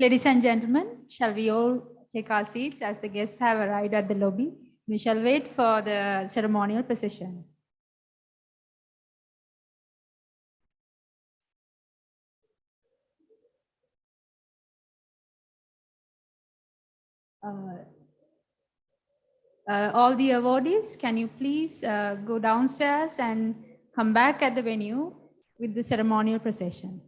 Ladies and gentlemen, shall we all take our seats as the guests have arrived at the lobby? We shall wait for the ceremonial procession. All the awardees, can you please go downstairs and come back at the venue with the ceremonial procession?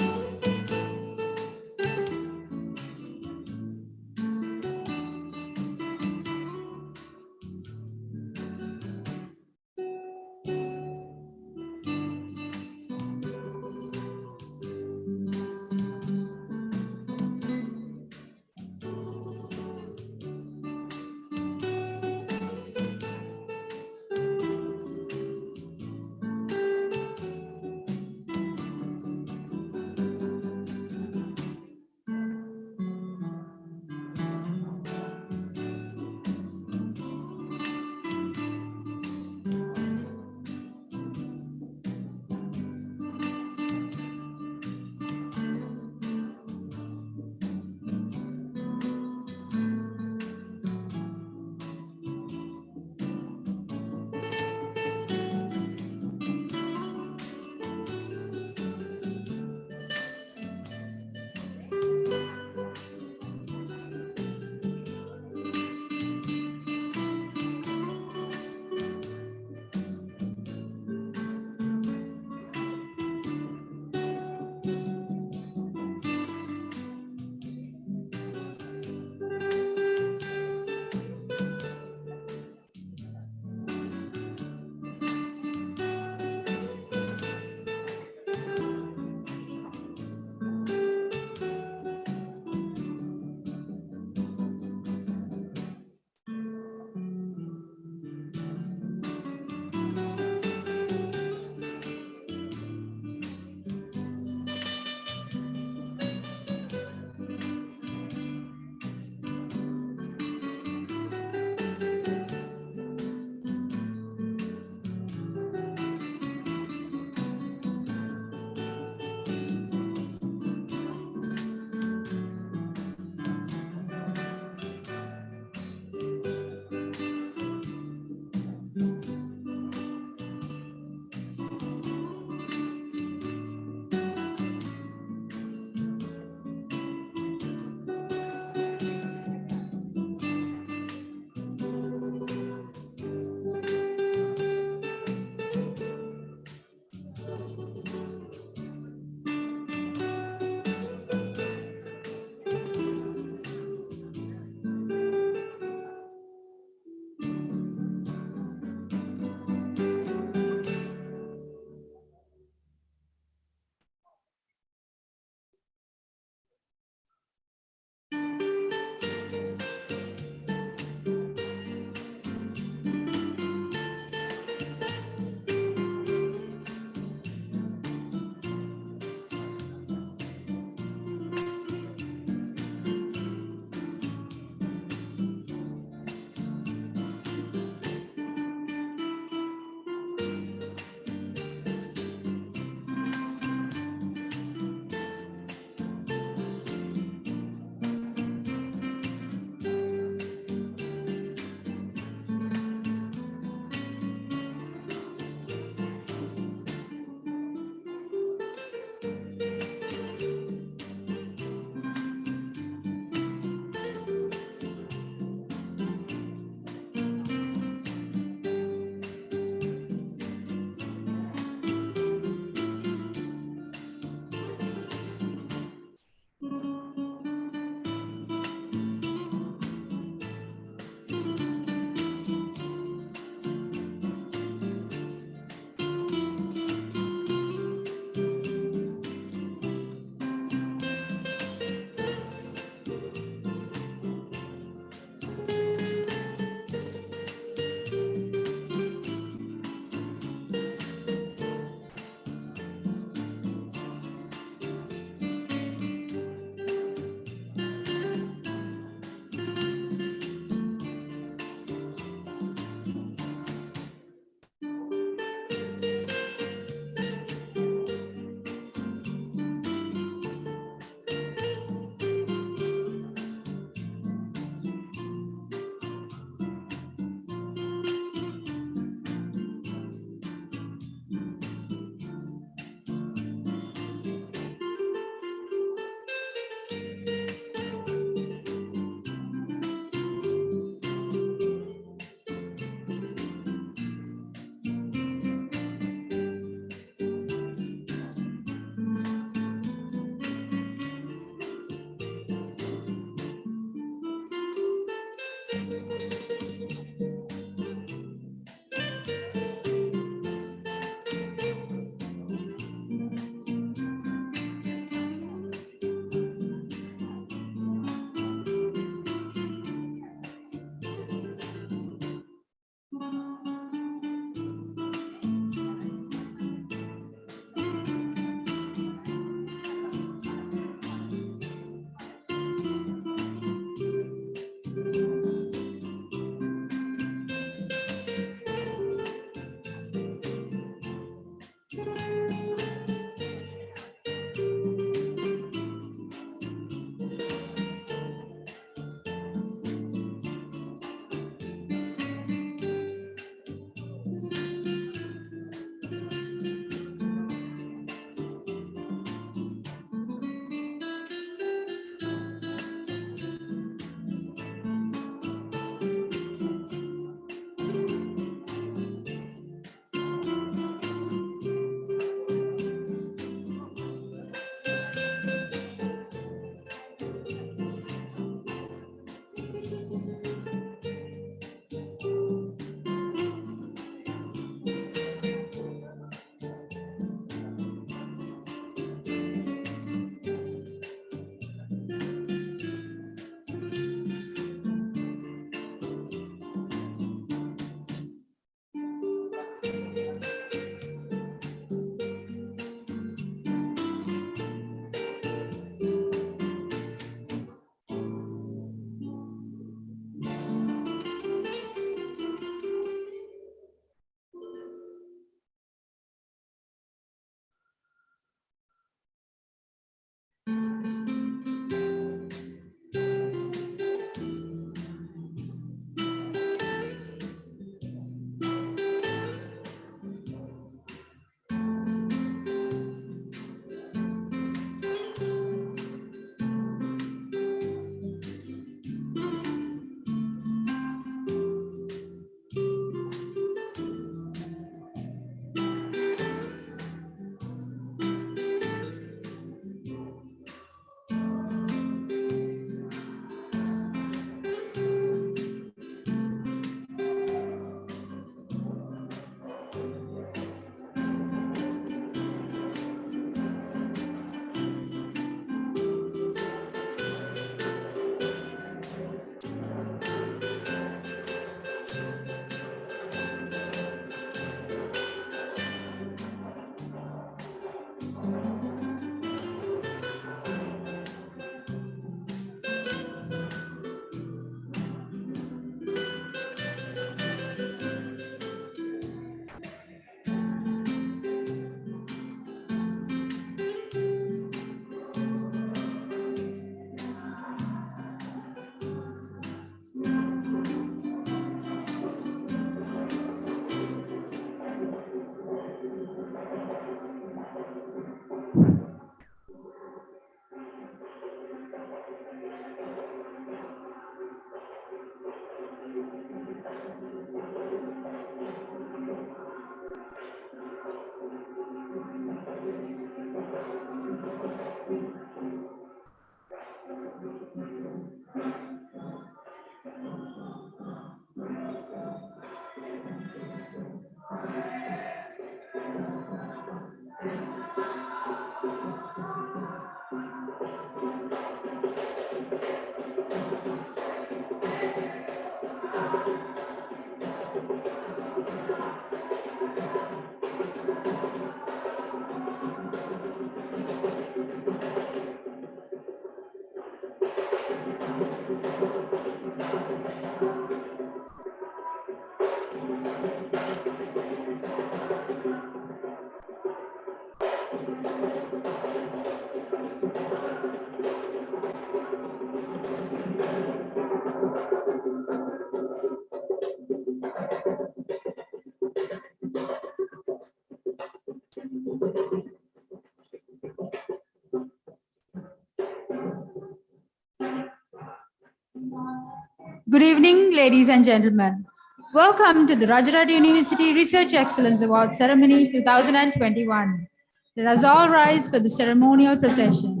Good evening, ladies and gentlemen. Welcome to the Rajarata University Research Excellence Award Ceremony 2021. Let us all rise for the ceremonial procession.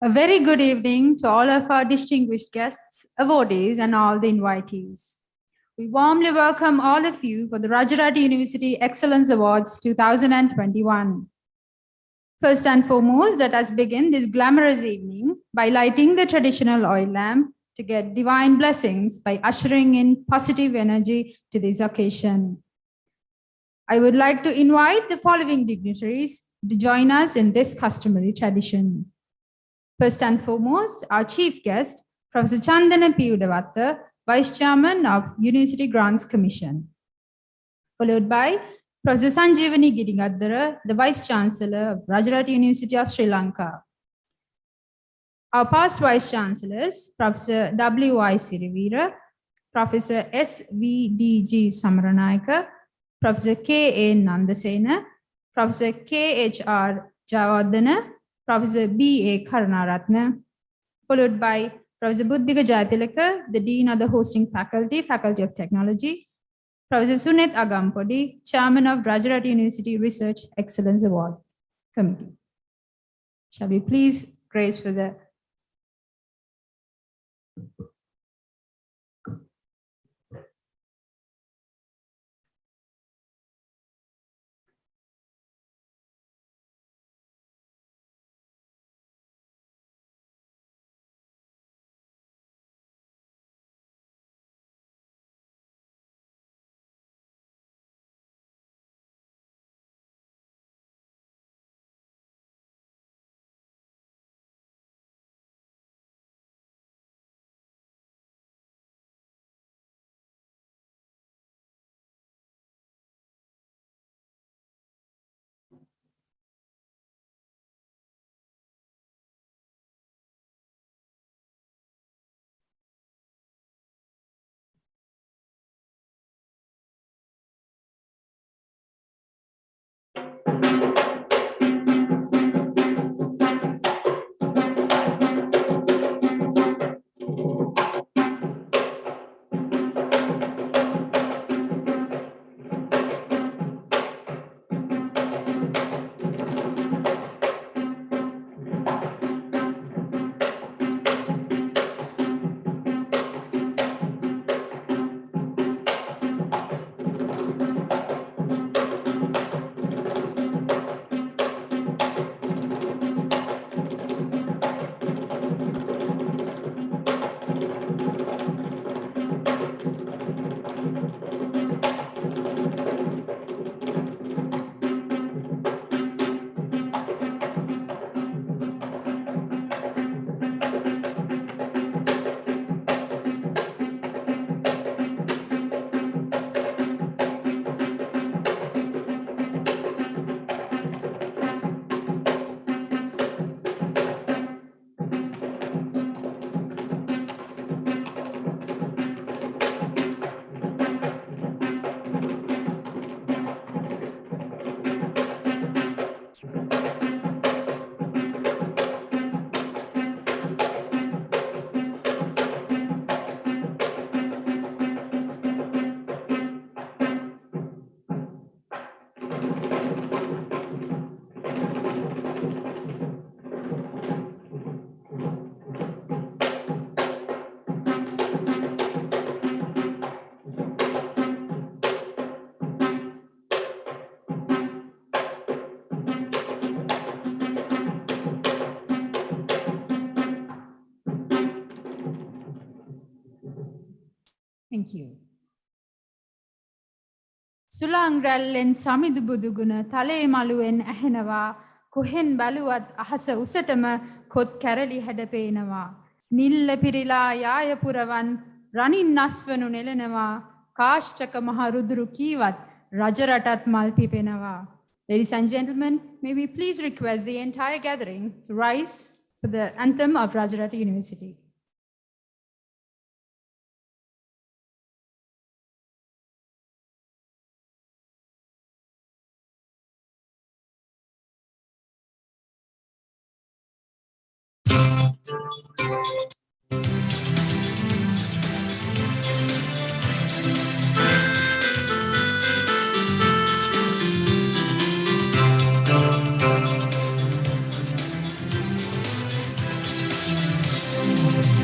A very good evening to all of our distinguished guests, awardees, and all the invitees. We warmly welcome all of you for the Rajarata University Excellence Awards 2021. First and foremost, let us begin this glamorous evening by lighting the traditional oil lamp to get divine blessings by ushering in positive energy to this occasion. I would like to invite the following dignitaries to join us in this customary tradition. First and foremost, our chief guest, Professor Chandana P. Udavatta, Vice Chairman of University Grants Commission, followed by Professor Sanjeevani Giringadhara, the Vice Chancellor of Rajarata University of Sri Lanka. Our past Vice Chancellors, Professor W.I. Sirivira, Professor S.V.D.G. Samaranayaka, Professor K.A. Nandasena, Professor K.H.R. Javardhana, Professor B.A. Karunaratna, followed by Professor Buddhika Jayatilaka, the Dean of the Hosting Faculty, Faculty of Technology, Professor Sunit Agampodi, Chairman of Rajarata University Research Excellence Award Committee. Shall we please grace for the Thank you. සුළංරැල්ලෙන් සමිදු බුදුගුණ තලේ මළුවෙන් ඇහෙනවා කොහෙන් බැලුවත් අහස උසටම කොත් කැරලි හැඩපේනවා. නිල්ල පිරිලා යායපුරවන් රනින් නස්වනු නෙලනවා කාෂ්ඨක මහ රුදුරු කීවත් රජරටත් මල් පිපෙනවා. Ladies and gentlemen, may we please request the entire gathering to rise for the anthem of Rajarata University.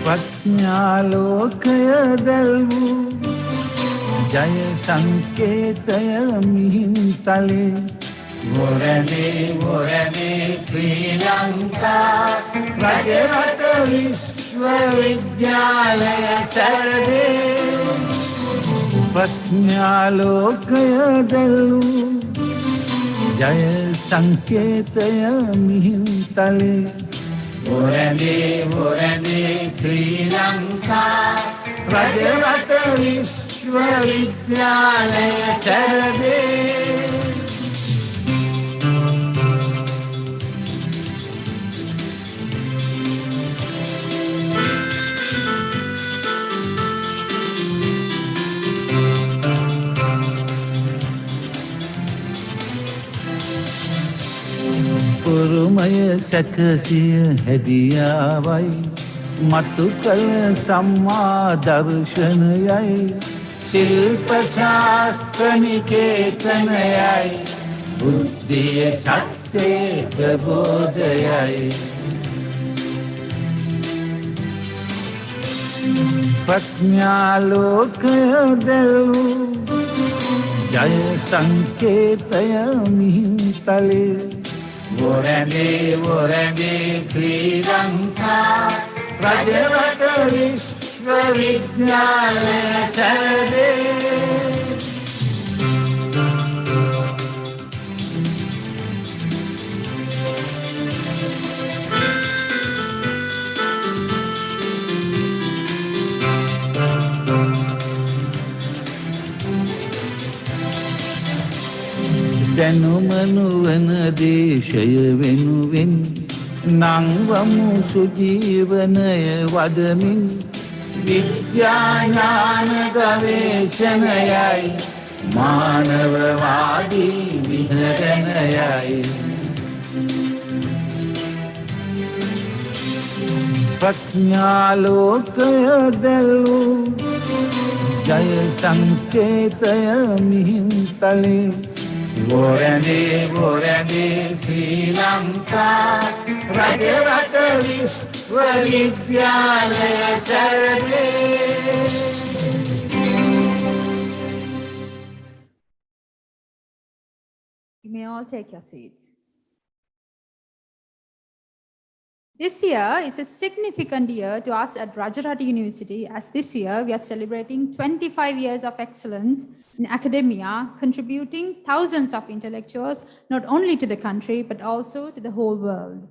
ප්‍රඥාලෝකය දැල්වූ ජය සංකේතය මිහින්තලේ මොරණේ ශ්‍රී ලංකා රජරට විශ්වවිද්‍යාලය සැරදේ ප්‍රඥාලෝකය දැල්වූ ජය සංකේතය මිහින්තලේ මොරණේ ශ්‍රී ලංකා රජරට විශ්වවිද්‍යාලය සැරදේ උරුමය සැකසිය හැදියාවයි මතු කළ සම්මා දර්ශනයයි ශිල්ප ශාස්ත්‍ර නිකේතනයයි බුද්ධිය සත්‍යේ ප්‍රබෝධයයි ප්‍රඥාලෝකය දැල්වූ ජය සංකේතය මිහින්තලේ මොරණේ ශ්‍රී ලංකා රජරට විශ්වවිද්‍යාලය සැරදේ දැනුමනුවන දේශය වෙනුවෙන් නංවමු සුජීවනය වදමින් විද්‍යාඥාන ගවේෂණයයි මානවවාදී විහරණයයි ප්‍රඥාලෝකය දැල්වූ ජය සංකේතය මිහින්තලේ මොරණේ ශ්‍රී Lanka Rajarata විශ්වවිද්‍යාලය සැරදේ You may all take your seats. This year is a significant year to us at Rajarata University, as this year we are celebrating 25 years of excellence in academia, contributing thousands of intellectuals, not only to the country, but also to the whole world.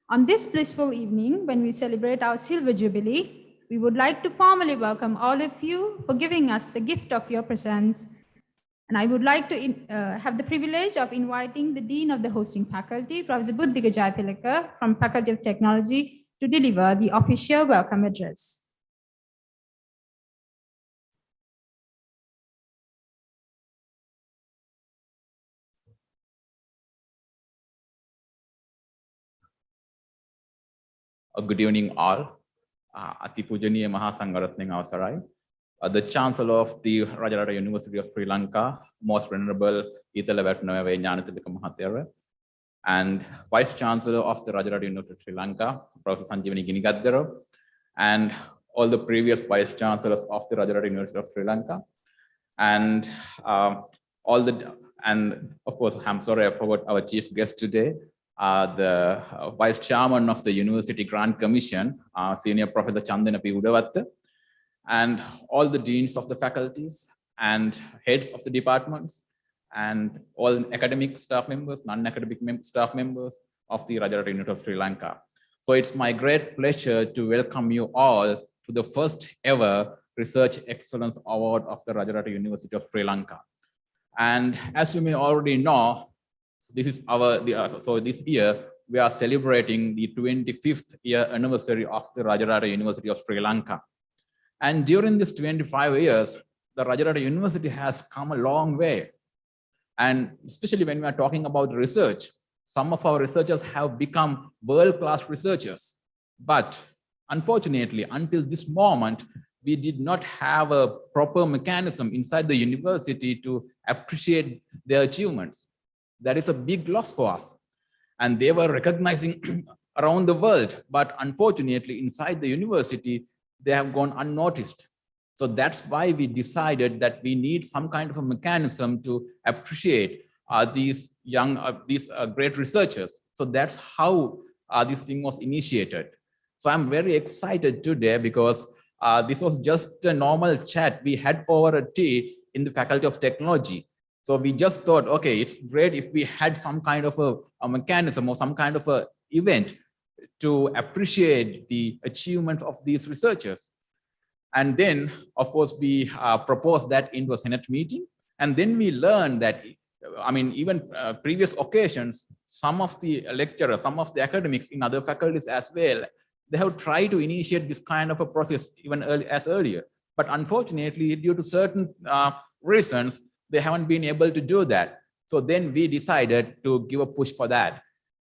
On this blissful evening, when we celebrate our Silver Jubilee, we would like to formally welcome all of you for giving us the gift of your presence. And I would like to have the privilege of inviting the Dean of the hosting faculty, Professor Buddhika Jayatilaka from Faculty of Technology, to deliver the official welcome address. Good evening all. Atipujaniya Mahasangaratning Avasarai. The Chancellor of the Rajarata University of Sri Lanka, Most Venerable Itala Vatnava Janatilaka Mahathera, and Vice Chancellor of the Rajarata University of Sri Lanka, Professor Sanjeevani Ginigaddara, and all the previous Vice Chancellors of the Rajarata University of Sri Lanka, and and of course, I'm sorry I forgot our chief guest today, the Vice Chairman of the University Grant Commission, Senior Professor Chandana P. Udavatta, and all the deans of the faculties and heads of the departments and all academic staff members, non-academic staff members of the Rajarata University of Sri Lanka. So it's my great pleasure to welcome you all to the first ever Research Excellence Award of the Rajarata University of Sri Lanka. And as you may already know, this is so this year we are celebrating the 25th year anniversary of the Rajarata University of Sri Lanka. And during this 25 years, the Rajarata University has come a long way. And especially when we are talking about research, some of our researchers have become world-class researchers. But unfortunately, until this moment, we did not have a proper mechanism inside the university to appreciate their achievements. That is a big loss for us. And they were recognizing around the world, but unfortunately, inside the university, they have gone unnoticed. So that's why we decided that we need some kind of a mechanism to appreciate these great researchers. So that's how this thing was initiated. So I'm very excited today because this was just a normal chat we had over a tea in the Faculty of Technology. So we just thought, okay, it's great if we had some kind of a mechanism or some kind of a event to appreciate the achievement of these researchers. And then, of course, we proposed that into a Senate meeting. And then we learned that, I mean, even previous occasions, some of the lecturers, some of the academics in other faculties as well, they have tried to initiate this kind of a process even earlier. But unfortunately, due to certain reasons, they haven't been able to do that. So then we decided to give a push for that.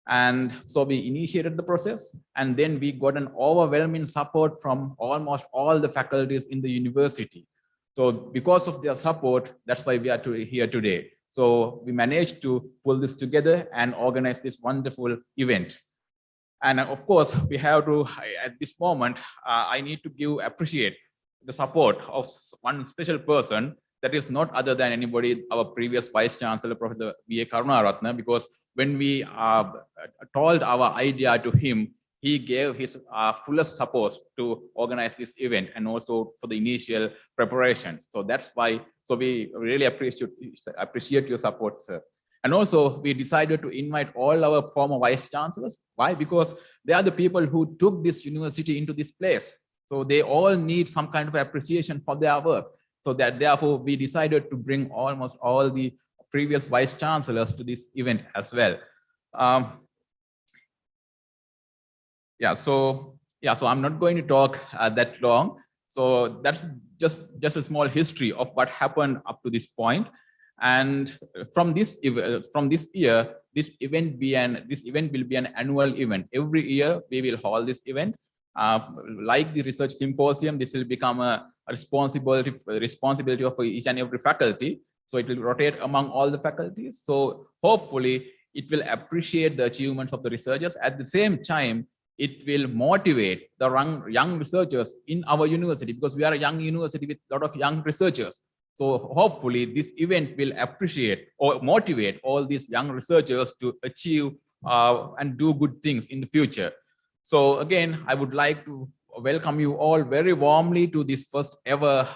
And so we initiated the process, and then we got an overwhelming support from almost all the faculties in the university. So because of their support, that's why we are here today. So we managed to pull this together and organize this wonderful event. And of course, we have to, at this moment, I need to appreciate the support of one special person that is not other than anybody, our previous Vice Chancellor, Professor V.A. Rajarata, because when we told our idea to him, he gave his fullest support to organize this event and also for the initial preparation. So that's why, so we really appreciate your support, sir. And also we decided to invite all our former vice chancellors. Why? Because they are the people who took this university into this place. So they all need some kind of appreciation for their work. So that therefore we decided to bring almost all the previous vice chancellors to this event as well. So I'm not going to talk that long. So that's just a small history of what happened up to this point. And from this year, this event will be an annual event. Every year we will hold this event. Like the research symposium, this will become a responsibility of each and every faculty. So it will rotate among all the faculties. So hopefully it will appreciate the achievements of the researchers. At the same time, it will motivate the young researchers in our university, because we are a young university with a lot of young researchers. So hopefully this event will appreciate or motivate all these young researchers to achieve and do good things in the future. So again, I would like to welcome you all very warmly to this first ever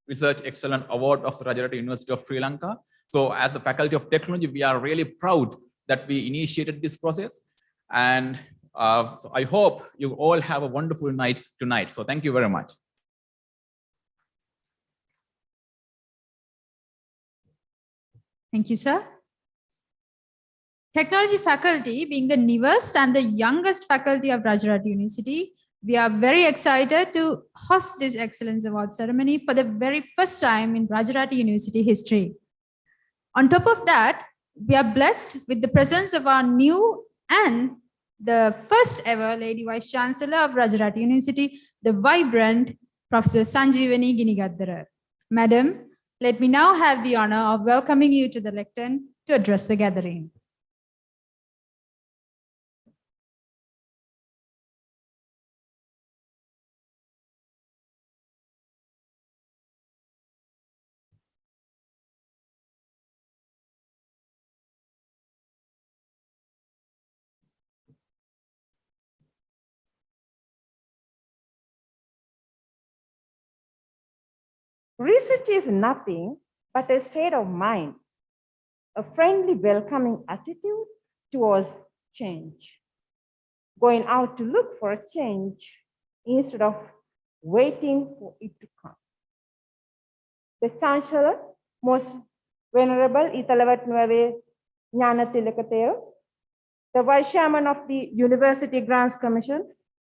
Research Excellence Award of the Rajarata University of Sri Lanka. So as the Faculty of Technology, we are really proud that we initiated this process. And so I hope you all have a wonderful night tonight. So thank you very much. Thank you, sir. Technology faculty, being the newest and the youngest faculty of Rajarata University, we are very excited to host this Excellence Award ceremony for the very first time in Rajarata University history. On top of that, we are blessed with the presence of our new and the first ever Lady Vice Chancellor of Rajarata University, the vibrant Professor Sanjeevani Ginigaddara. Madam, let me now have the honor of welcoming you to the lectern to address the gathering. Research is nothing but a state of mind, a friendly, welcoming attitude towards change, going out to look for a change instead of waiting for it to come. The Chancellor, Most Venerable Italavat Nueve Gnanatilakateo, the Vice Chairman of the University Grants Commission,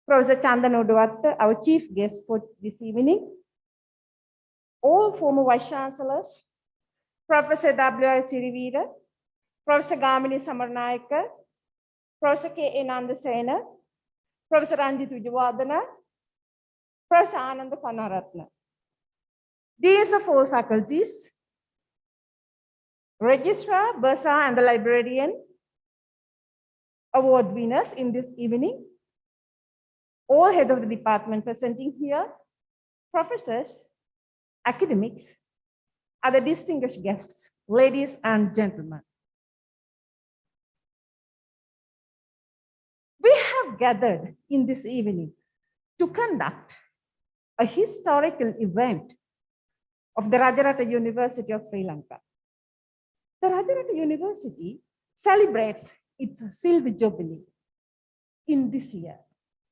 Professor Chandan Oduwatta, our chief guest for this evening, all former Vice Chancellors, Professor W.I. Sirivira, Professor Gamini Samarnayaka, Professor K. Nandasena, Professor Ranjit Vijayawardena, Professor Ananda Panaratna. These are four faculties, Registrar, Bursar, and the Librarian, award winners in this evening, all head of the department presenting here, professors, academics, other distinguished guests, ladies and gentlemen. We have gathered in this evening to conduct a historical event of the Rajarata University of Sri Lanka. The Rajarata University celebrates its silver jubilee in this year,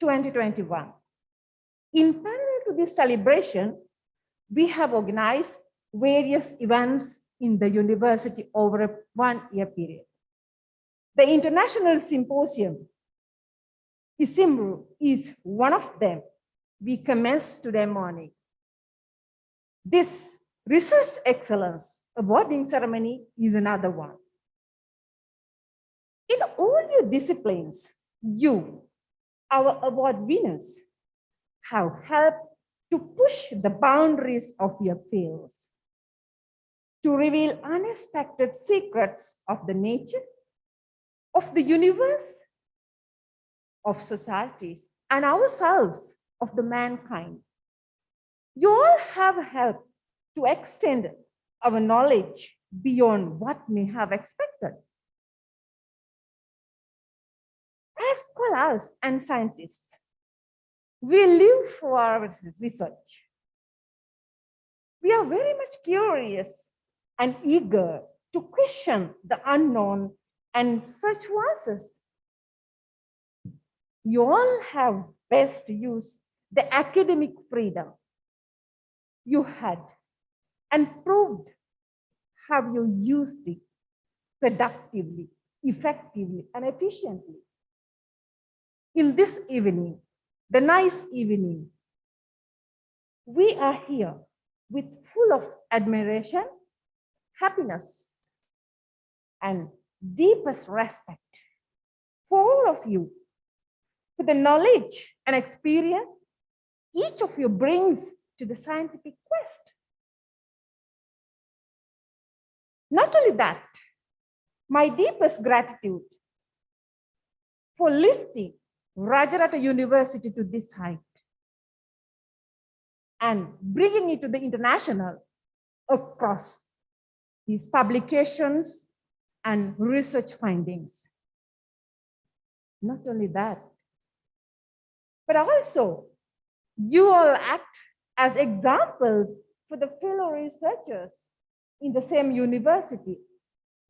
2021. In parallel to this celebration, we have organized various events in the university over a one-year period. The International Symposium is one of them. We commenced today morning. This Research Excellence awarding ceremony is another one. In all your disciplines, you, our award winners, have helped to push the boundaries of your fields, to reveal unexpected secrets of the nature, of the universe, of societies, and ourselves, of the mankind. You all have helped to extend our knowledge beyond what we have expected. As scholars and scientists, we live for our research. We are very much curious and eager to question the unknown and search for answers. You all have best used the academic freedom you had and proved how you used it productively, effectively, and efficiently. In this evening, the nice evening, we are here with full of admiration, happiness, and deepest respect for all of you, for the knowledge and experience each of you brings to the scientific quest. Not only that, my deepest gratitude for lifting Rajarata University to this height and bringing it to the international across these publications and research findings. Not only that, but also you all act as examples for the fellow researchers in the same university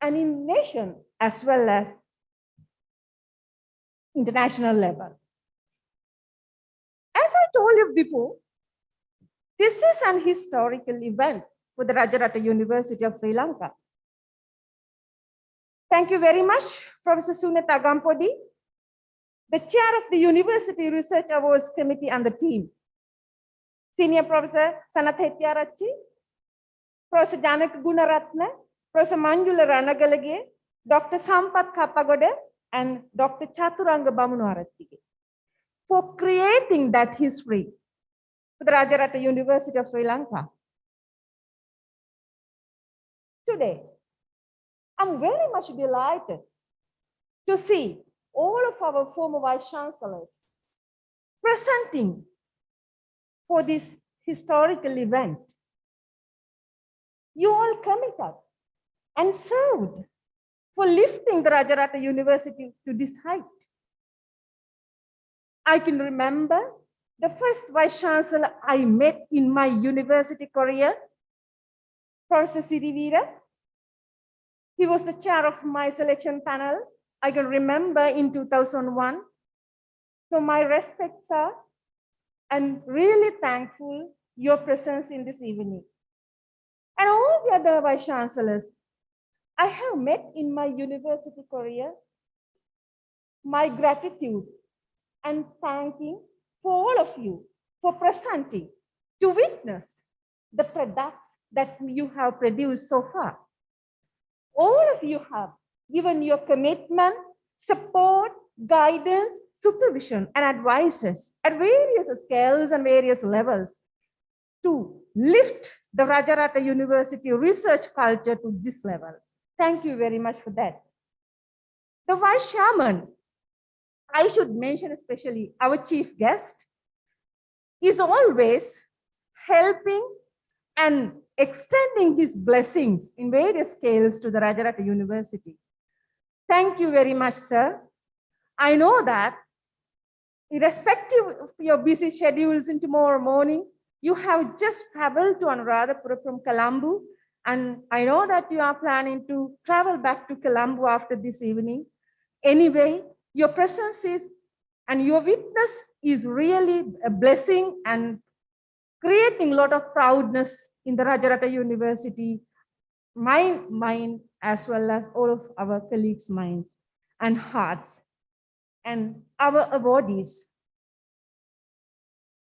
and in nation as well as international level. As I told you before, this is an historical event for the Rajarata University of Sri Lanka. Thank you very much, Professor Suneta Gampodi, the chair of the University Research Awards Committee and the team. Senior Professor Sanath Hettiarachchi, Professor Janaka Gunaratna, Professor Manjula Ranagalage, Dr. Sampath Kappagoda, and Dr. Chaturanga Bamunuaratchige for creating that history for the Rajarata University of Sri Lanka. Today, I'm very much delighted to see all of our former vice chancellors presenting for this historical event. You all committed and served for lifting the Rajarata University to this height. I can remember the first vice chancellor I met in my university career Professor Sirivira, he was the chair of my selection panel. I can remember in 2001. So my respects, sir, and really thankful your presence in this evening. And all the other vice chancellors I have met in my university career, my gratitude and thanking for all of you for presenting to witness the products that you have produced so far. All of you have given your commitment, support, guidance, supervision, and advices at various scales and various levels to lift the Rajarata University research culture to this level. Thank you very much for that. The Vice Chairman, I should mention especially our chief guest, is always helping and extending his blessings in various scales to the Rajarata University. Thank you very much, sir. I know that irrespective of your busy schedules in tomorrow morning, you have just traveled to Anuradhapura from Colombo, and I know that you are planning to travel back to Colombo after this evening. Anyway, your presence is and your witness is really a blessing and creating a lot of proudness in the Rajarata University, my mind, as well as all of our colleagues' minds and hearts, and our awardees.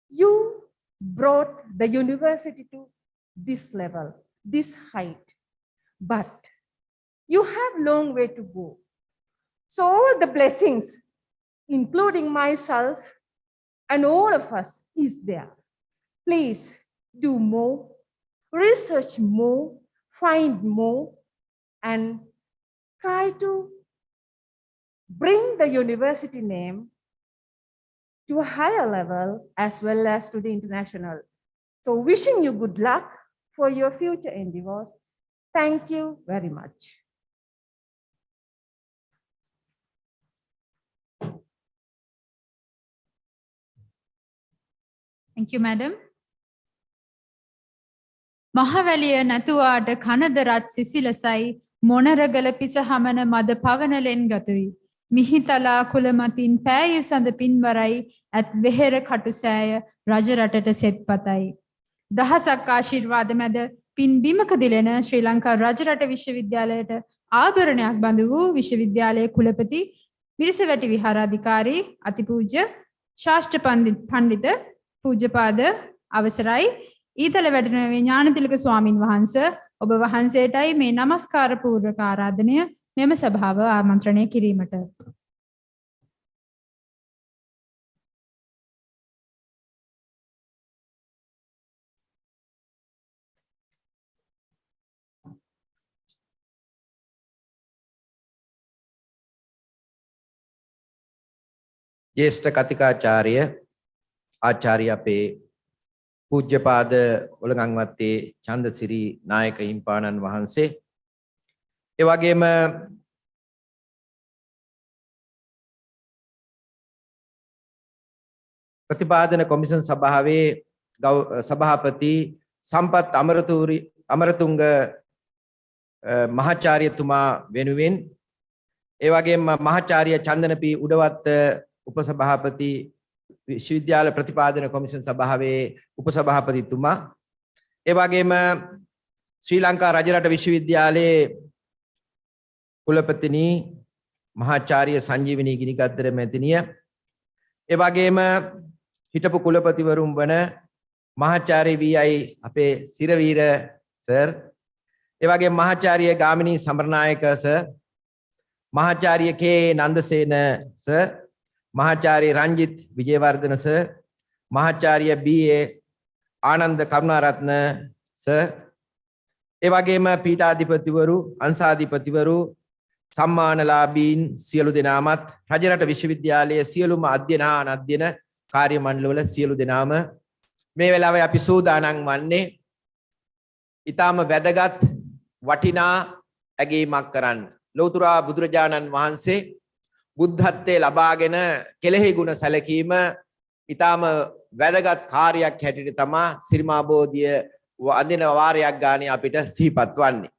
You brought the university to this level, this height, but you have a long way to go. So all the blessings, including myself and all of us, is there. Please do more, research more, find more, and try to bring the university name to a higher level as well as to the international. So wishing you good luck for your future endeavors. Thank you very much. Thank you, madam. මහවැලිය නැතුවාට කනදරත් සිසිලසයි මොනරගල පිස හමන මද පවනලෙන් ගතුයි. මිහිතලා කුලමතින් පෑයු සඳ පින්වරයි ඇත් වෙහෙර කටුසෑය රජරටට සෙත් පතයි. දහසක් ආශිර්වාද මැද පින් බිමක දිලෙන ශ්‍රී ලංකා රජරට විශ්වවිද්‍යාලයට ආභරණයක් බඳු වූ විශ්වවිද්‍යාලයේ කුලපති මිරිසවැටි විහාරාධිකාරී අතිපූජ්‍ය ශාස්ත්‍ර පණ්ඩිත පූජ්‍යපාද අවසරයි ඊතල වැඩිනවේ ඥානතිලක ස්වාමින් වහන්සේ ඔබ වහන්සේටයි මේ নমස්කාර පූර්වක ආරාධනය මෙම සභාව ආමන්ත්‍රණය කිරීමට. ज्येष्ठ कथिकाचार्य आचार्य අපේ පූජ්‍යපාද ඔලගංවත්තේ චන්දසිරි නායක හිම්පාණන් වහන්සේ ඒ වගේම ප්‍රතිපාදන කොමිෂන් සභාවේ සභාපති සම්පත් අමරතුංග මහාචාර්යතුමා වෙනුවෙන් ඒ වගේම මහාචාර්ය චන්දනපී උඩවත්ත උපසභාපති විශ්වවිද්‍යාල ප්‍රතිපාදන කොමිෂන් සභාවේ උපසභාපතිතුමා ඒ වගේම ශ්‍රී ලංකා රජරට විශ්වවිද්‍යාලයේ කුලපතිනි මහාචාර්ය සංජීවනී ගිනිගද්දර මැතිණිය ඒ වගේම හිටපු කුලපතිවරුන් වන මහාචාර්ය වී.අයි. අපේ සිරවීර සර් ඒ වගේම මහාචාර්ය ගාමිණී සමරනායක සර් මහාචාර්ය කේ නන්දසේන සර් මහාචාර්ය රංජිත් විජේවර්ධන සර් මහාචාර්ය බී.ඒ. ආනන්ද කරුණාරත්න සර් ඒ වගේම පීඨාධිපතිවරු අංශාධිපතිවරු සම්මානලාභීන් සියලු දෙනාමත් රජරට විශ්වවිද්‍යාලයේ සියලුම අධ්‍යයන අනධ්‍යයන කාර්ය මණ්ඩලවල සියලු දෙනාම මේ වෙලාවේ අපි සූදානම් වන්නේ ඊටාම වැදගත් වටිනා ඇගීමක් කරන්න. ලෞතර බුදුරජාණන් වහන්සේ බුද්ධත්වයේ ලබාගෙන කෙලෙහි ගුණ සැලකීම ඊටාම වැදගත් කාර්යයක් හැටියට තමයි සිරිමා බෝධිය අඳින වාරයක් ගානේ අපිට සිහිපත් වන්නේ.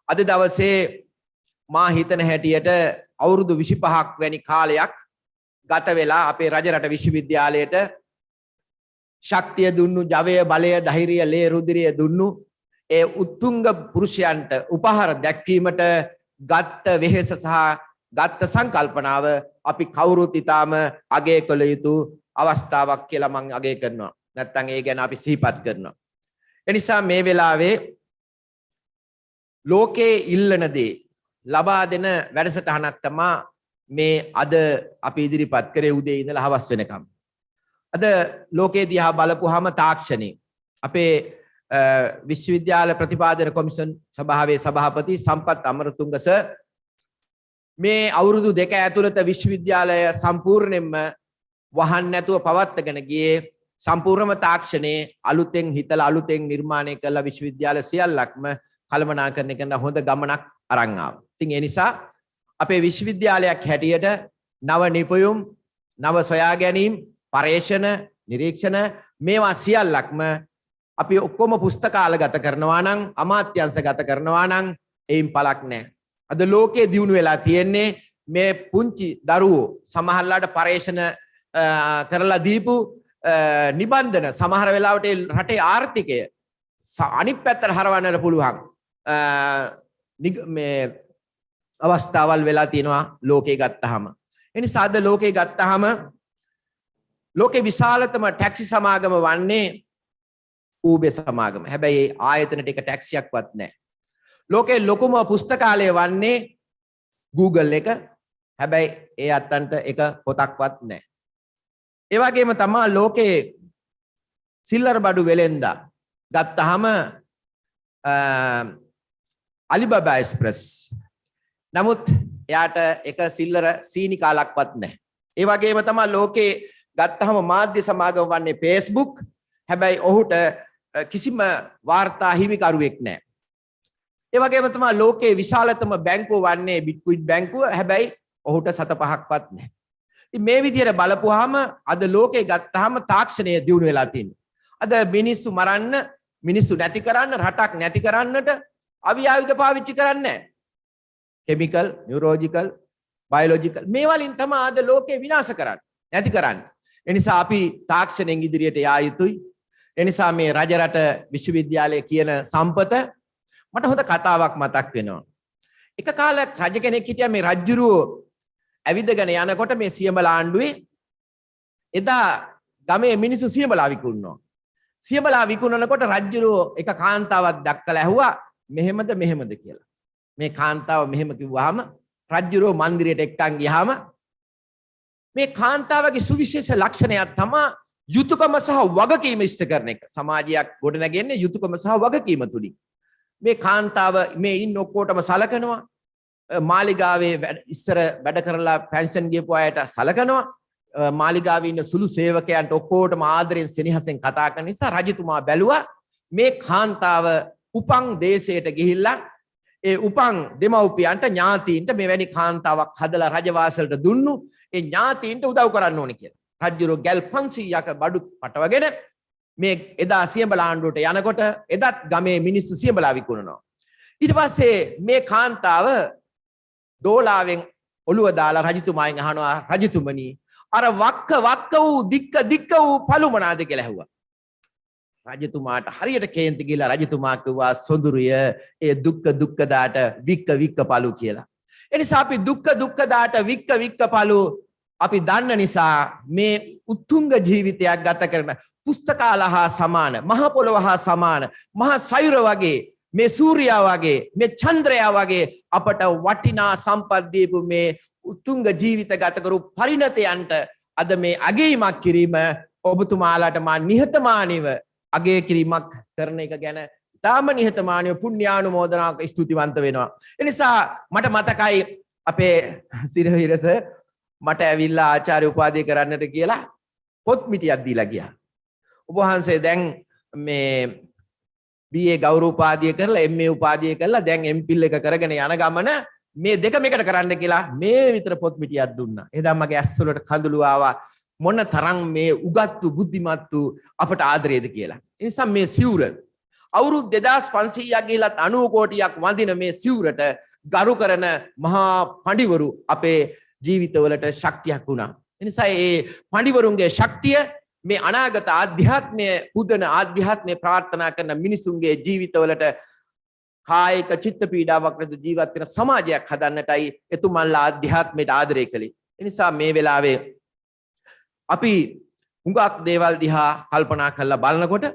අද දවසේ මා හිතන හැටියට අවුරුදු 25ක් වැනි කාලයක් ගත වෙලා අපේ රජරට විශ්වවිද්‍යාලයට ශක්තිය දුන්නු, ජවය, බලය, ධෛර්යය, ලේ රුධිරය දුන්නු ඒ උත්තුංග පුරුෂයන්ට උපහාර දැක්වීමට ගත්ත වෙහෙස සහ ගත්ත සංකල්පනාව අපි කවුරුත් ඊටාම අගය කළ යුතු අවස්ථාවක් කියලා මම අගය කරනවා. නැත්තම් ඒ ගැන අපි සිහිපත් කරනවා. එනිසා මේ වෙලාවේ ලෝකේ ඉල්ලන දේ ලබා දෙන වැඩසටහනක් තමයි මේ අද අපි ඉදිරිපත් කරේ උදේ ඉඳලා හවස වෙනකම්. අද ලෝකේ දිහා බලපුවාම තාක්ෂණي අපේ විශ්වවිද්‍යාල ප්‍රතිපාදන කොමිෂන් සභාවේ සභාපති සම්පත් අමරතුංග සර් මේ අවුරුදු දෙක ඇතුළත විශ්වවිද්‍යාලය සම්පූර්ණයෙන්ම වහන්න නැතුව පවත්වාගෙන ගියේ සම්පූර්ණම තාක්ෂණයේ අලුතෙන් හිතලා අලුතෙන් නිර්මාණය කළ විශ්වවිද්‍යාල සියල්ලක්ම කළමනාකරණය කරන හොඳ ගමනක් අරන් ආවා. ඉතින් ඒ නිසා අපේ විශ්වවිද්‍යාලයක් හැටියට නව නිපයුම්, නව සොයා ගැනීම, පර්යේෂණ, නිරීක්ෂණ මේවා සියල්ලක්ම අපි ඔක්කොම පුස්තකාලගත කරනවා නම්, අමාත්‍යංශගත කරනවා නම් ඒයින් පළක් නැහැ. අද ලෝකයේ දියුණු වෙලා තියෙන්නේ මේ පුංචි දරුවෝ සමහරලාට පර්යේෂණ කරලා දීපු නිබන්ධන සමහර වෙලාවට රටේ ආර්ථිකය අනිත් පැත්තට හරවන්නට පුළුවන් මේ අවස්ථාවල් වෙලා තියෙනවා ලෝකේ ගත්තාම. ඒ නිසා අද ලෝකේ ගත්තාම ලෝකේ විශාලතම ටැක්සි සමාගම වන්නේ ඌබේ සමාගම. හැබැයි ආයතන ටික ටැක්සියක්වත් නැහැ. ලෝකේ ලොකුම පුස්තකාලය වන්නේ Google එක. හැබැයි ඒ අත්තන්ට එක පොතක්වත් නැහැ. ඒ වගේම තමයි ලෝකේ සිල්ලර බඩු වෙලෙන්දා ගත්තාම අලිබබා එක්ස්ප්‍රස්. නමුත් එයාට එක සිල්ලර සීනි කාලක්වත් නැහැ. ඒ වගේම තමයි ලෝකේ ගත්තාම මාධ්‍ය සමාගම වන්නේ Facebook. හැබැයි ඔහුට කිසිම වාර්තා හිමිකරුවෙක් නැහැ. ඒ වගේම තමයි ලෝකේ විශාලතම බැංකුව වන්නේ බිට්කුයින් බැංකුව. හැබැයි ඔහුට සත පහක්වත් නැහැ. ඉතින් මේ විදිහට බලපුවාම අද ලෝකේ ගත්තාම තාක්ෂණය දියුණු වෙලා තියෙනවා. අද මිනිස්සු මරන්න, මිනිස්සු නැති කරන්න, රටක් නැති කරන්නට අවි ආයුධ පාවිච්චි කරන්නේ නැහැ. කෙමිකල්, නියුරෝලොජිකල්, බයොලොජිකල් මේ වලින් තමයි අද ලෝකේ විනාශ කරන්නේ, නැති කරන්නේ. ඒ නිසා අපි තාක්ෂණයෙන් ඉදිරියට යා යුතුයි. ඒ නිසා මේ රජරට විශ්වවිද්‍යාලය කියන සම්පත මට හොඳ කතාවක් මතක් වෙනවා. එක කාලයක් රජ කෙනෙක් හිටියා මේ රජුරෝ ඇවිදගෙන යනකොට මේ සියඹලා ආණ්ඩුවේ එදා ගමේ මිනිස්සු සියඹලා විකුණනවා. සියඹලා විකුණනකොට රජුරෝ එක කාන්තාවක් දැක්කලා ඇහුවා මෙහෙමද මෙහෙමද කියලා. මේ කාන්තාව මෙහෙම කිව්වහම රජුරෝ මන්දිරයට එක්කන් ගියාම මේ කාන්තාවගේ සුවිශේෂ ලක්ෂණයක් තමයි යුතුයකම සහ වගකීම ඉෂ්ට කරන එක. සමාජයක් ගොඩනගන්නේ යුතුයකම සහ වගකීම තුලින්. මේ කාන්තාව මේ ඉන්න ඔක්කොටම සලකනවා. මාලිගාවේ ඉස්සර වැඩ කරලා පෙන්ෂන් ගියපු අයට සලකනවා. මාලිගාවේ ඉන්න සුළු සේවකයන්ට ඔක්කොටම ආදරෙන් සෙනෙහසෙන් කතා කරන නිසා රජතුමා බැලුවා මේ කාන්තාව උපන් දේශයට ගිහිල්ලා ඒ උපන් දෙමව්පියන්ට ඥාතීන්ට මෙවැනි කාන්තාවක් හදලා රජවාසලට දුන්නු. ඒ ඥාතීන්ට උදව් කරන්න ඕනේ කියලා. රජුරෝ ගැල් 500ක බඩු පටවගෙන මේ එදා සියඹලා ආණ්ඩුවට යනකොට එදත් ගමේ මිනිස්සු සියඹලා විකුණනවා. ඊට පස්සේ මේ කාන්තාව දෝලාවෙන් ඔළුව දාලා රජතුමාගෙන් අහනවා රජතුමනි අර වක්ක වූ දික්ක වූ පළු මොනවාද කියලා ඇහුවා. රජතුමාට හරියට කේන්ති ගිහලා රජතුමා කිව්වා සොඳුරිය ඒ දුක්ක දාට වික්ක පළු කියලා. ඒ නිසා අපි දුක්ක දාට වික්ක පළු අපි දන්න නිසා මේ උත්තුංග ජීවිතයක් ගත කරන පුස්තකාල හා සමාන, මහ පොළොව හා සමාන, මහා සයුර වගේ, මේ සූර්යයා වගේ, මේ චන්ද්‍රයා වගේ අපට වටිනා සම්පත් දීපු මේ උත්තුංග ජීවිත ගත කරු පරිණතයන්ට අද මේ අගයීමක් කිරීම ඔබතුමාලාට මා නිහතමානීව අගය කිරීමක් කරන එක ගැන තාම නිහතමානීව පුණ්‍යානුමෝදනාක ස්තුතිවන්ත වෙනවා. ඒ නිසා මට මතකයි අපේ සිරහිරස මට ඇවිල්ලා ආචාර්ය උපාධිය කරන්නට කියලා පොත් මිටියක් දීලා ගියා. ඔබ වහන්සේ දැන් මේ BA ගෞරව උපාධිය කරලා MA උපාධිය කරලා දැන් MPhil එක කරගෙන යන ගමන මේ දෙකම එකට කරන්න කියලා මේ විතර පොත් මිටියක් දුන්නා. එදා මගේ ඇස් වලට කඳුළු ආවා මොන තරම් මේ උගත්තු බුද්ධිමත්තු අපට ආදරේද කියලා. ඒ නිසා මේ සිවුර අවුරුදු 2500ක් ගිහිලත් 90 කෝටියක් වඳින මේ සිවුරට ගරු කරන මහා පඬිවරු අපේ ජීවිතවලට ශක්තියක් වුණා. ඒ නිසා මේ පඬිවරුන්ගේ ශක්තිය මේ අනාගත ආධ්‍යාත්මය පුදන ආධ්‍යාත්මය ප්‍රාර්ථනා කරන මිනිසුන්ගේ ජීවිතවලට කායික චිත්ත පීඩාවක් නැති ජීවත් වෙන සමාජයක් හදන්නටයි එතුමන්ලා ආධ්‍යාත්මයට ආදරය කළේ. ඒ නිසා මේ වෙලාවේ අපි හුඟක් දේවල් දිහා කල්පනා කරලා බලනකොට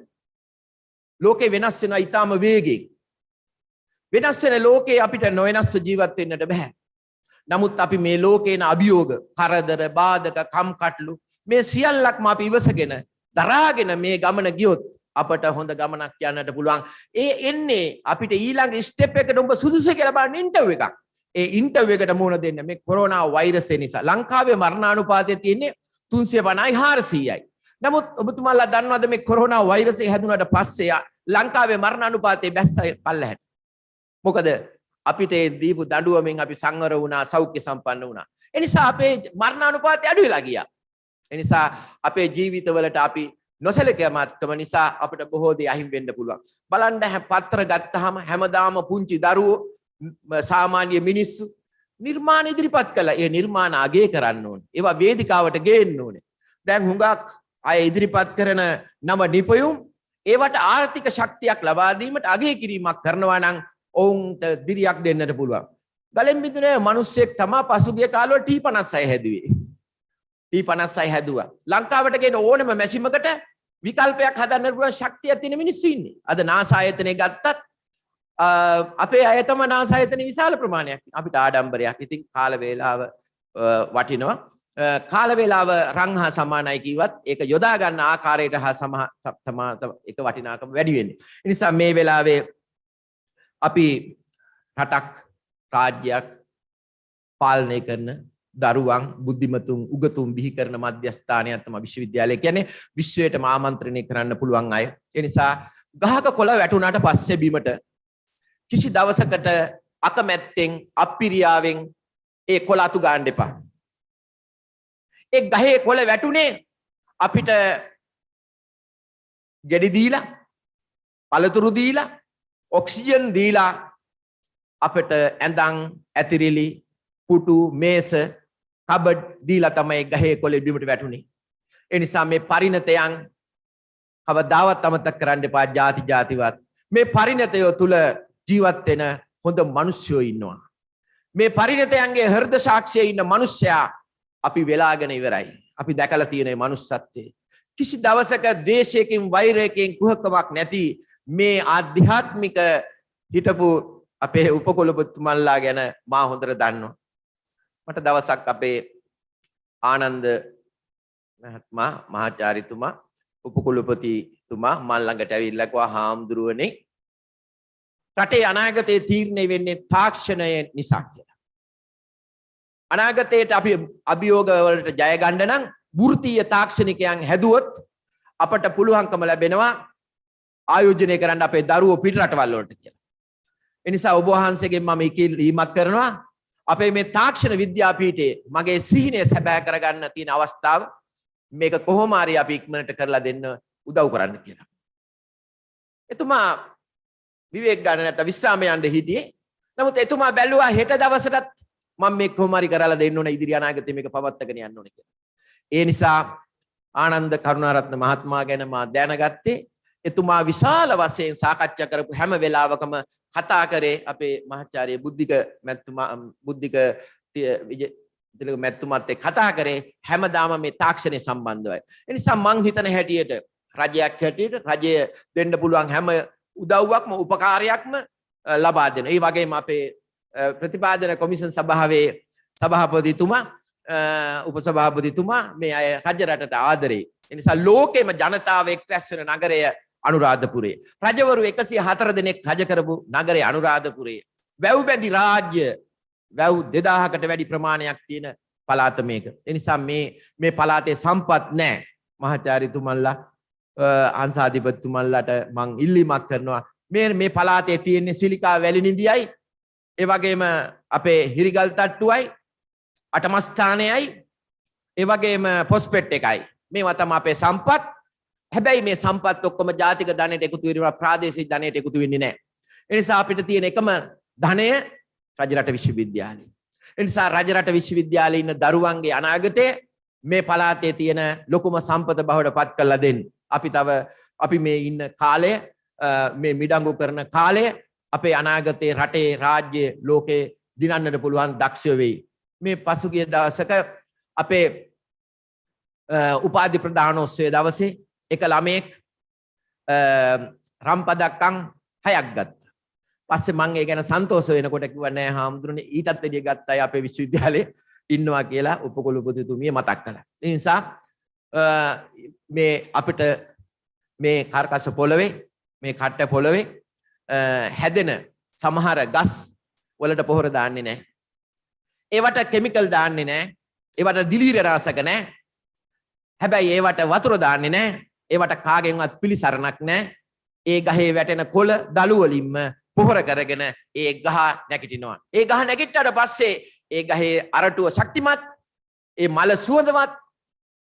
ලෝකේ වෙනස් වෙනවා ඊටාම වේගෙන්. වෙනස් වෙන ලෝකේ අපිට නොවෙනස්ව ජීවත් වෙන්නට බෑ. නමුත් අපි මේ ලෝකේන අභියෝග, කරදර, බාධක, කම්කටොළු මේ සියල්ලක්ම අපි ඉවසගෙන දරාගෙන මේ ගමන ගියොත් අපට හොඳ ගමනක් යන්නට පුළුවන්. ඒ එන්නේ අපිට ඊළඟ ස්ටෙප් එකට ඔබ සුදුසු කියලා බලන්න ඉන්ටර්වයුව එකක්. ඒ ඉන්ටර්වයුව එකට මුහුණ දෙන්න මේ කොරෝනා වෛරසය නිසා ලංකාවේ මරණානුපාතය තියෙන්නේ 350යි 400යි. නමුත් ඔබතුමාලා දන්නවද මේ කොරෝනා වෛරසය හැදුනට පස්සේ ලංකාවේ මරණානුපාතය බැස්සයි පල්ලෙහාට. මොකද අපිට දීපු දඬුවමෙන් අපි සංවර වුණා, සෞඛ්‍ය සම්පන්න වුණා. ඒ නිසා අපේ මරණානුපාතය අඩු වෙලා ගියා. ඒ නිසා අපේ ජීවිතවලට අපි නොසලකෑමකම නිසා අපිට බොහෝ දේ අහිමි වෙන්න පුළුවන්. බලන්න පත්‍ර ගත්තාම හැමදාම පුංචි දරුවෝ සාමාන්‍ය මිනිස්සු නිර්මාණ ඉදිරිපත් කළා. ඒ නිර්මාණ අගය කරන්න ඕනේ. ඒවා වේදිකාවට ගේන්න ඕනේ. දැන් හුඟක් අය ඉදිරිපත් කරන නව නිපයුම් ඒවට ආර්ථික ශක්තියක් ලබා දීමට අගය කිරීමක් කරනවා නම් ඔවුන්ට දිරියක් දෙන්නට පුළුවන්. ගලෙන් බිඳුනේ මිනිස්සෙක් තමයි පසුගිය කාලවල T56 හැදුවේ. T56 හැදුවා. ලංකාවට ගෙන ඕනම මැෂිමකට විකල්පයක් හදන්න පුළුවන් ශක්තියක් තියෙන මිනිස්සු ඉන්නේ. අද NASA ආයතනය ගත්තත් අපේ අය තමයි NASA ආයතනයේ විශාල ප්‍රමාණයක්. අපිට ආඩම්බරයක්. ඉතින් කාල වේලාව වටිනවා. කාල වේලාව රං හා සමානයි කිව්වත් ඒක යොදා ගන්න ආකාරයට හා සමාන එක වටිනාකම වැඩි වෙන්නේ. ඒ නිසා මේ වෙලාවේ අපි රටක් රාජ්‍යයක් පාලනය කරන දරුවන් බුද්ධිමතුන් උගතුන් බිහි කරන මධ්‍යස්ථානයක් තමයි විශ්වවිද්‍යාලය කියන්නේ. විශ්වයටම ආමන්ත්‍රණය කරන්න පුළුවන් අය. ඒ නිසා ගහක කොළ වැටුණාට පස්සේ බිමට කිසි දවසකට අකමැත්තෙන් අප්පිරියාවෙන් ඒ කොළ අතු ගන්න එපා. ඒ ගහේ කොළ වැටුනේ අපිට ගෙඩි දීලා පළතුරු දීලා ඔක්සිජන් දීලා අපිට ඇඳන් ඇතිරිලි පුටු මේස කබඩ් දීලා තමයි ගහේ කොළේ බිමට වැටුනේ. ඒ නිසා මේ පරිණතයන් කවදාවත් අමතක කරන්න එපා ಜಾතිවත්. මේ පරිණතය තුල ජීවත් වෙන හොඳ මිනිස්සුયો ඉන්නවා. මේ පරිණතයන්ගේ හෘද සාක්ෂියේ ඉන්න මිනිස්සයා අපි වෙලාගෙන ඉවරයි. අපි දැකලා තියෙන මේ manussත්වයේ කිසි දවසක ද්වේෂයකින් වෛරයකින් කුහකමක් නැති මේ ආධ්‍යාත්මික හිටපු අපේ උපකුලපතිතුමන්ලා ගැන මා හොඳට දන්නවා. මට දවසක් අපේ ආනන්ද මහාචාර්යතුමා උපකුලපතිතුමා මල් ළඟට ඇවිල්ලා කිව්වා හාමුදුරුවනේ රටේ අනාගතයේ තීරණය වෙන්නේ තාක්ෂණය නිසා කියලා. අනාගතයට අපි අභියෝග වලට ජය ගන්න නම් වෘත්තීය තාක්ෂණිකයන් හැදුවොත් අපට පුළුවන්කම ලැබෙනවා ආයෝජනය කරන්න අපේ දරුවෝ පිට රටවල් වලට කියලා. ඒ නිසා ඔබ වහන්සේගෙන් මම ඉල්ලීමක් කරනවා අපේ මේ තාක්ෂණ විද්‍යාපීඨයේ මගේ සිහිනය සැබෑ කරගන්න තියෙන අවස්ථාව මේක කොහොම හරි අපි ඉක්මනට කරලා දෙන්න උදව් කරන්න කියලා. එතුමා විවේක ගන්න නැත්නම් විශ්‍රාම යන්න හිටියේ. නමුත් එතුමා බැලුවා හෙට දවසටත් මම මේක කොහොම හරි කරලා දෙන්න ඕන ඉදිරි අනාගතේ මේක පවත්වාගෙන යන්න ඕන කියලා. ඒ නිසා ආනන්ද කරුණාරත්න මහත්මයා ගැන මා දැනගත්තේ එතුමා විශාල වශයෙන් සාකච්ඡා කරපු හැම වෙලාවකම කතා කරේ අපේ මහාචාර්ය බුද්ධික මැතිතුමාත් එක්ක කතා කරේ හැමදාම මේ තාක්ෂණය සම්බන්ධවයි. ඒ නිසා මං හිතන හැටියට රජයක් හැටියට රජය දෙන්න පුළුවන් හැම උදව්වක්ම උපකාරයක්ම ලබා දෙන. ඒ වගේම අපේ ප්‍රතිපාදන කොමිෂන් සභාවේ සභාපතිතුමා උපසභාපතිතුමා මේ අය රජ රටට ආදරේ. ඒ නිසා ලෝකෙම ජනතාව එක් රැස් වෙන නගරය අනුරාධපුරේ. රජවරු 104 දෙනෙක් රජ කරපු නගරය අනුරාධපුරේ. වැව් බැඳි රාජ්‍ය වැව් 2000කට වැඩි ප්‍රමාණයක් තියෙන පළාත මේක. ඒ නිසා මේ පළාතේ සම්පත් නැහැ. මහාචාර්යතුමන්ලා අංශාධිපතිතුමන්ලාට මං ඉල්ලීමක් කරනවා මේ පළාතේ තියෙන සිලිකා වැලි නිදියයි ඒ වගේම අපේ හිරිගල් තට්ටුවයි අටමස්ථානයයි ඒ වගේම පොස්පෙට් එකයි මේවා තමයි අපේ සම්පත් හැබැයි මේ සම්පත් ඔක්කොම ජාතික ධනයට එකතු වෙනවා ප්‍රාදේශික ධනයට එකතු වෙන්නේ නැහැ. ඒ නිසා අපිට තියෙන එකම ධනය රජරට විශ්වවිද්‍යාලය. ඒ නිසා රජරට විශ්වවිද්‍යාලයේ ඉන්න දරුවන්ගේ අනාගතය මේ පළාතේ තියෙන ලොකුම සම්පත බවට පත් කරලා දෙන්න. අපි මේ ඉන්න කාලය මේ මිඩංගු කරන කාලය අපේ අනාගතයේ රටේ රාජ්‍ය ලෝකේ දිනන්නට පුළුවන් දක්ෂ වෙයි. මේ පසුගිය දවසක අපේ උපාධි ප්‍රදානෝත්සවයේ දවසේ එක ළමයෙක් රම්පදක්කම් 6ක් ගත්තා. පස්සේ මම ඒ ගැන සන්තෝෂ වෙනකොට කිව්වා නෑ හාමුදුරනේ ඊටත් වැඩිය ගත්ත අය අපේ විශ්වවිද්‍යාලේ ඉන්නවා කියලා උපකුලපතිතුමිය මතක් කළා. ඒ නිසා මේ අපිට මේ කාර්කස පොළවේ මේ කට්ට පොළවේ හැදෙන සමහර ගස් වලට පොහොර දාන්නේ නැහැ. ඒවට කෙමිකල් දාන්නේ නැහැ. ඒවට දිලීර රසක නැහැ. හැබැයි ඒවට වතුර දාන්නේ නැහැ. ඒවට කාගෙන්වත් පිළිසරණක් නැහැ. ඒ ගහේ වැටෙන කොළ දළු වලින්ම පොහොර කරගෙන ඒ ගහ නැගිටිනවා. ඒ ගහ නැගිට්ටට පස්සේ ඒ ගහේ අරටුව ශක්තිමත්, ඒ මල සුවඳවත්,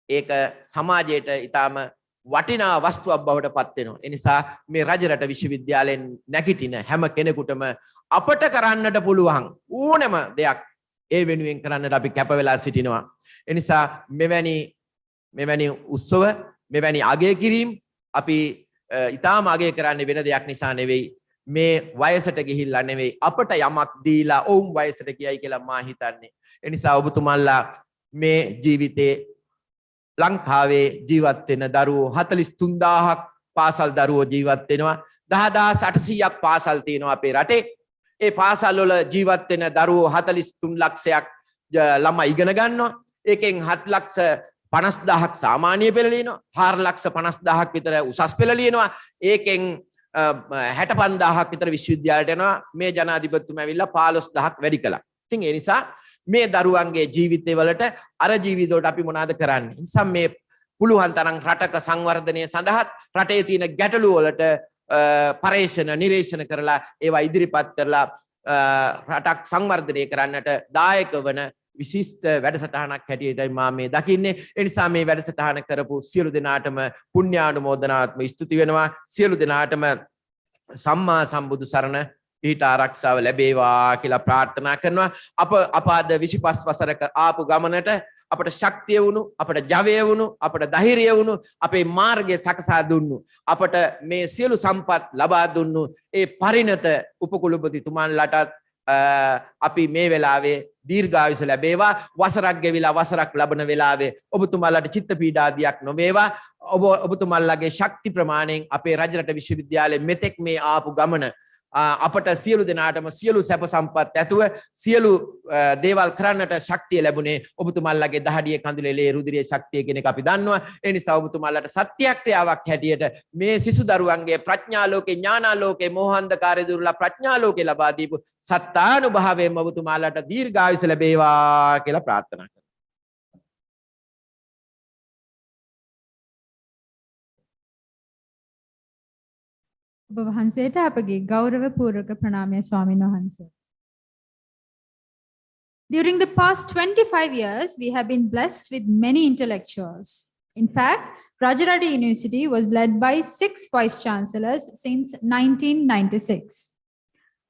ඒක සමාජයට ඊටාම වටිනා වස්තුවක් බවට පත් වෙනවා. ඒ නිසා මේ රජරට විශ්වවිද්‍යාලයෙන් නැගිටින හැම කෙනෙකුටම අපට කරන්නට පුළුවන් ඕනෑම දෙයක් ඒ වෙනුවෙන් කරන්නට අපි කැප වෙලා සිටිනවා. ඒ නිසා මෙවැනි උත්සව මෙවැනි අගය කිරීම අපි ඊටාම අගය කරන්නේ වෙන දෙයක් නිසා නෙවෙයි. මේ වයසට ගිහිල්ලා නෙවෙයි අපට යමක් දීලා ඔවුන් වයසට ගියයි කියලා මා හිතන්නේ. ඒ නිසා ඔබතුමන්ලා මේ ජීවිතේ ලංකාවේ ජීවත් වෙන දරුවෝ 43000ක් පාසල් දරුවෝ ජීවත් වෙනවා. 10800ක් පාසල් තියෙනවා අපේ රටේ. ඒ පාසල් වල ජීවත් වෙන දරුවෝ 43 ලක්ෂයක් ළමයි ඉගෙන ගන්නවා. ඒකෙන් 7,50,000ක් සාමාන්‍ය පෙළ ලියනවා. 4,50,000ක් විතර උසස් පෙළ ලියනවා. ඒකෙන් 65,000ක් විතර විශ්වවිද්‍යාලයට යනවා. මේ ජනාධිපතිතුමා ඇවිල්ලා 15,000ක් වැඩි කළා. ඉතින් ඒ නිසා මේ දරුවන්ගේ ජීවිතේ වලට අර ජීවිත වලට අපි මොනවද කරන්නේ? ඒ නිසා මේ පුළුවන් තරම් රටක සංවර්ධනය සඳහා රටේ තියෙන ගැටලු වලට පරේක්ෂණ නිරීක්ෂණ කරලා ඒවා ඉදිරිපත් කරලා රටක් සංවර්ධනය කරන්නට දායක වන විශිෂ්ට වැඩසටහනක් හැටියටයි මා මේ දකින්නේ. ඒ නිසා මේ වැඩසටහන කරපු සියලු දෙනාටම පුණ්‍යානුමෝදනාත්ම ස්තුති වෙනවා. සියලු දෙනාටම සම්මා සම්බුදු සරණ ඊට ආරක්ෂාව ලැබේවා කියලා ප්‍රාර්ථනා කරනවා. අප අද 25 වසරක ආපු ගමනට අපට ශක්තිය වුණු, අපට ජවය වුණු, අපට ධෛර්යය වුණු, අපේ මාර්ගය සකසා දුන්නු, අපට මේ සියලු සම්පත් ලබා දුන්නු ඒ පරිණත උපකුලපතිතුමන්ලටත් අපි මේ වෙලාවේ දීර්ඝායුෂ ලැබේවා. වසරක් ගෙවිලා වසරක් ලබන වෙලාවේ ඔබතුමාලට චිත්ත පීඩාදියක් නොවේවා. ඔබතුමාලගේ ශක්ති ප්‍රමාණයෙන් අපේ රජරට විශ්වවිද්‍යාලයේ මෙතෙක් මේ ආපු ගමන අපට සියලු දෙනාටම සියලු සැප සම්පත් ඇතුව සියලු දේවල් කරන්නට ශක්තිය ලැබුණේ ඔබතුමාලගේ දහඩිය කඳුලේ ලේ රුධිරයේ ශක්තිය කියන එක අපි දන්නවා. ඒ නිසා ඔබතුමාලට සත්‍යක්‍රියාවක් හැටියට මේ සිසු දරුවන්ගේ ප්‍රඥාලෝකේ ඥානාලෝකේ මෝහන්ධකාරය දුර්ලා ප්‍රඥාලෝකේ ලබා දීපු සත්තානුභාවයෙන් ඔබතුමාලට දීර්ඝායුෂ ලැබේවා කියලා ප්‍රාර්ථනා කරනවා. ඔබ වහන්සේට අපගේ ගෞරව පූර්වක ප්‍රණාමය ස්වාමීන් වහන්සේ. During the past 25 years, we have been blessed with many intellectuals. In fact, Rajarata University was led by 6 vice chancellors since 1996.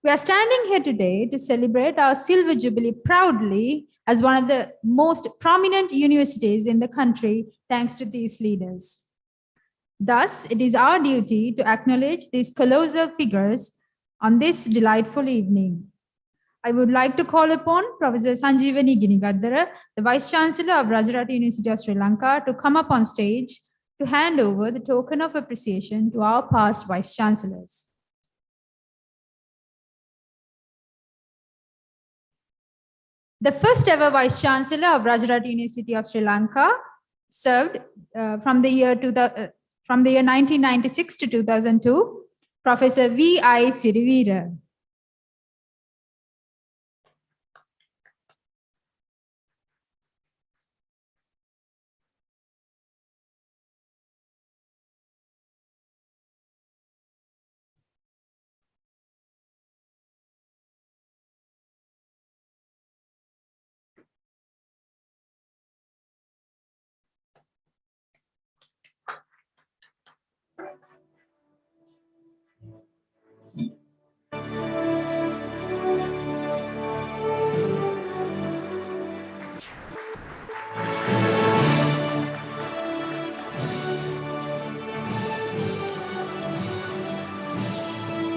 We are standing here today to celebrate our Silver Jubilee proudly as one of the most prominent universities in the country, thanks to these leaders. Thus, it is our duty to acknowledge these colossal figures on this delightful evening. I would like to call upon Professor Sanjeevani Ginigaddara, the Vice Chancellor of Rajarata University of Sri Lanka, to come up on stage to hand over the token of appreciation to our past Vice Chancellors. The first ever Vice Chancellor of Rajarata University of Sri Lanka served from the year 1996 to 2002, Professor V.I. Sirivira.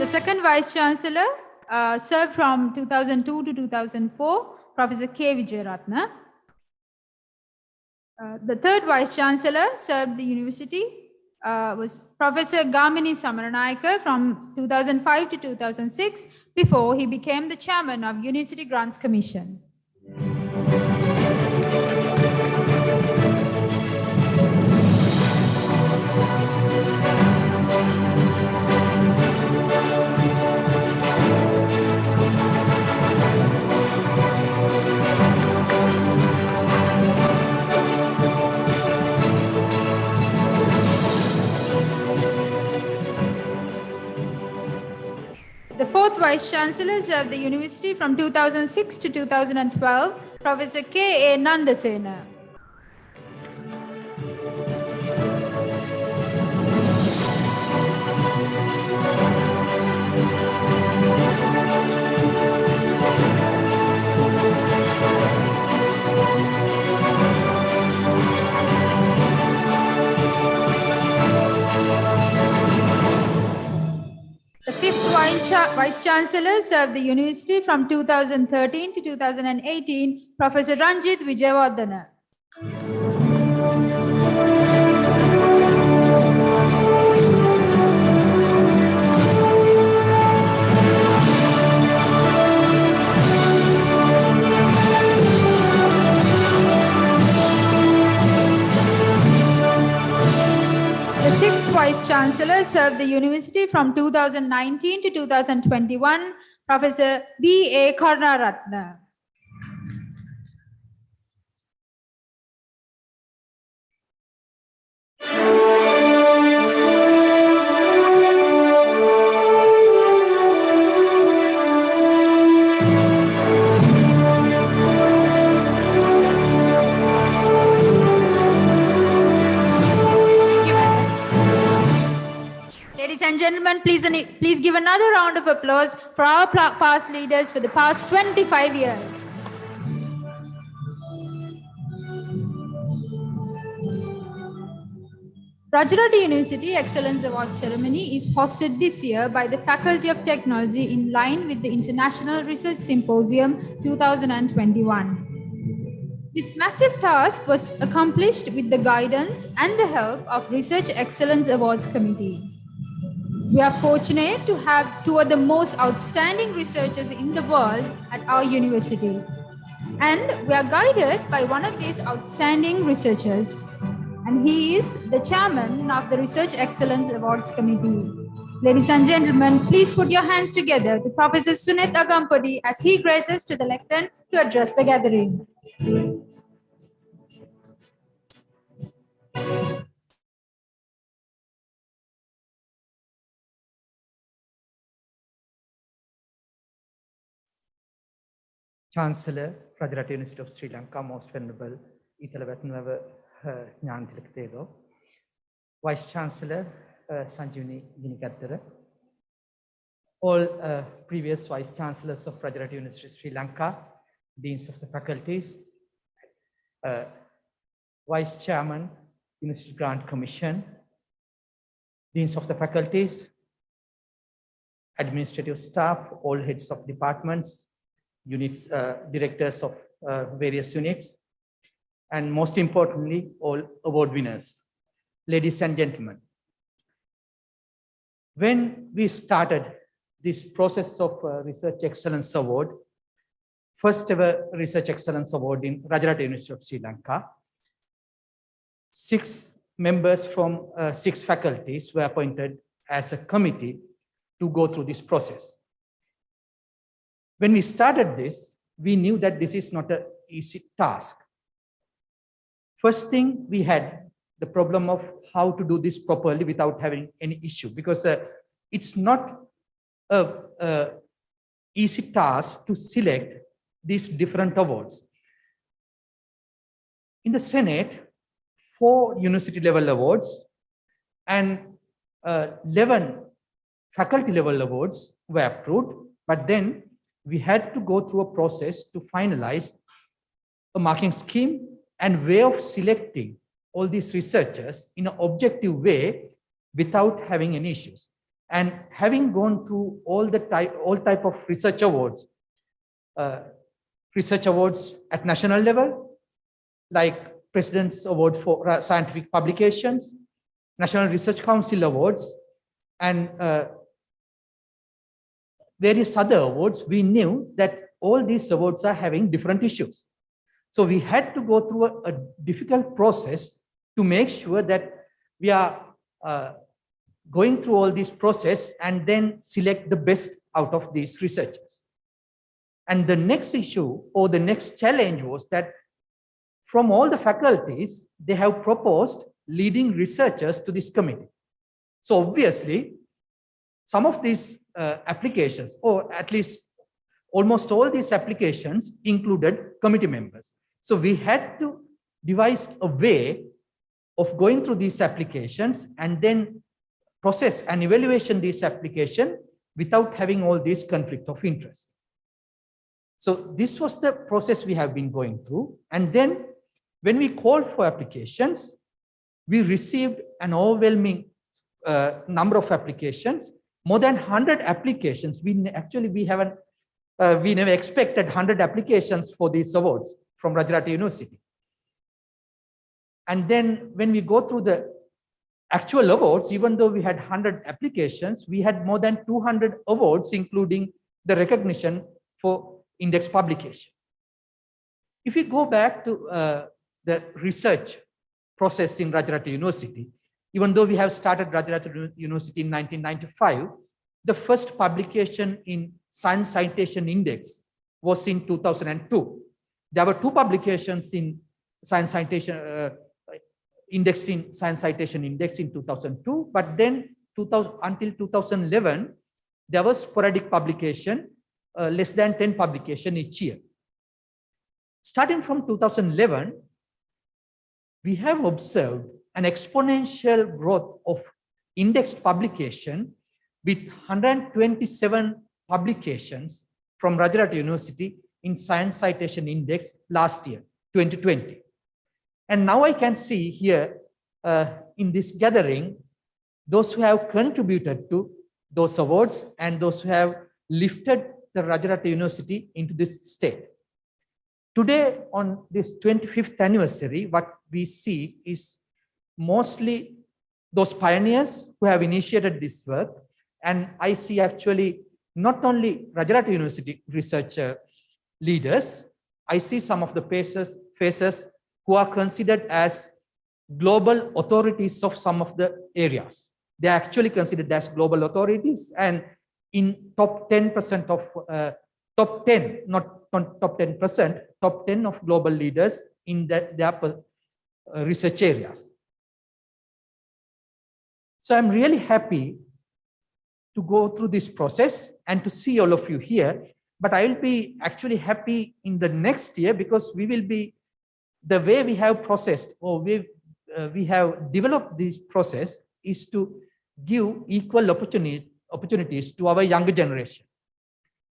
The second Vice Chancellor served from 2002 to 2004, Professor K. Rajarata. The third Vice Chancellor served the university was Professor Gamini Samaranayake from 2005 to 2006, before he became the chairman of University Grants Commission. The fourth Vice Chancellor served the university from 2006 to 2012, Professor K. A. Nandasena. The fifth Vice Chancellor served the university from 2013 to 2018, Professor Ranjit Wijewardena. The sixth Vice Chancellor served the university from 2019 to 2021, Professor B. A. Karnaratna. Ladies and gentlemen, please give another round of applause for our past leaders for the past 25 years. Rajarata University Excellence Award Ceremony is hosted this year by the Faculty of Technology in line with the International Research Symposium 2021. This massive task was accomplished with the guidance and the help of Research Excellence Awards Committee. We are fortunate to have two of the most outstanding researchers in the world at our university. And we are guided by one of these outstanding researchers. And he is the chairman of the Research Excellence Awards Committee. Ladies and gentlemen, please put your hands together to Professor Sunit Agampudi as he graces to the lectern to address the gathering. Chancellor, Rajarata University of Sri Lanka, Most Venerable Italavatnava Nyantilakatelo, Vice Chancellor Sanjivani Ginikattara, all previous Vice Chancellors of Rajarata University of Sri Lanka, Deans of the Faculties, Vice Chairman, University Grant Commission, Deans of the Faculties, Administrative Staff, all heads of departments, units, directors of various units, and most importantly, all award winners. Ladies and gentlemen, when we started this process of Research Excellence Award, first ever Research Excellence Award in Rajarata University of Sri Lanka, 6 members from 6 faculties were appointed as a committee to go through this process. When we started this, we knew that this is not an easy task. First thing, we had the problem of how to do this properly without having any issue, because it's not an easy task to select these different awards. In the Senate, 4 university level awards and 11 faculty level awards were approved, but then we had to go through a process to finalize a marking scheme and way of selecting all these researchers in an objective way without having any issues. And having gone through all type of research awards at national level, like President's Award for Scientific Publications, National Research Council Awards, and various other awards, we knew that all these awards are having different issues. So we had to go through a difficult process to make sure that we are going through all this process and then select the best out of these researchers. And the next issue or the next challenge was that from all the faculties, they have proposed leading researchers to this committee. So obviously, some of these applications, or at least almost all these applications, included committee members. So we had to devise a way of going through these applications and then process and evaluation this application without having all these conflict of interest. So this was the process we have been going through. And then when we called for applications, we received an overwhelming number of applications, more than 100 applications. We never expected 100 applications for these awards from Rajarata University. And then when we go through the actual awards, even though we had 100 applications, we had more than 200 awards, including the recognition for index publication. If we go back to the research process in Rajarata University, even though we have started Rajarata University in 1995, the first publication in Science Citation Index was in 2002. There were 2 publications in Science Citation Index in Science Citation Index in 2002, but then until 2011, there was sporadic publication, less than 10 publication each year. Starting from 2011, we have observed an exponential growth of indexed publication with 127 publications from Rajarata University in Science Citation Index last year, 2020. And now I can see here in this gathering, those who have contributed to those awards and those who have lifted the Rajarata University into this state. Today, on this 25th anniversary, what we see is mostly those pioneers who have initiated this work. And I see actually not only Rajarata University research leaders, I see some of the faces who are considered as global authorities of some of the areas. They are actually considered as global authorities, and in top 10% of top 10, not top 10%, top 10 of global leaders in their research areas. So I'm really happy to go through this process and to see all of you here, but I will be actually happy in the next year, because we will be, the way we have processed or we have developed this process is to give equal opportunities to our younger generation.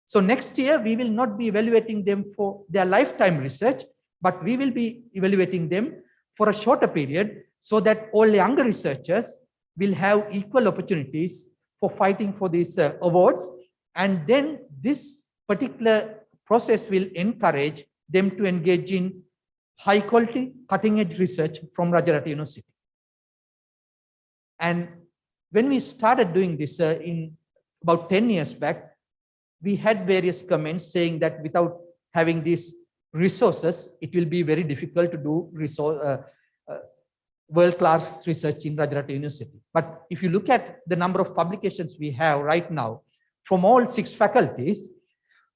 So next year, we will not be evaluating them for their lifetime research, but we will be evaluating them for a shorter period so that all younger researchers will have equal opportunities for fighting for these awards. And then this particular process will encourage them to engage in high quality, cutting edge research from Rajarata University. And when we started doing this in about 10 years back, we had various comments saying that without having these resources, it will be very difficult to do world-class research in Rajarata University. But if you look at the number of publications we have right now, from all 6 faculties,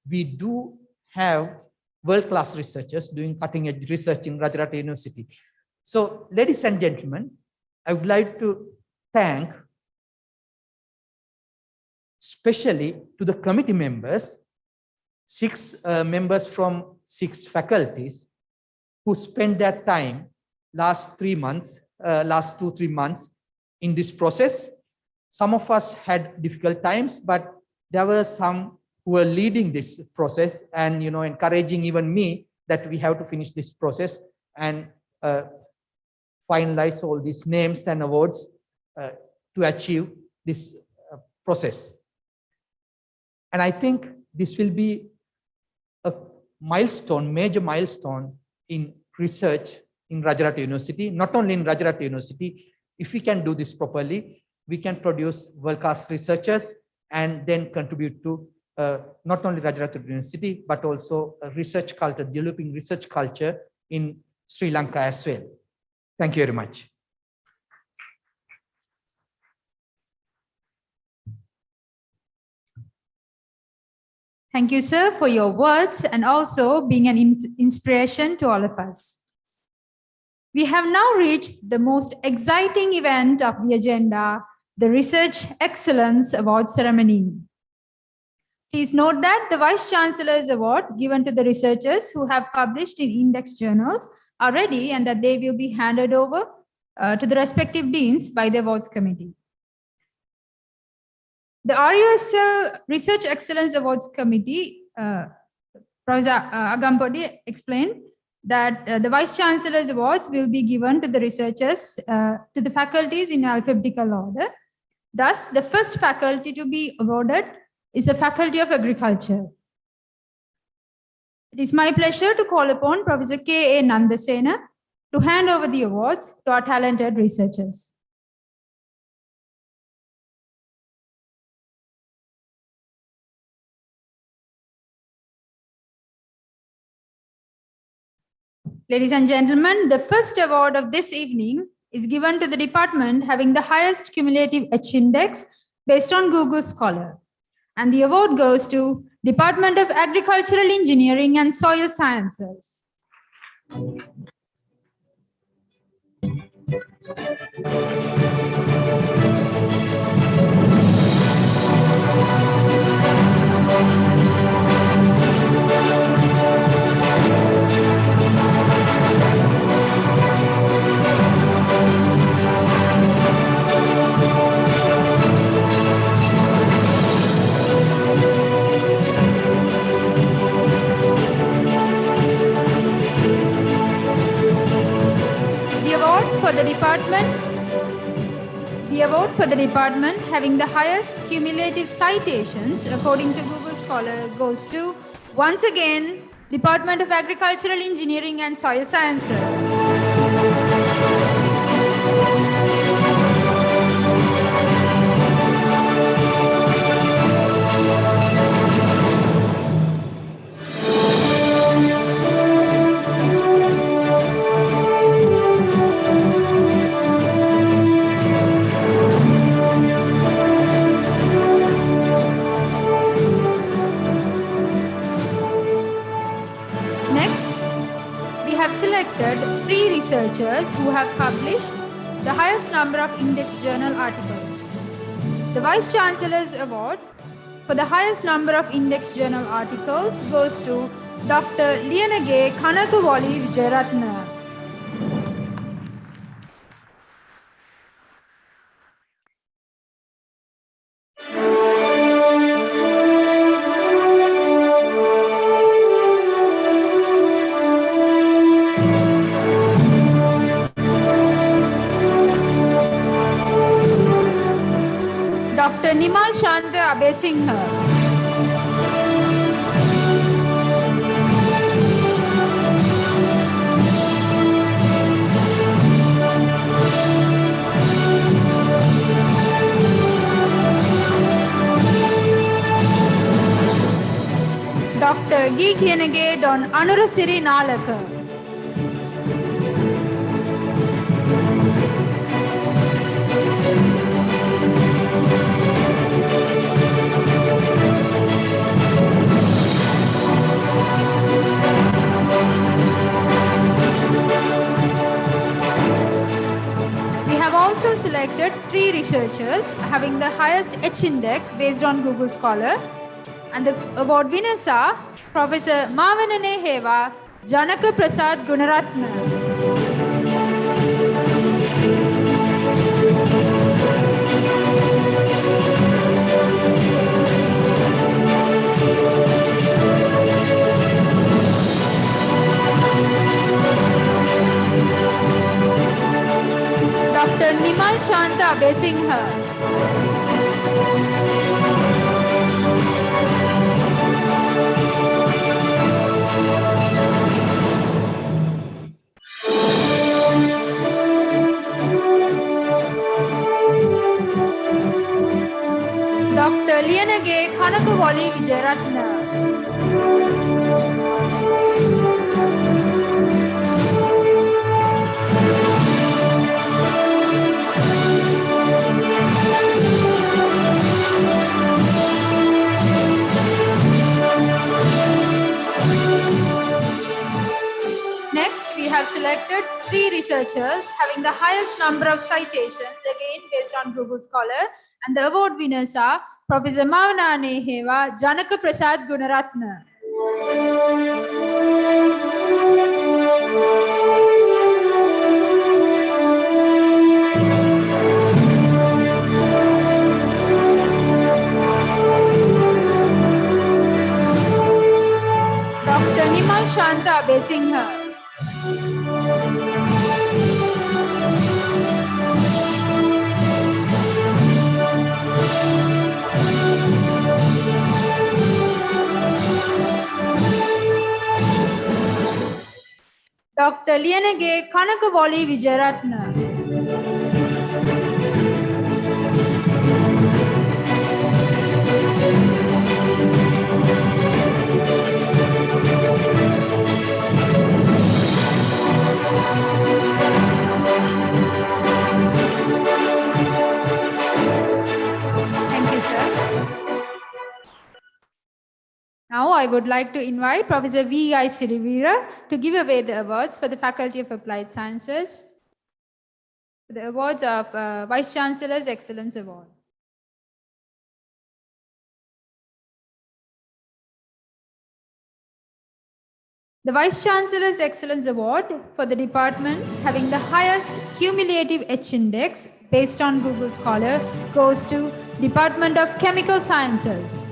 we do have world-class researchers doing cutting-edge research in Rajarata University. So, ladies and gentlemen, I would like to thank especially to the committee members, 6 members from 6 faculties who spent their time last 3 months, last 2-3 months in this process. Some of us had difficult times, but there were some who were leading this process and encouraging even me that we have to finish this process and finalize all these names and awards to achieve this process. And I think this will be a milestone, major milestone in research in Rajarata University, not only in Rajarata University. If we can do this properly, we can produce world-class researchers and then contribute to not only Rajarata University, but also a research culture, developing research culture in Sri Lanka as well. Thank you very much. Thank you, sir, for your words and also being an inspiration to all of us. We have now reached the most exciting event of the agenda, the Research Excellence Award ceremony. Please note that the Vice Chancellor's Award given to the researchers who have published in index journals are ready and that they will be handed over to the respective deans by the awards committee. The RUSL Research Excellence Awards Committee, Professor Agampodi explained that the Vice Chancellor's Awards will be given to the researchers, to the faculties in alphabetical order. Thus, the first faculty to be awarded is the Faculty of Agriculture. It is my pleasure to call upon Professor K.A. Nandasena to hand over the awards to our talented researchers. Ladies and gentlemen, the first award of this evening is given to the department having the highest cumulative H index based on Google Scholar. And the award goes to Department of Agricultural Engineering and Soil Sciences. The award for the department having the highest cumulative citations according to Google Scholar goes to, once again, Department of Agricultural Engineering and Soil Sciences. Selected 3 researchers who have published the highest number of index journal articles. The Vice Chancellor's Award for the highest number of index journal articles goes to Dr. Liyanage Kanakawali Rajarata. Dr. Nimal Shanta Abesingha. Dr. G. Kiyanage Don Anurasiri Nalaka. Also selected 3 researchers having the highest H index based on Google Scholar, and the award winners are Professor Mavanane Heva, Janaka Prasad Gunaratna. Dr. Nimal Shanta Abesingha. Dr. Liyanage Kanakavali Vijayaratna. Next, we have selected 3 researchers having the highest number of citations, again based on Google Scholar, and the award winners are Professor Mavana Neheva, Janaka Prasad Gunaratna. Dr. Nimal Shanta Besingha. Dr. Liyanage Kanakavali Vijayaratna. Thank you, sir. Now I would like to invite Professor V.I. Sirivira to give away the awards for the Faculty of Applied Sciences, the awards of Vice Chancellor's Excellence Award. The Vice Chancellor's Excellence Award for the department having the highest cumulative H index based on Google Scholar goes to Department of Chemical Sciences.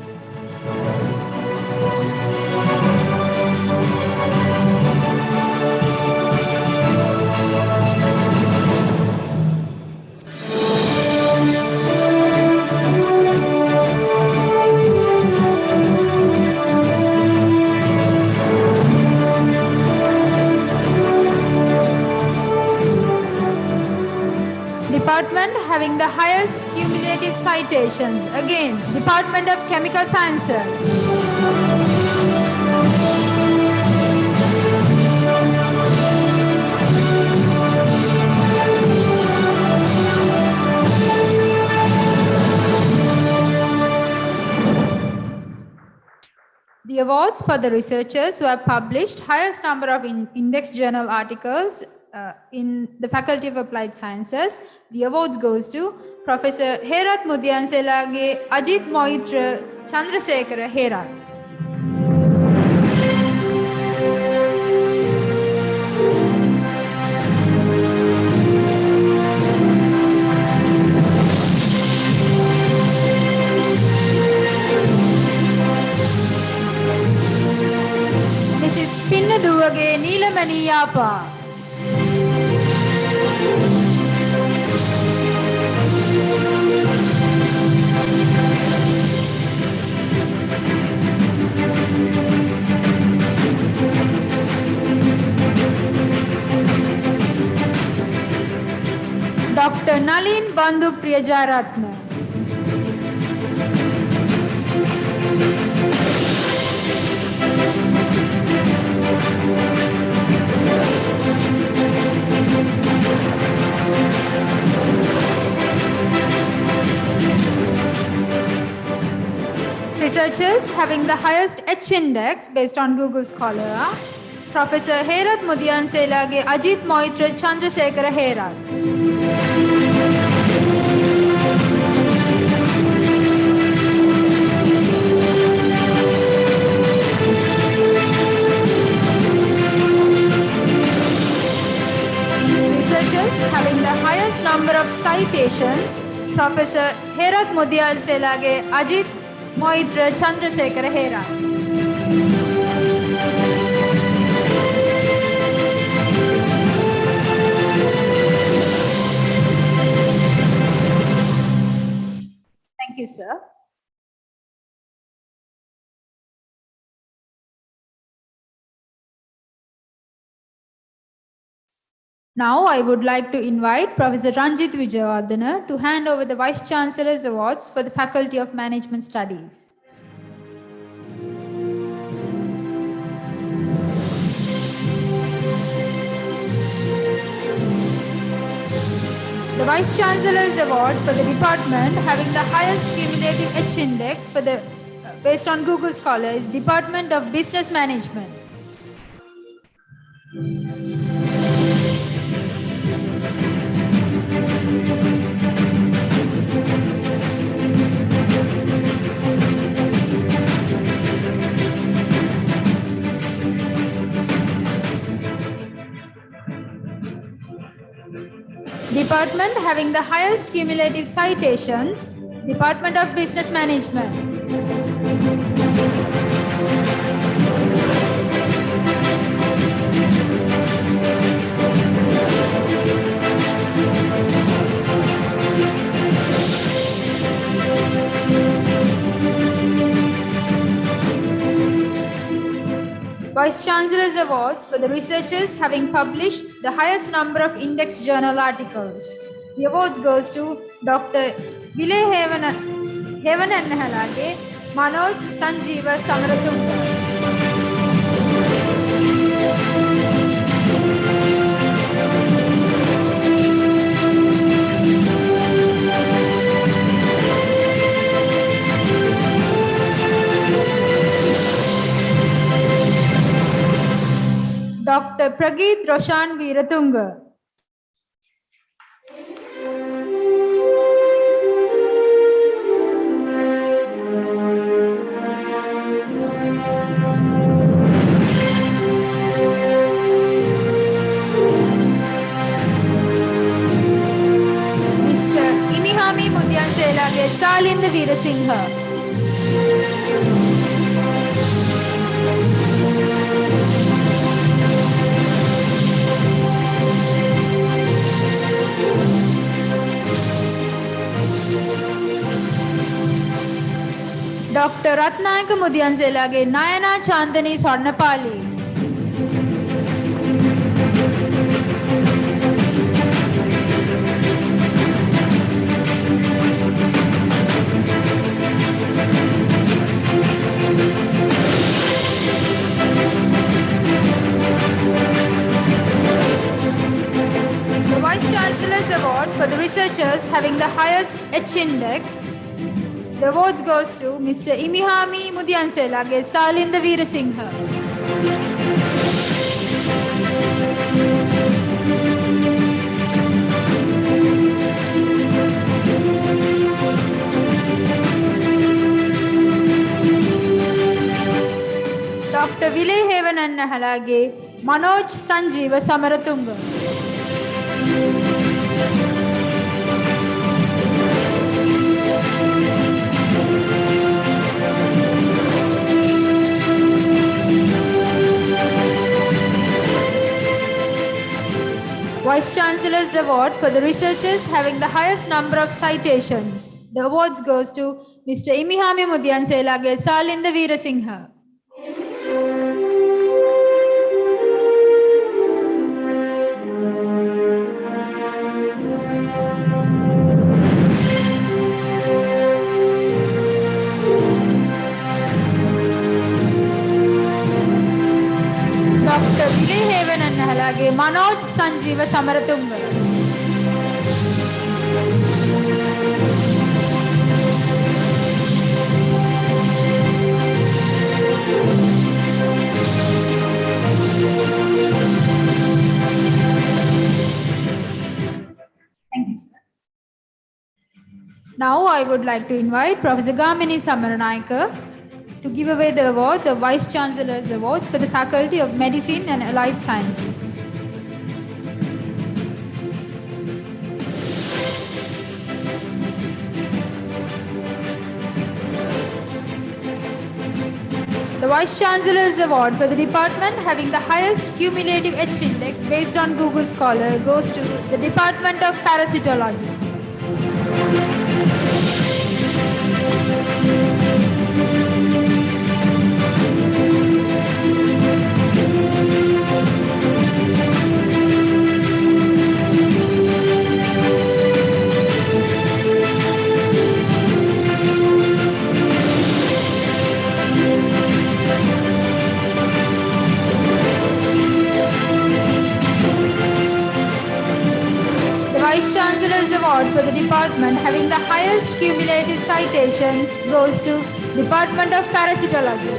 Department having the highest cumulative citations, again, Department of Chemical Sciences. The awards for the researchers who have published highest number of index journal articles in the Faculty of Applied Sciences. The awards goes to Professor Herat Mudyanselage Ajit Moitra Chandrasekhara Herat. Mrs. Pinnaduwage Neelamani Yapa. Dr. Nalin Bandhu Priyajaratna. Researchers having the highest H index based on Google Scholar are Professor Herat Mudyanselage Ajit Moitra Chandrasekhara Herat. Researchers having the highest number of citations, Professor Herat Mudyanselage Ajit Moitra Chandrasekhara Herat. Thank you, sir. Now I would like to invite Professor Ranjit Wijayawardena to hand over the Vice Chancellor's Awards for the Faculty of Management Studies. The Vice Chancellor's Award for the department having the highest cumulative H index for the based on Google Scholar is Department of Business Management. Department having the highest cumulative citations, Department of Business Management. Vice Chancellor's Awards for the researchers having published the highest number of index journal articles. The awards goes to Dr. Vile Hevananhalage, Manoj Sanjeeva Samaratunga. Dr. Prageet Roshan Veeratunga. Mr. Imihami Mudyanselage Salinda Veerasinghe. Dr. Ratnayaka Mudyanselage Nayana Chandani Swarnapali. The Vice Chancellor's Award for the researchers having the highest H index. The awards goes to Mr. Imihami Mudyanselage Salinda Veerasinghe. Dr. Vile Hevananhalage Manoj Sanjeeva Samaratunga. Vice Chancellor's Award for the researchers having the highest number of citations. The awards goes to Mr. Imihami Mudyanselage Salinda Veerasinghe. Dr. Vile Hevananhalage Manoj Sanjeeva Samaratunga. Thank you, sir. Now I would like to invite Professor Gamini Samaranayaka to give away the awards of Vice Chancellor's Awards for the Faculty of Medicine and Allied Sciences. The Vice Chancellor's Award for the department having the highest cumulative H index based on Google Scholar goes to the Department of Parasitology. award for the department having the highest cumulative citations goes to Department of Parasitology.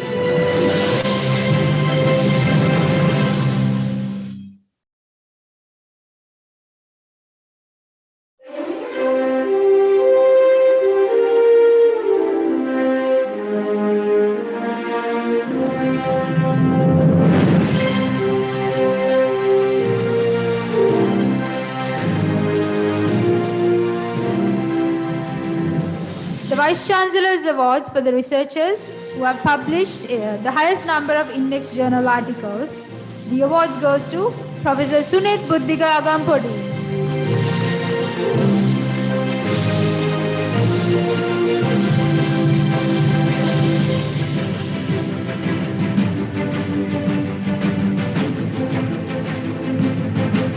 The Vice Chancellor's Awards for the researchers who have published the highest number of index journal articles. The awards goes to Professor Sunit Buddhiga Agampodi.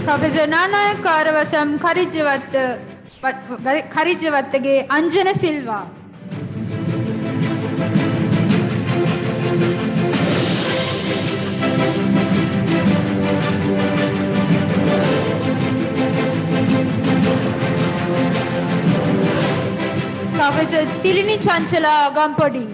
Professor Nanayak Karavasam Karijavatage Anjana Silva. Professor Tilini Chanchala Agampodi.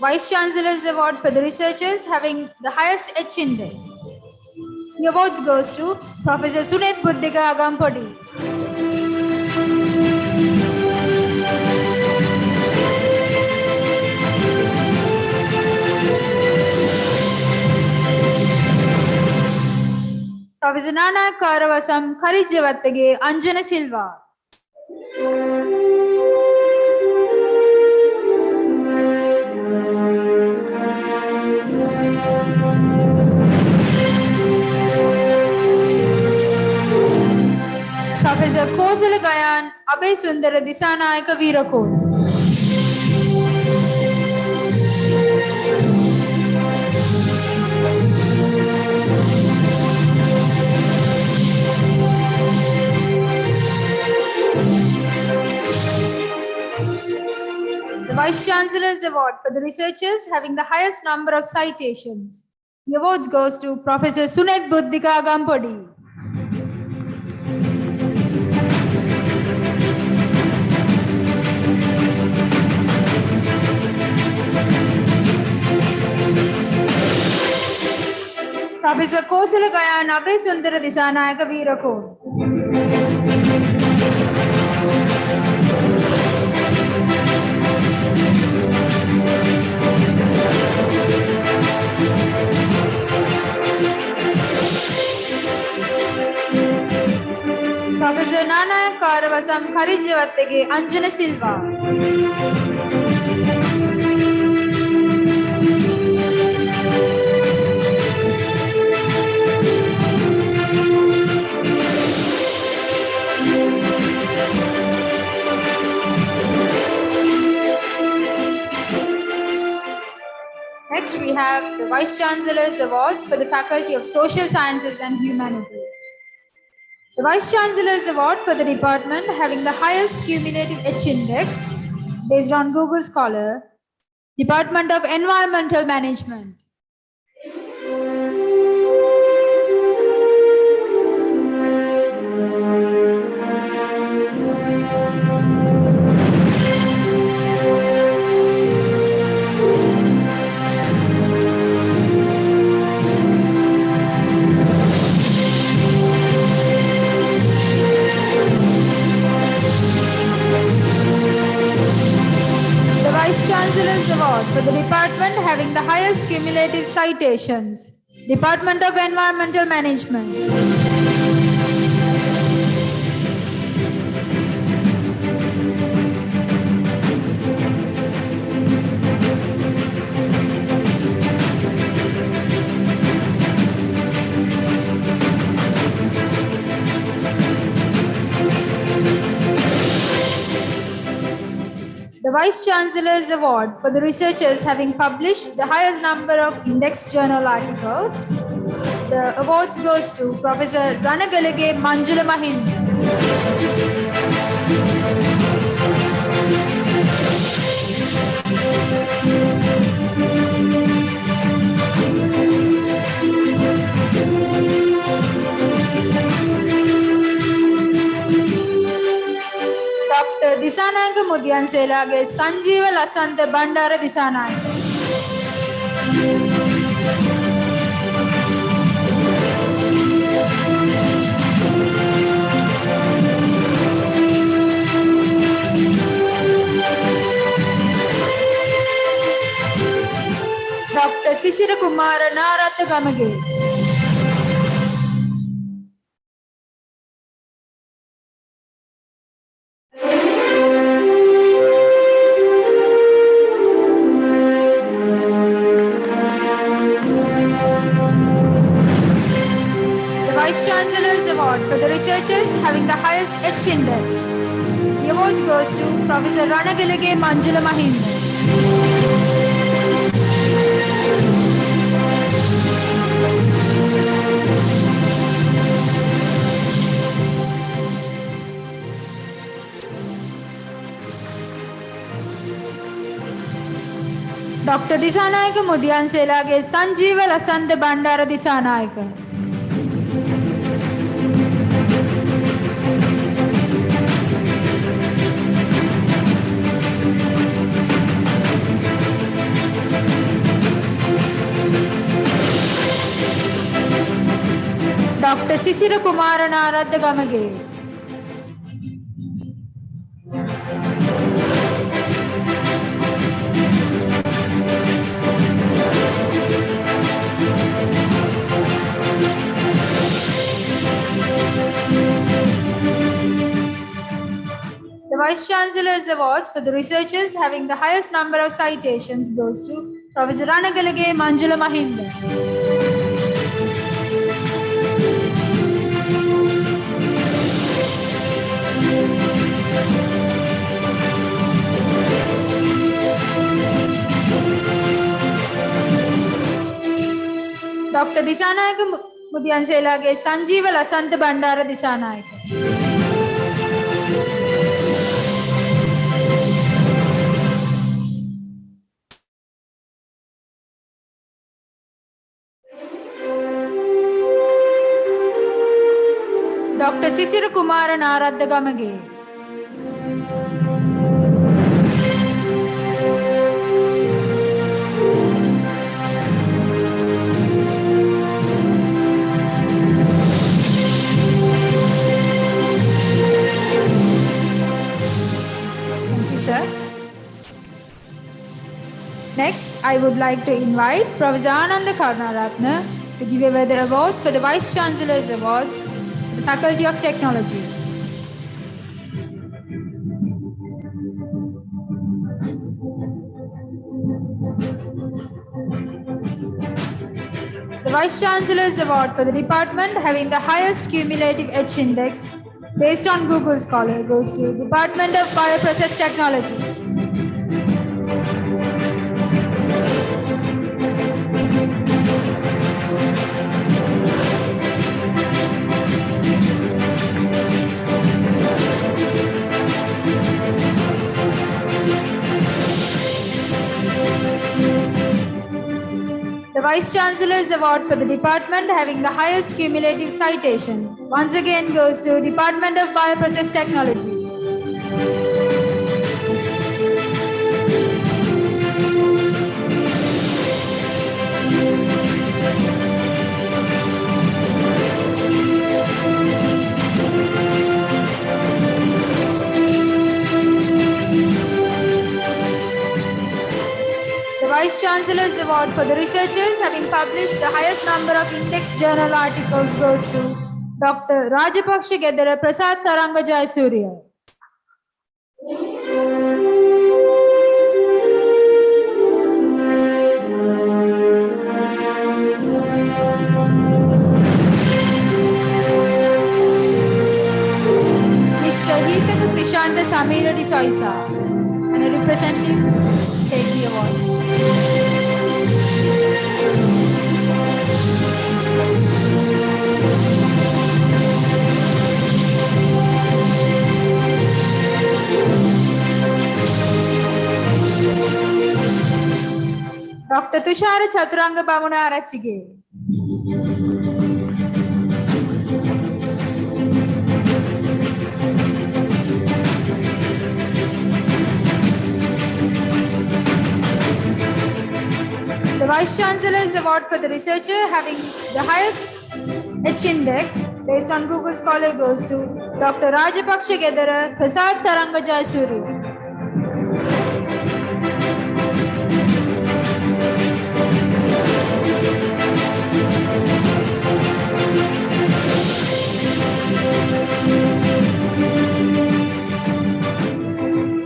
Vice Chancellor's Award for the researchers having the highest H index. The awards goes to Professor Sunit Buddhiga Agampodi. Professor Nana Karavasam Karijavatage Anjana Silva. Professor Kosala Gayan Abhay Sundara Disanayaka Veerakot. The Vice Chancellor's Award for the researchers having the highest number of citations. The awards goes to Professor Sunit Buddhiga Agampodi. Professor Kosala Gayan Abhay Sundara Disanayaka Veerakot. Professor Nanayak Karavasam Karijavatage Anjana Silva. Next, we have the Vice Chancellor's Awards for the Faculty of Social Sciences and Humanities. The Vice Chancellor's Award for the department having the highest cumulative H index based on Google Scholar, Department of Environmental Management. Vice Chancellor's Award for the department having the highest cumulative citations, Department of Environmental Management. The The Vice Chancellor's Award for the researchers having published the highest number of index journal articles. The awards goes to Professor Ranagalage Manjula Mahind. Dr. Disanayaka Mudyanselage Sanjeeva Lasanta Bandara Disanayaka. Dr. Sisira Kumara Naratha Gamage. The Vice Chancellor's Award for the researchers having the highest H index. The awards goes to Professor Ranagalage Manjula Mahind. Dr. Disanayaka Mudyanselage Sanjeeva Lasanta Bandara Disanayaka. Dr. Sisira Kumara Naratha Gamage. The Vice Chancellor's Awards for the researchers having the highest number of citations goes to Professor Ranagalage Manjula Mahinda. Dr. Disanayaka Mudyanselage Sanjeeva Lasanta Bandara Disanayaka. Dr. Sisira Kumara Naratha Gamage. Thank you, sir. Next, I would like to invite Professor Ananda Karunaratne to give away the awards for the Vice Chancellor's Awards for the Faculty of Technology. The Vice Chancellor's Award for the department having the highest cumulative H index based on Google Scholar goes to Department of Bioprocess Technology. The Vice Chancellor's Award for the department having the highest cumulative citations once again goes to Department of Bioprocess Technology. The Vice Chancellor's Award for the researchers having published the highest number of index journal articles goes to Dr. Rajapaksha Gedara Prasad Taranga Jayasuriya. Mr. Hitaka Krishanta Samira de Soisa. May representative take the award. Dr. Tushara Chaturanga Bamuna Arachige. The Vice Chancellor's Award for the researcher having the highest H index based on Google Scholar goes to Dr. Rajapaksha Gedara Prasad Taranga Jayasuri.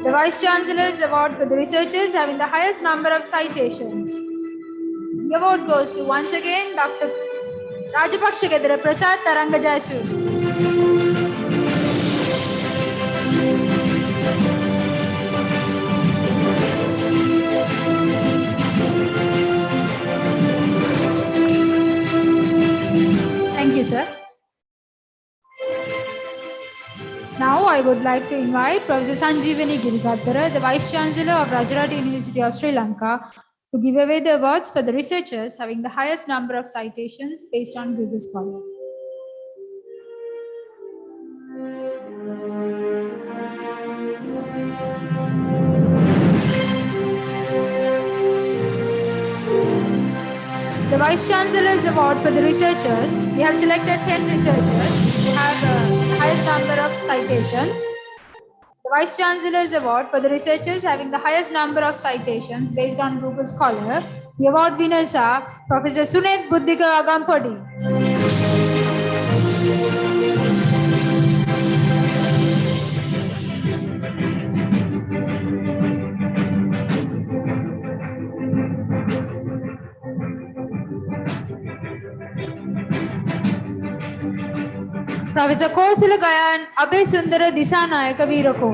The Vice Chancellor's Award for the researchers having the highest number of citations. The award goes to once again Dr. Rajapaksha Gedara Prasad Taranga Jayasuri. Thank you, sir. Now I would like to invite Professor Sanjeevani Girigadhara, the Vice Chancellor of Rajarata University of Sri Lanka, to give away the awards for the researchers having the highest number of citations based on Google Scholar. The Vice Chancellor's Award for the researchers, we have selected 10 researchers who have the highest number of citations. The Vice Chancellor's Award for the researchers having the highest number of citations based on Google Scholar. The award winners are Professor Sunet Buddhika Agampodi, Professor Kosila Gayan Abe Sundara Disanayaka Veerako.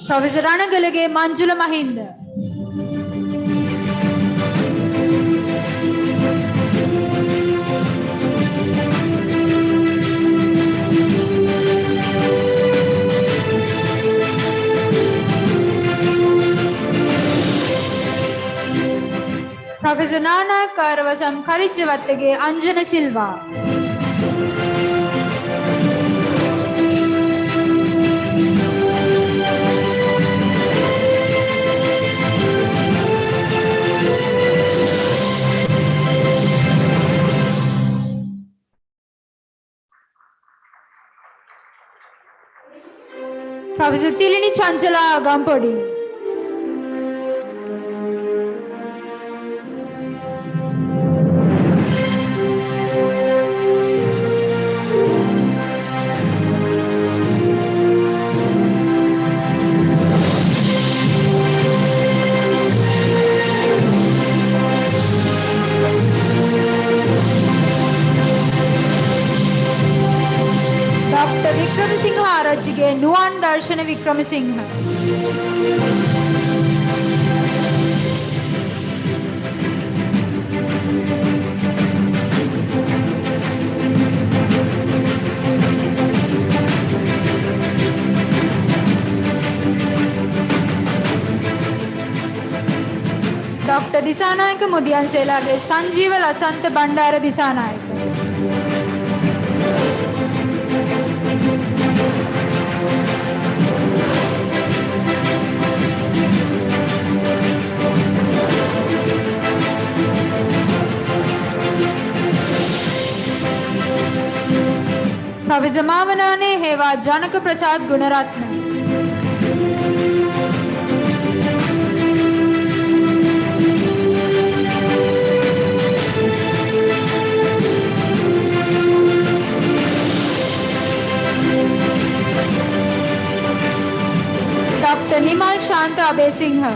Professor Ranagalage Manjula Mahinda. Professor Nana Karavasam Karichavattage Anjana Silva. Professor Tilini Chanchala Gampodi. Dr. Vikramasinghe Arachige Nuwan Darshana Vikramasinghe. Dr. Disanayaka Mudiyanselage Sanjeeva Lasantha Bandara Disanayaka. Professor Mavanane Heva Janaka Prasad Gunaratna. Shanta Abesingha.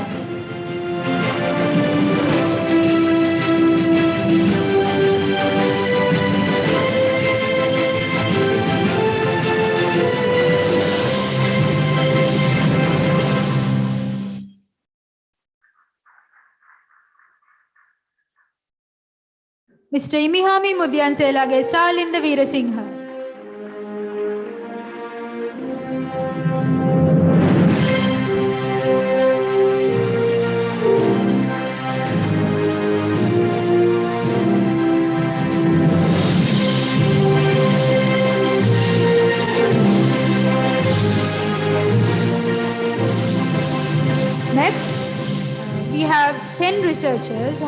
Mr. Imihami Mudyanselage Salinda Veerasinghe. Next, we have 10 researchers.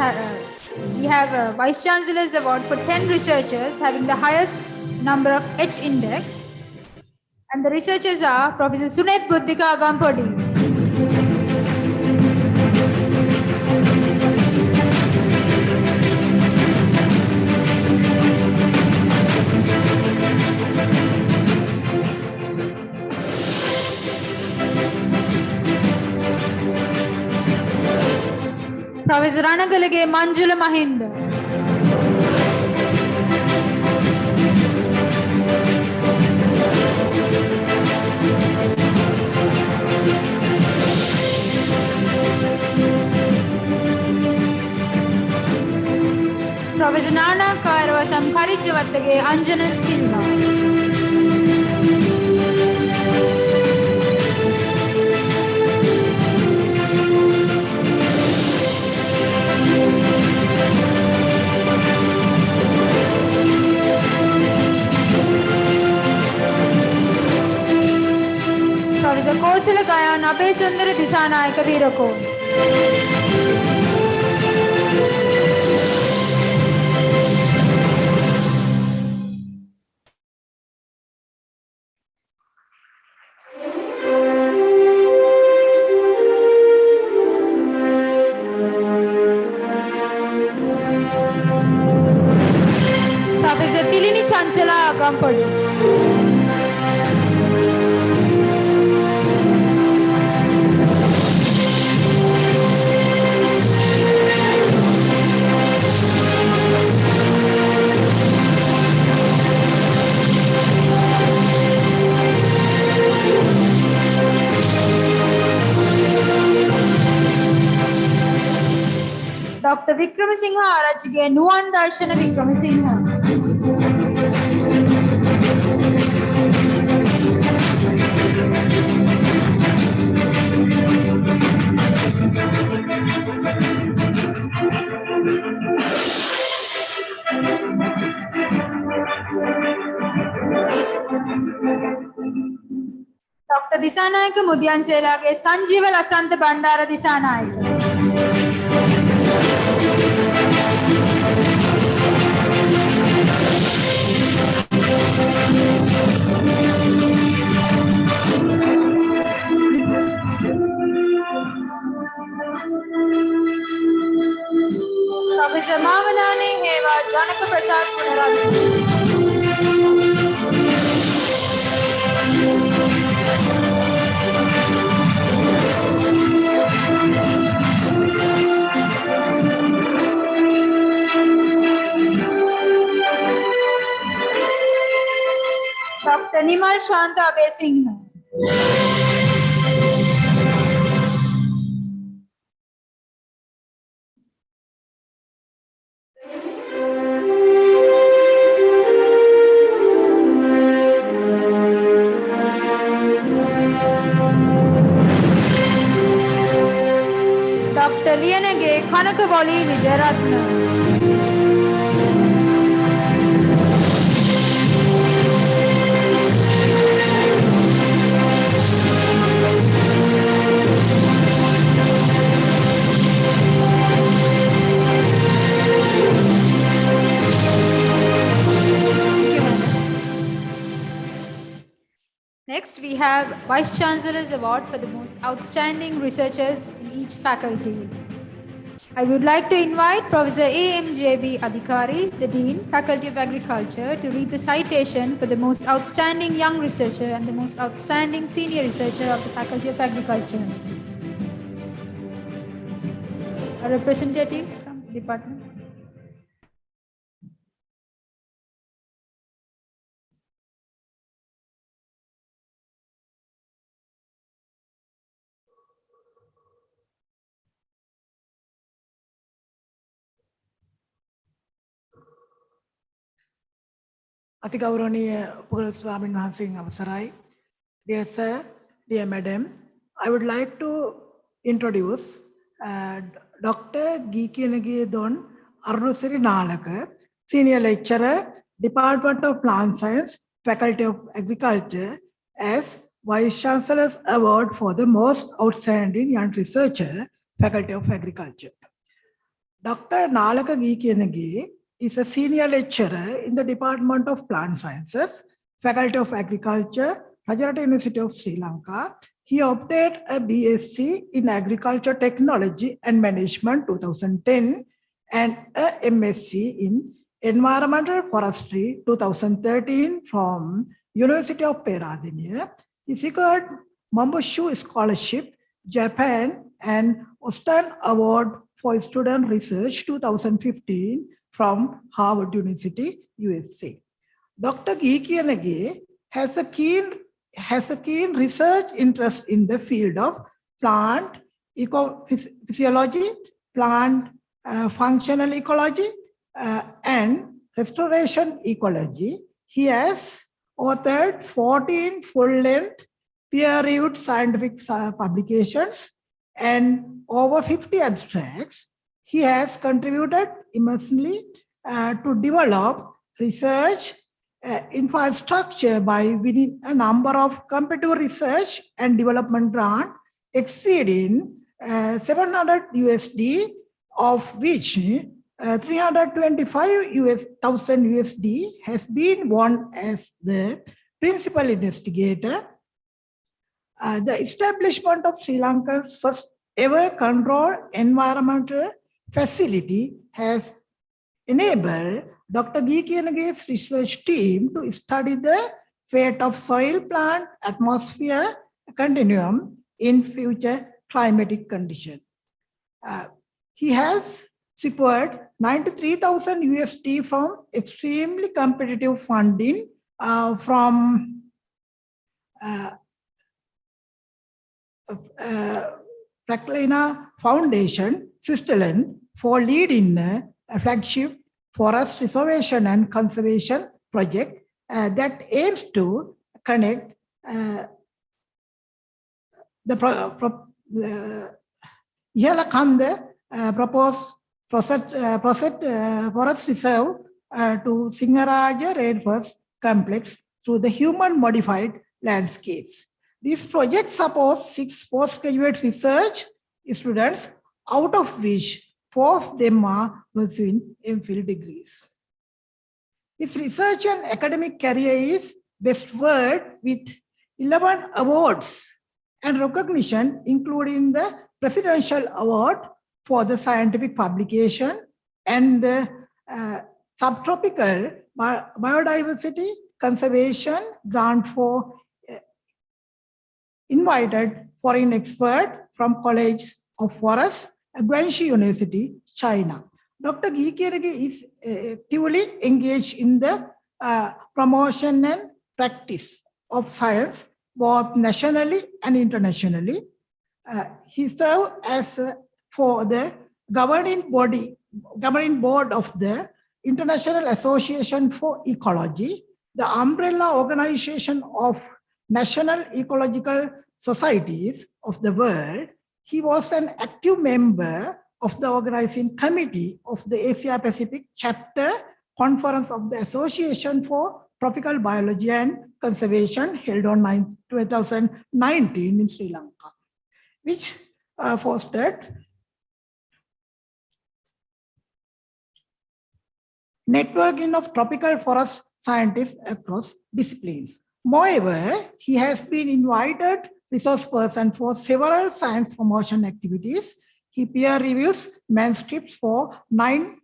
We have a Vice Chancellor's Award for 10 researchers having the highest number of H index. And the researchers are Professor Sunet Buddhika Agampodi, Professor Anagalage Manjula Mahinda, Professor Nana Kairvasam Karijavatage Anjana Silva, Professor Kosala Gaya Nabe Sundara Disanayaka Veerako. Professor Tilini Chanchala Agampodi. Dr. Vikramasinghe Arachige Nuwan Darshana Vikramasinghe. Dr. Disanayaka Mudyanselage Sanjeeva Lasanta Bandara Disanayaka. Professor Mavanani Heva Janaka Prasad Punaravi. Dr. Nimal Shanta Abesinghe. Dr. Liyanage Kanakavali Rajarata. Next, we have Vice Chancellor's Award for the most outstanding researchers in each faculty. I would like to invite Professor A.M.J.B. Adhikari, the Dean, Faculty of Agriculture, to read the citation for the most outstanding young researcher and the most outstanding senior researcher of the Faculty of Agriculture. A representative from the department. අතිගෞරවනීය උපගල ස්වාමීන් වහන්සේගෙන් අවසරයි. Dear sir, dear madam, I would like to introduce Dr. Gikenage Don Arusiri Nalaka, Senior Lecturer, Department of Plant Science, Faculty of Agriculture, as Vice Chancellor's Award for the Most Outstanding Young Researcher, Faculty of Agriculture. Dr. Nalaka Gikenage is a senior lecturer in the Department of Plant Sciences, Faculty of Agriculture, Rajarata University of Sri Lanka. He obtained a BSc in Agriculture Technology and Management 2010 and a MSc in Environmental Forestry 2013 from University of Peradeniya. He secured Mambushu Scholarship, Japan, and Austin Award for Student Research 2015 from Harvard University, USA. Dr. Gikenage has a keen research interest in the field of plant ecophysiology, plant functional ecology, and restoration ecology. He has authored 14 full-length peer-reviewed scientific publications and over 50 abstracts. He has contributed immensely to develop research infrastructure by winning a number of competitive research and development grants exceeding $700 USD, of which 325,000 USD has been won as the principal investigator. The establishment of Sri Lanka's first ever controlled environmental facility has enabled Dr. Gikenage's research team to study the fate of soil, plant, atmosphere continuum in future climatic conditions. He has secured 93,000 USD from extremely competitive funding from Praklina Foundation, Switzerland, for leading a flagship forest reservation and conservation project that aims to connect the Yalakanda proposed forest reserve to Singaraja Rainforest Complex through the human-modified landscapes. This project supports 6 postgraduate research students, out of which 4 of them are pursuing MPhil degrees. His research and academic career is bestward with 11 awards and recognition, including the Presidential Award for the scientific publication and the Subtropical Biodiversity Conservation Grant for invited foreign expert from College of Forest, Guangxi University, China. Dr. Gikenage is actively engaged in the promotion and practice of science, both nationally and internationally. He served as for the governing board of the International Association for Ecology, the umbrella organization of National Ecological Societies of the world. He was an active member of the organizing committee of the Asia Pacific Chapter Conference of the Association for Tropical Biology and Conservation, held on 2019 in Sri Lanka, which fostered networking of tropical forest scientists across disciplines. Moreover, he has been invited resource person for several science promotion activities. He peer reviews manuscripts for 9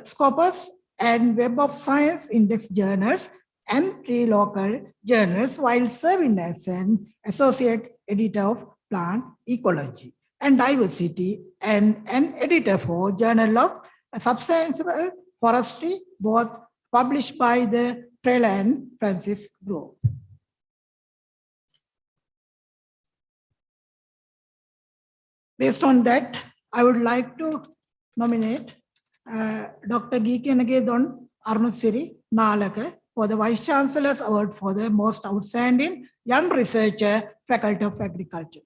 Scopus and Web of Science index journals and 3 local journals while serving as an associate editor of Plant Ecology. and Diversity and an editor for Journal of Sustainable Forestry, both published by the Trailer and Francis Group. Based on that, I would like to nominate Dr. Geekenagedon Arunasiri Nalaka for the Vice Chancellor's Award for the Most Outstanding Young Researcher, Faculty of Agriculture.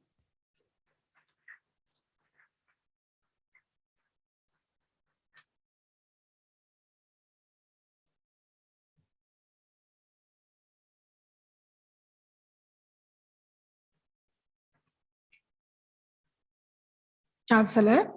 Chancellor,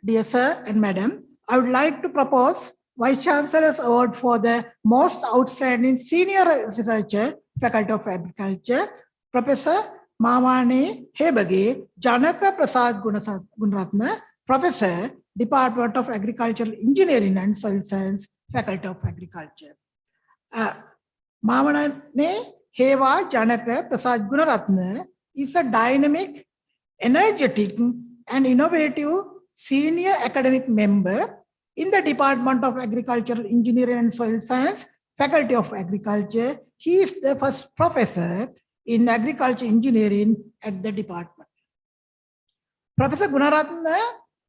dear sir and madam, I would like to propose Vice Chancellor's Award for the Most Outstanding Senior Researcher, Faculty of Agriculture, Professor Mawani Hebage, Janaka Prasad Gunaratna, Professor, Department of Agricultural Engineering and Soil Science, Faculty of Agriculture. Mawani Heva Janaka Prasad Gunaratna is a dynamic, energetic, and innovative senior academic member in the Department of Agricultural Engineering and Soil Science, Faculty of Agriculture. He is the first professor in agriculture engineering at the department. Professor Gunaratna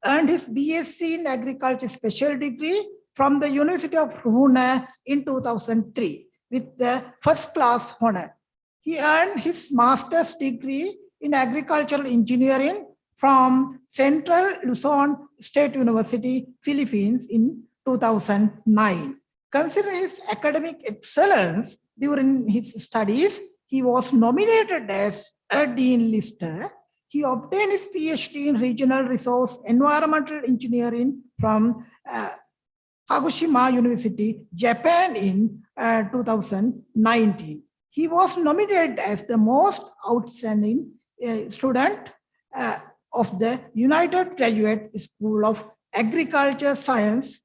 earned his BSc in Agriculture Special Degree from the University of Pune in 2003 with the first class honor. He earned his master's degree in Agricultural Engineering from Central Luzon State University, Philippines in 2009. Considering his academic excellence during his studies, he was nominated as a Dean Lister. He obtained his PhD in Regional Resource Environmental Engineering from Kagoshima University, Japan in 2019. He was nominated as the most outstanding student of the United Graduate School of Agriculture Science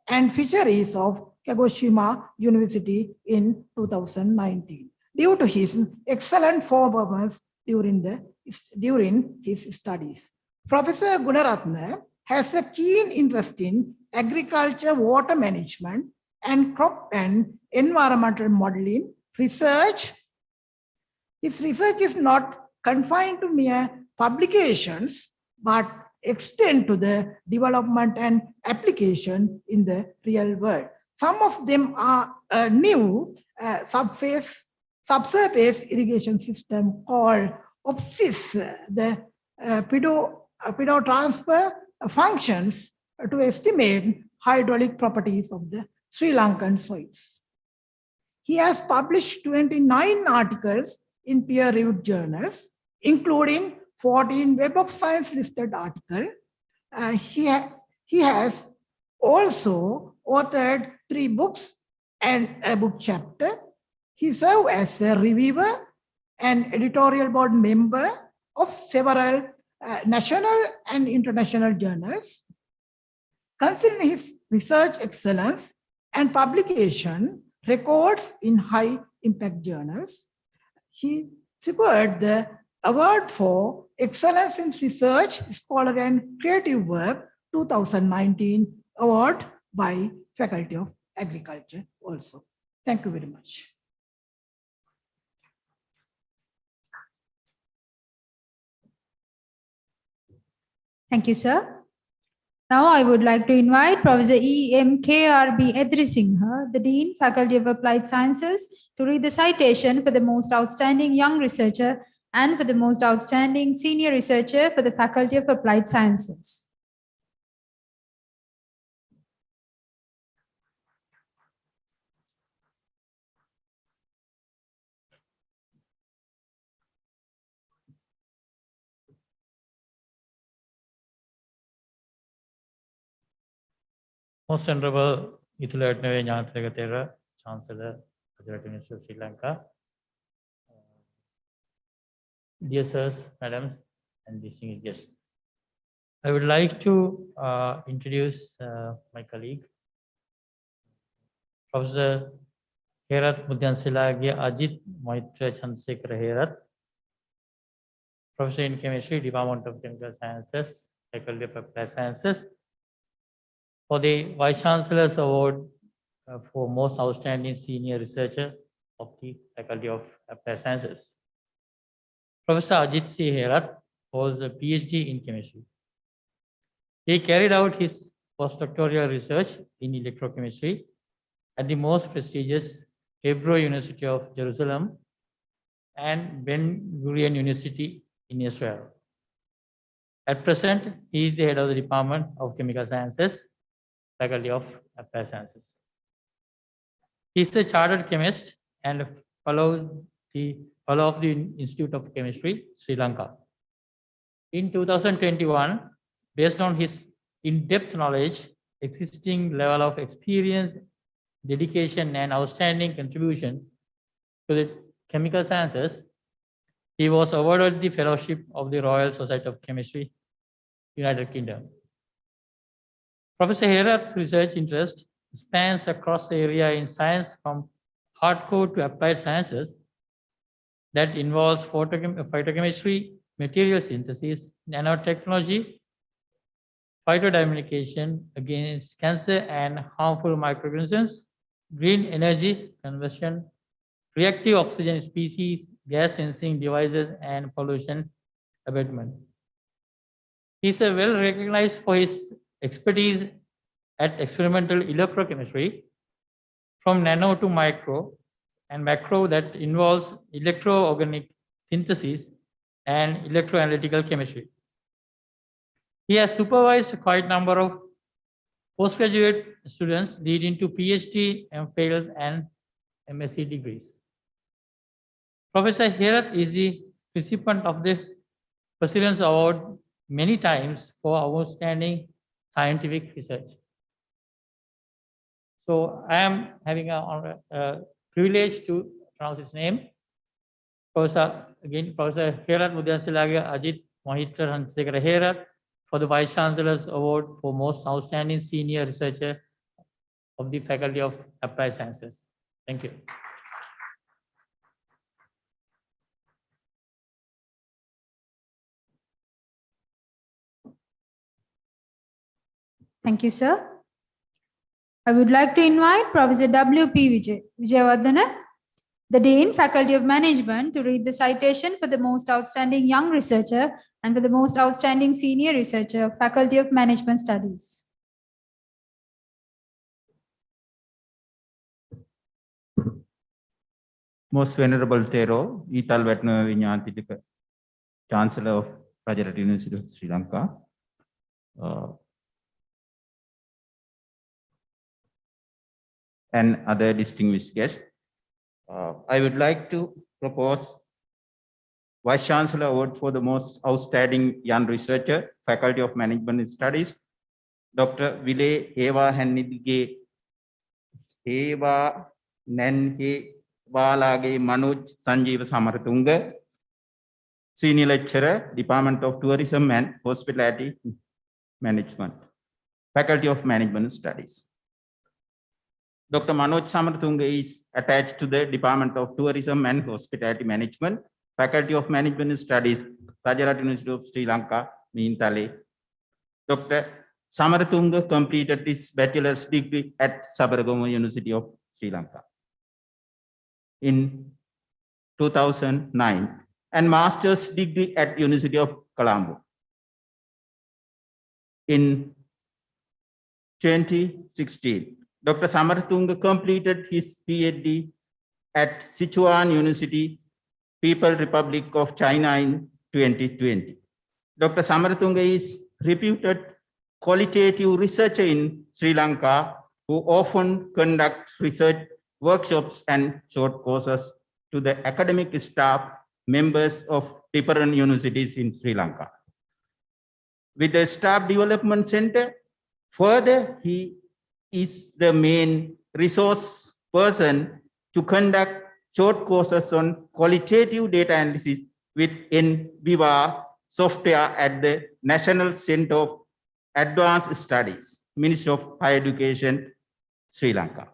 and Fisheries of Kagoshima University in 2019 due to his excellent performance during his studies. Professor Gunaratna has a keen interest in agriculture, water management, and crop and environmental modeling research. His research is not confined to mere publications, but extend to the development and application in the real world. Some of them are a new subsurface irrigation system called OPSIS, the pedo transfer functions to estimate hydraulic properties of the Sri Lankan soils. He has published 29 articles in peer-reviewed journals, including 14 Web of Science listed articles. He has also authored 3 books and a book chapter. He served as a reviewer and editorial board member of several national and international journals. Considering his research excellence and publication records in high impact journals, he secured the Award for Excellence in Research, Scholarly and Creative Work 2019 award by Faculty of Agriculture also. Thank you very much. Thank you, sir. Now I would like to invite Professor E.M.K.R.B. Edrisinghe, the Dean, Faculty of Applied Sciences, to read the citation for the most outstanding young researcher and for the most outstanding senior researcher for the Faculty of Applied Sciences. Most Honorable Itulatnave Nyanathiragatera, Chancellor, Rajarata University of Sri Lanka, dear sirs, madams, and distinguished guests. I would like to introduce my colleague, Professor Herat Mudyansilage Ajit Maitra Chandrasekhara Herat. Professor in Chemistry, Department of Chemical Sciences, Faculty of Applied Sciences. For the Vice Chancellor's Award for Most Outstanding Senior Researcher of the Faculty of Applied Sciences. Professor Ajit C. Herat holds a PhD in chemistry. He carried out his postdoctoral research in electrochemistry at the most prestigious Hebrew University of Jerusalem and Ben Gurion University in Israel. At present, he is the head of the Department of Chemical Sciences, Faculty of Applied Sciences. He is a chartered chemist and fellow of the Institute of Chemistry, Sri Lanka. In 2021, based on his in-depth knowledge, existing level of experience, dedication, and outstanding contribution to the chemical sciences, he was awarded the Fellowship of the Royal Society of Chemistry, United Kingdom. Professor Herat's research interest spans across the area in science from hardcore to applied sciences that involves phytochemistry, material synthesis, nanotechnology, phytodynamication against cancer and harmful microorganisms, green energy conversion, reactive oxygen species, gas sensing devices, and pollution abatement. He is well recognized for his expertise at experimental electrochemistry, from nano to micro and macro, that involves electroorganic synthesis and electroanalytical chemistry. He has supervised quite a number of postgraduate students leading to PhD, MPhils, and MSc degrees. Professor Herat is the recipient of the President's Award many times for outstanding scientific research. So I am having a privilege to pronounce his name. Professor Herat Mudyasilage Ajit Mohitra Hansekara Herat for the Vice Chancellor's Award for Most Outstanding Senior Researcher of the Faculty of Applied Sciences. Thank you. Thank you, sir. I would like to invite Professor W.P. Vijayawardena, the Dean, Faculty of Management, to read the citation for the most outstanding young researcher and for the most outstanding senior researcher, Faculty of Management Studies. Most Venerable Tero, Ital Vetna Vinyantika, Chancellor of Rajarata University of Sri Lanka, and other distinguished guests. I would like to propose Vice Chancellor Award for the most outstanding young researcher, Faculty of Management Studies, Dr. Vile Eva Hannidige Eva Nanhe Valage Manoj Sanjeeva Samaratunga, Senior Lecturer, Department of Tourism and Hospitality Management, Faculty of Management Studies. Dr. Manoj Samaratunga is attached to the Department of Tourism and Hospitality Management, Faculty of Management Studies, Rajarata University of Sri Lanka, Meentale. Dr. Samaratunga completed his bachelor's degree at Sabaragama University of Sri Lanka in 2009 and master's degree at University of Colombo in 2016. Dr. Samaratunga completed his PhD at Sichuan University, People's Republic of China in 2020. Dr. Samaratunga is reputed qualitative researcher in Sri Lanka who often conduct research workshops and short courses to the academic staff members of different universities in Sri Lanka. With the Staff Development Center, further, he is the main resource person to conduct short courses on qualitative data analysis with NVIVA software at the National Center of Advanced Studies, Ministry of Higher Education, Sri Lanka.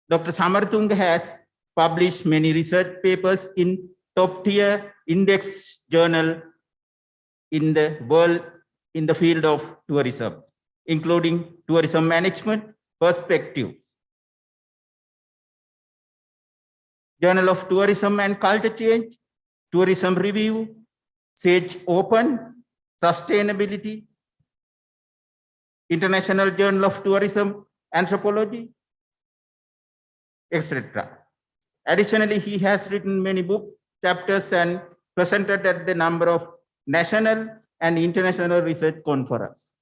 Dr. Samaratunga has published many research papers in top tier index journal in the world in the field of tourism, including tourism management perspectives, Journal of Tourism and Culture Change, Tourism Review, Sage Open, Sustainability, International Journal of Tourism Anthropology, etc. Additionally, he has written many book chapters and presented at the number of national and international research conferences.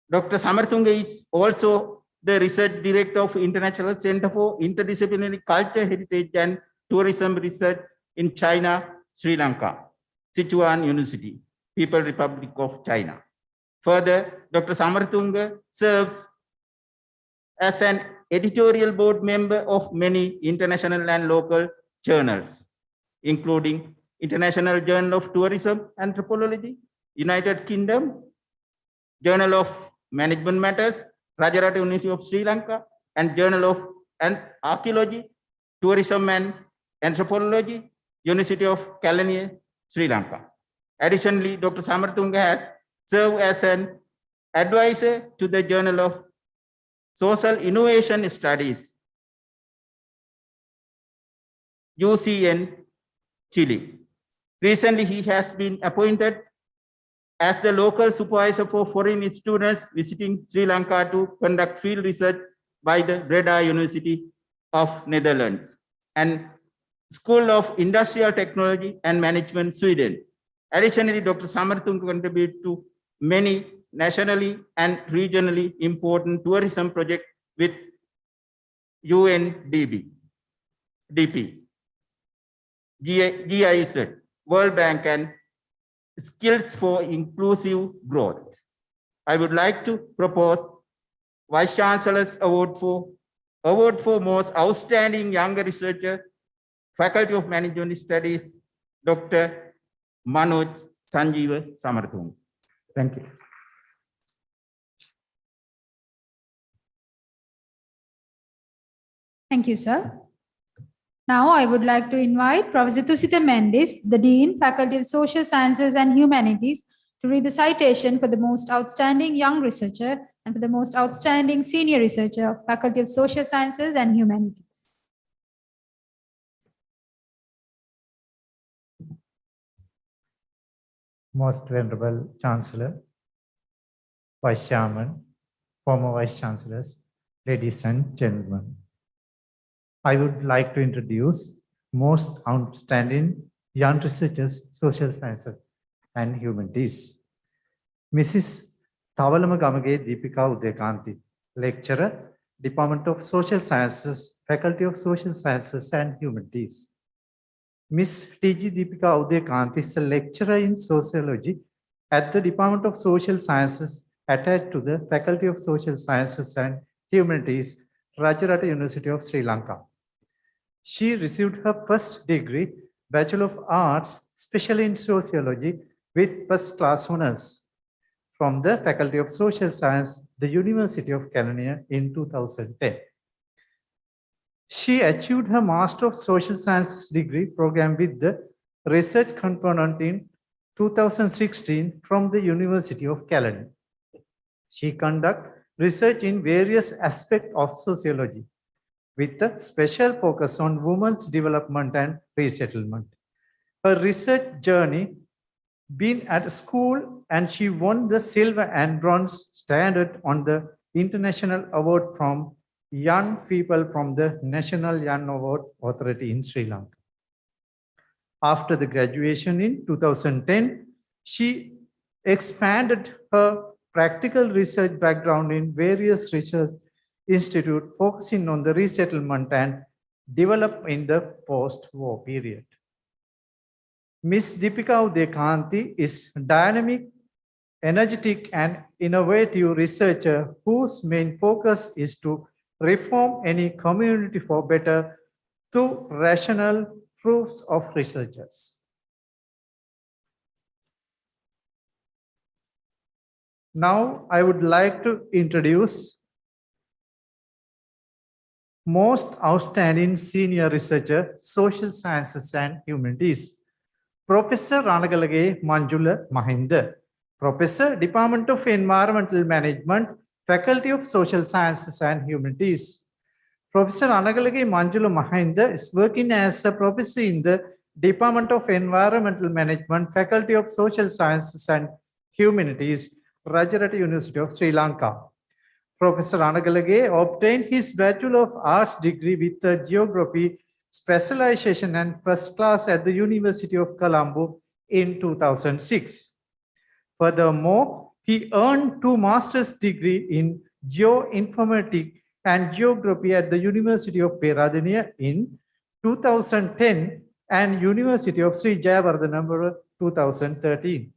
Dr. Samarthunga is also the research director of International Center for Interdisciplinary Culture, Heritage and Tourism Research in China, Sri Lanka, Sichuan University, People's Republic of China. Further, Dr. Samarthunga serves as an editorial board member of many international and local journals, including International Journal of Tourism Anthropology, United Kingdom, Journal of Management Matters, Rajarata University of Sri Lanka, and Journal of Archaeology, Tourism and Anthropology, University of Kelaniya, Sri Lanka. Additionally, Dr. Samarthunga has served as an advisor to the Journal of Social Innovation Studies, UCN, Chile. Recently, he has been appointed as the local supervisor for foreign students visiting Sri Lanka to conduct field research by the Breda University of Netherlands and School of Industrial Technology and Management, Sweden. Additionally, Dr. Samarthunga contributed to many nationally and regionally important tourism projects with UNDP, GIZ, World Bank, and Skills for Inclusive Growth. I would like to propose Vice Chancellor's Award for Most Outstanding Younger Researcher, Faculty of Management Studies, Dr. Manoj Sanjeev Samarthunga. Thank you. Thank you, sir. Now I would like to invite Professor Tusita Mendes, the Dean, Faculty of Social Sciences and Humanities, to read the citation for the most outstanding young researcher and for the most outstanding senior researcher of Faculty of Social Sciences and Humanities. Most Venerable Chancellor, Vice Chairman, former Vice Chancellors, ladies and gentlemen. I would like to introduce most outstanding young researchers, social sciences and humanities. Mrs. Thavalama Gamage Deepika Udekanti, lecturer, Department of Social Sciences, Faculty of Social Sciences and Humanities. Ms. T.G. Deepika Udekanti is a lecturer in sociology at the Department of Social Sciences attached to the Faculty of Social Sciences and Humanities, Rajarata University of Sri Lanka. She received her first degree, Bachelor of Arts, especially in sociology, with first class honors from the Faculty of Social Science, the University of Kelaniya in 2010. She achieved her Master of Social Sciences degree program with the research component in 2016 from the University of Kelaniya. She conducted research in various aspects of sociology, with a special focus on women's development and resettlement. Her research journey been at school, and she won the silver and bronze standard on the International Award from Young People from the National Young Award Authority in Sri Lanka. After the graduation in 2010, she expanded her practical research background in various research institutes focusing on the resettlement and development in the post-war period. Ms. Deepika Udekanti is a dynamic, energetic, and innovative researcher whose main focus is to reform any community for better through rational proofs of researchers. Now, I would like to introduce Most Outstanding Senior Researcher, Social Sciences and Humanities, Professor Ranagalage Manjula Mahinda, Professor, Department of Environmental Management, Faculty of Social Sciences and Humanities. Professor Ranagalage Manjula Mahinda is working as a professor in the Department of Environmental Management, Faculty of Social Sciences and Humanities, Rajarata University of Sri Lanka. Professor Ranagalage obtained his Bachelor of Arts degree with a geography specialization and first class at the University of Colombo in 2006. Furthermore, he earned 2 master's degree in geoinformatics and geography at the University of Peradeniya in 2010 and University of Sri Jayawardena 2013.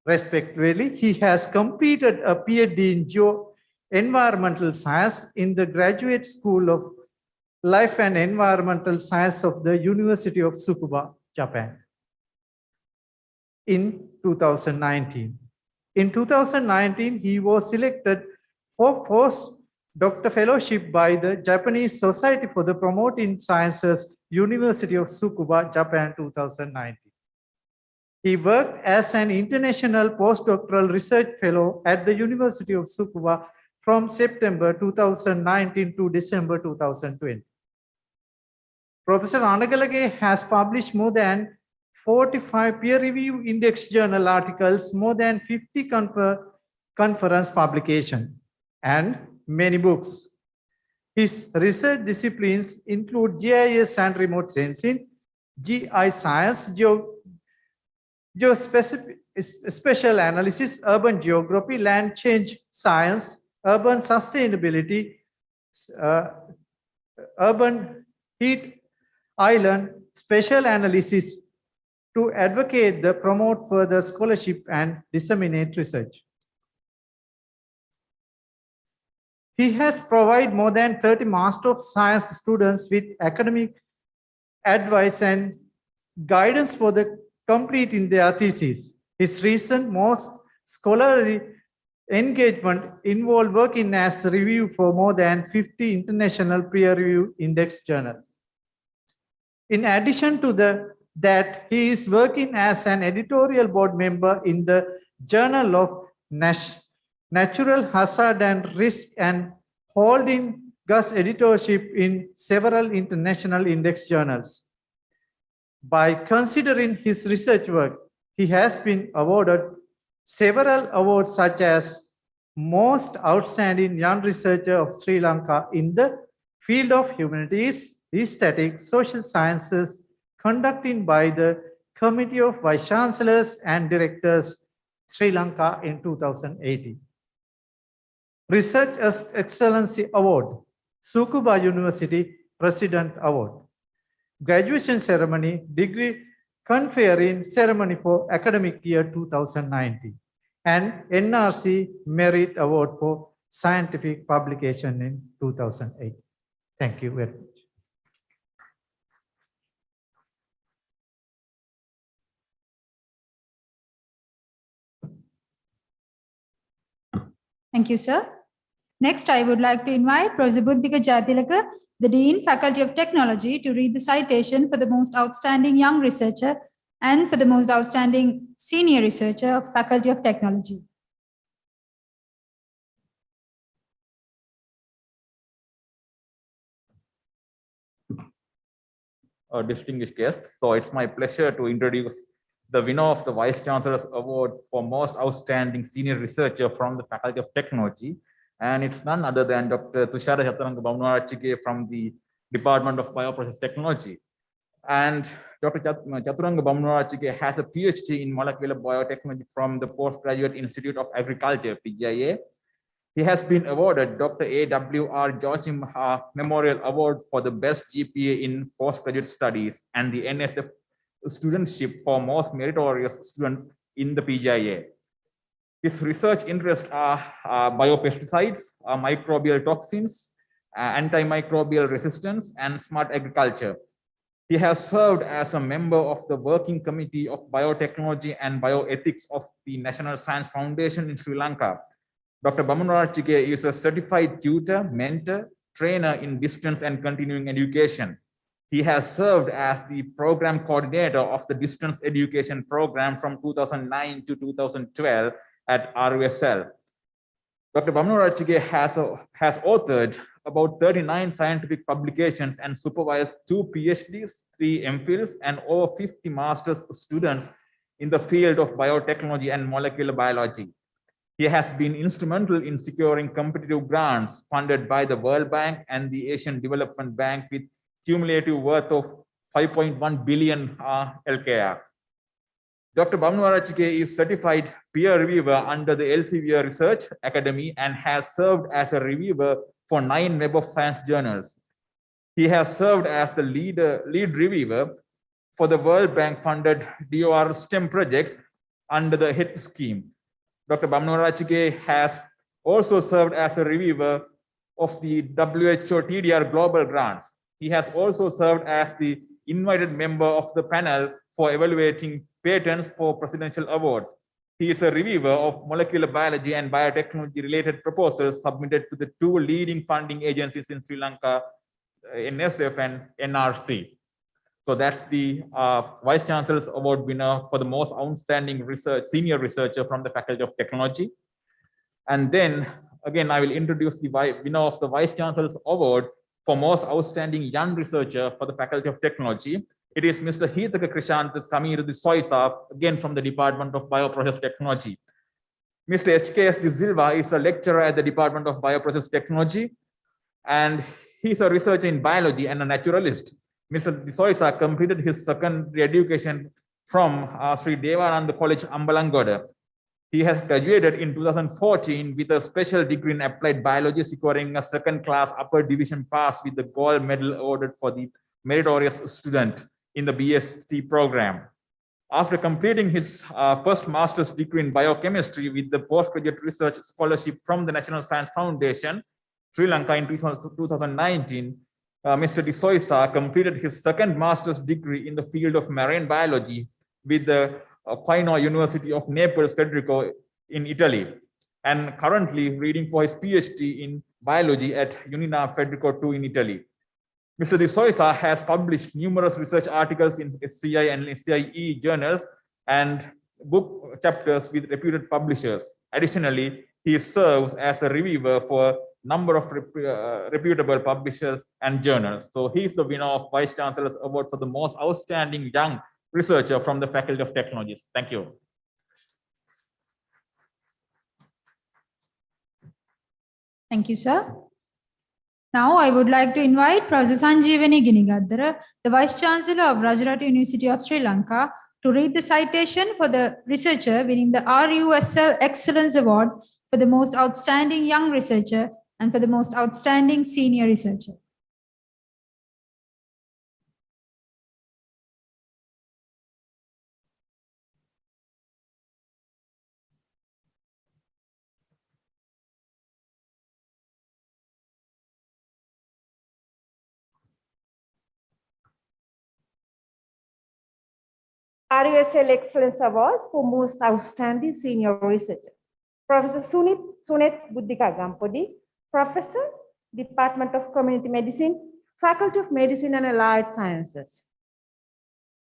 Respectively, he has completed a PhD in Environmental Science in the Graduate School of Life and Environmental Science of the University of Tsukuba, Japan, in 2019. In 2019, he was selected for postdoctoral fellowship by the Japanese Society for the Promoting Sciences, University of Tsukuba, Japan, 2019. He worked as an international postdoctoral research fellow at the University of Tsukuba from September 2019 to December 2020. Professor Ranagalage has published more than 45 peer-reviewed index journal articles, more than 50 conference publications, and many books. His research disciplines include GIS and remote sensing, GI science, spatial analysis, urban geography, land change science, urban sustainability, urban heat island, spatial analysis to advocate the promote further scholarship and disseminate research. He has provided more than 30 Master of Science students with academic advice and guidance for the completing their thesis. His recent most scholarly engagement involved working as a review for more than 50 international peer-reviewed index journals. In addition to that, he is working as an editorial board member in the Journal of Natural Hazard and Risk and holding Gus editorship in several international index journals. By considering his research work, he has been awarded several awards such as Most Outstanding Young Researcher of Sri Lanka in the field of humanities, aesthetics, social sciences, conducted by the Committee of Vice Chancellors and Directors, Sri Lanka in 2018. Research Excellency Award, Tsukuba University President Award. Graduation ceremony, degree conferring ceremony for academic year 2019, and NRC Merit Award for scientific publication in 2008. Thank you very much. Thank you, sir. Next, I would like to invite Professor Buddhika Jayatilaka, the Dean, Faculty of Technology, to read the citation for the most outstanding young researcher and for the most outstanding senior researcher of Faculty of Technology. Distinguished guests, so it's my pleasure to introduce the winner of the Vice Chancellor's Award for Most Outstanding Senior Researcher from the Faculty of Technology. And it's none other than Dr. Tushara Chaturanga Bamnarachike from the Department of Bioprocess Technology. And Dr. Chaturanga Bamnarachike has a PhD in molecular biotechnology from the Postgraduate Institute of Agriculture, PGIA. He has been awarded Dr. A.W.R. Joachim Memorial Award for the Best GPA in Postgraduate Studies and the NSF Studentship for Most Meritorious Student in the PGIA. His research interests are biopesticides, microbial toxins, antimicrobial resistance, and smart agriculture. He has served as a member of the Working Committee of Biotechnology and Bioethics of the National Science Foundation in Sri Lanka. Dr. Bamnarachike is a certified tutor, mentor, trainer in distance and continuing education. He has served as the program coordinator of the distance education program from 2009 to 2012 at RUSL. Dr. Bamnurachige has authored about 39 scientific publications and supervised 2 PhDs, 3 MPhils, and over 50 master's students in the field of biotechnology and molecular biology. He has been instrumental in securing competitive grants funded by the World Bank and the Asian Development Bank with cumulative worth of 5.1 billion LKR. Dr. Bamnurachige is certified peer reviewer under the Elsevier Research Academy and has served as a reviewer for 9 Web of Science journals. He has served as the lead reviewer for the World Bank funded DOR STEM projects under the HET scheme. Dr. Bamnurachige has also served as a reviewer of the WHO TDR Global Grants. He has also served as the invited member of the panel for evaluating patents for presidential awards. He is a reviewer of molecular biology and biotechnology related proposals submitted to the 2 leading funding agencies in Sri Lanka, NSF and NRC. So that's the Vice Chancellor's Award winner for the most outstanding senior researcher from the Faculty of Technology. And then again, I will introduce the winner of the Vice Chancellor's Award for most outstanding young researcher for the Faculty of Technology. It is Mr. Hitaka Krishant Samir Soisa, again from the Department of Bioprocess Technology. Mr. HKS De Silva is a lecturer at the Department of Bioprocess Technology, and he's a researcher in biology and a naturalist. Mr. De Soisa completed his secondary education from Sri Devananda College, Ambalangoda. He has graduated in 2014 with a special degree in applied biology, securing a second-class upper division pass with the gold medal awarded for the meritorious student in the BSc program. After completing his first master's degree in biochemistry with the postgraduate research scholarship from the National Science Foundation, Sri Lanka in 2019, Mr. De Soisa completed his second master's degree in the field of marine biology with the Pino University of Naples, Federico in Italy, and currently reading for his PhD in biology at Unina Federico II in Italy. Mr. De Soisa has published numerous research articles in SCI and SCIE journals and book chapters with reputed publishers. Additionally, he serves as a reviewer for a number of reputable publishers and journals. So he's the winner of Vice Chancellor's Award for the most outstanding young researcher from the Faculty of Technologies. Thank you. Thank you, sir. Now, I would like to invite Professor Sanjeevani Ginigadara, the Vice Chancellor of Rajarata University of Sri Lanka, to read the citation for the researcher winning the RUSL Excellence Award for the most outstanding young researcher and for the most outstanding senior researcher. RUSL Excellence Awards for Most Outstanding Senior Researcher. Professor Sunet Buddhika Gampodi, Professor, Department of Community Medicine, Faculty of Medicine and Allied Sciences.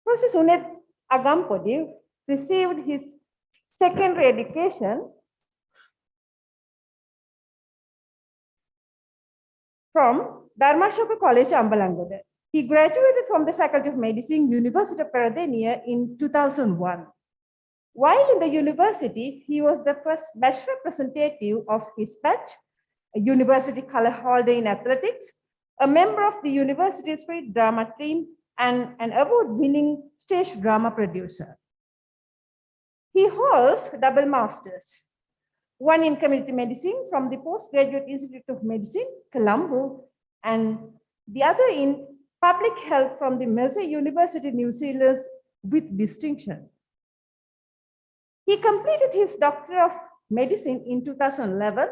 Professor Sunet Agampodi received his secondary education from Dharmashoka College, Ambalangoda. He graduated from the Faculty of Medicine, University of Peradeniya in 2001. While in the university, he was the first batch representative of his batch, a university color holder in athletics, a member of the university's free drama team, and an award-winning stage drama producer. He holds double masters, one in community medicine from the Postgraduate Institute of Medicine, Colombo, and the other in public health from the Mersey University, New Zealand, with distinction. He completed his Doctor of Medicine in 2011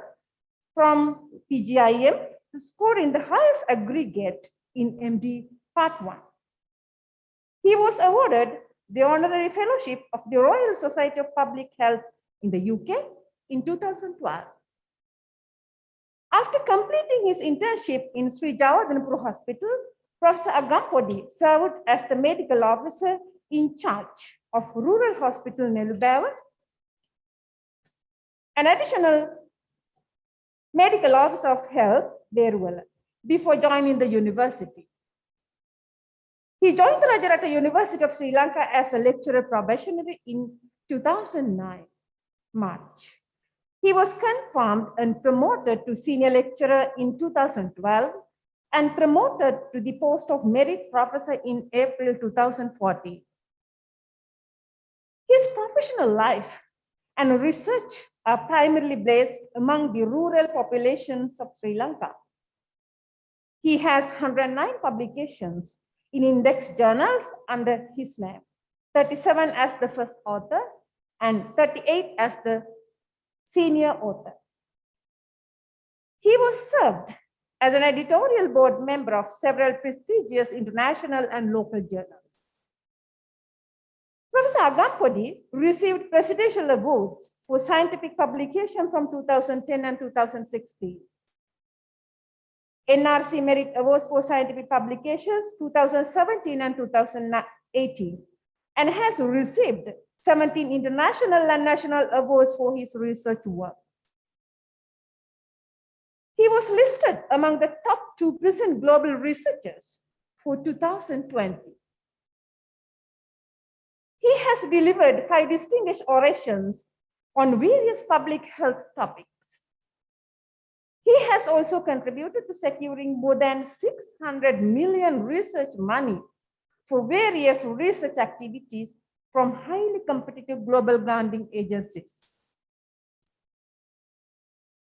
from PGIM, scoring the highest aggregate in MD Part 1. He was awarded the Honorary Fellowship of the Royal Society of Public Health in the UK in 2012. After completing his internship in Sri Jawadanapur Hospital, Professor Agampodi served as the medical officer in charge of Rural Hospital Nelubawa, an additional medical officer of health, Deruvala, before joining the university. He joined the Rajarata University of Sri Lanka as a lecturer probationary in 2009, March. He was confirmed and promoted to senior lecturer in 2012 and promoted to the post of merit professor in April 2014. His professional life and research are primarily based among the rural populations of Sri Lanka. He has 109 publications in index journals under his name, 37 as the first author and 38 as the senior author. He was served as an editorial board member of several prestigious international and local journals. Professor Agampodi received presidential awards for scientific publication from 2010 and 2016. NRC Merit Awards for Scientific Publications 2017 and 2018, and has received 17 international and national awards for his research work. He was listed among the top 2% global researchers for 2020. He has delivered 5 distinguished orations on various public health topics. He has also contributed to securing more than 600 million research money for various research activities from highly competitive global granting agencies.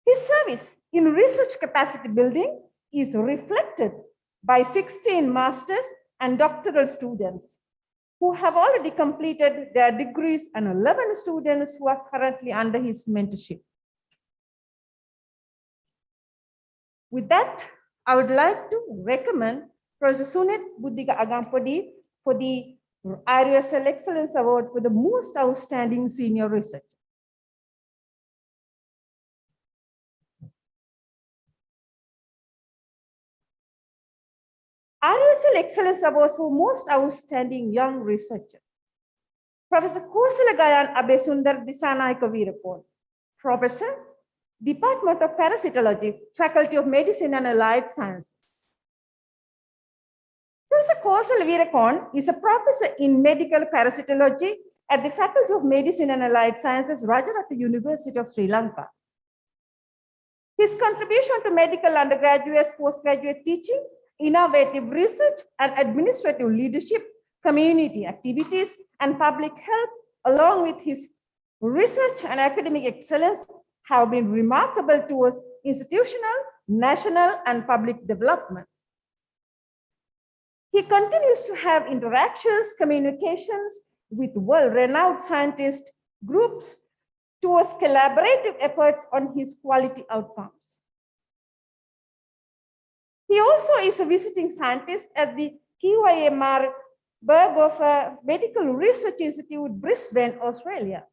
His service in research capacity building is reflected by 16 master's and doctoral students who have already completed their degrees and 11 students who are currently under his mentorship. With that, I would like to recommend Professor Sunit Buddhika Agampodi for the IRSL Excellence Award for the most outstanding senior researcher. IRSL Excellence Awards for most outstanding young researcher. Professor Kosalagayan Abesundar Disanayaka Veerapon, Professor, Department of Parasitology, Faculty of Medicine and Allied Sciences. Professor Kosal Veerakon is a professor in medical parasitology at the Faculty of Medicine and Allied Sciences, Rajarata University of Sri Lanka. His contribution to medical undergraduate, postgraduate teaching, innovative research and administrative leadership, community activities, and public health, along with his research and academic excellence, have been remarkable towards institutional, national, and public development. He continues to have interactions, communications with world-renowned scientist groups towards collaborative efforts on his quality outcomes. He also is a visiting scientist at the QIMR Berghofer Medical Research Institute, Brisbane, Australia,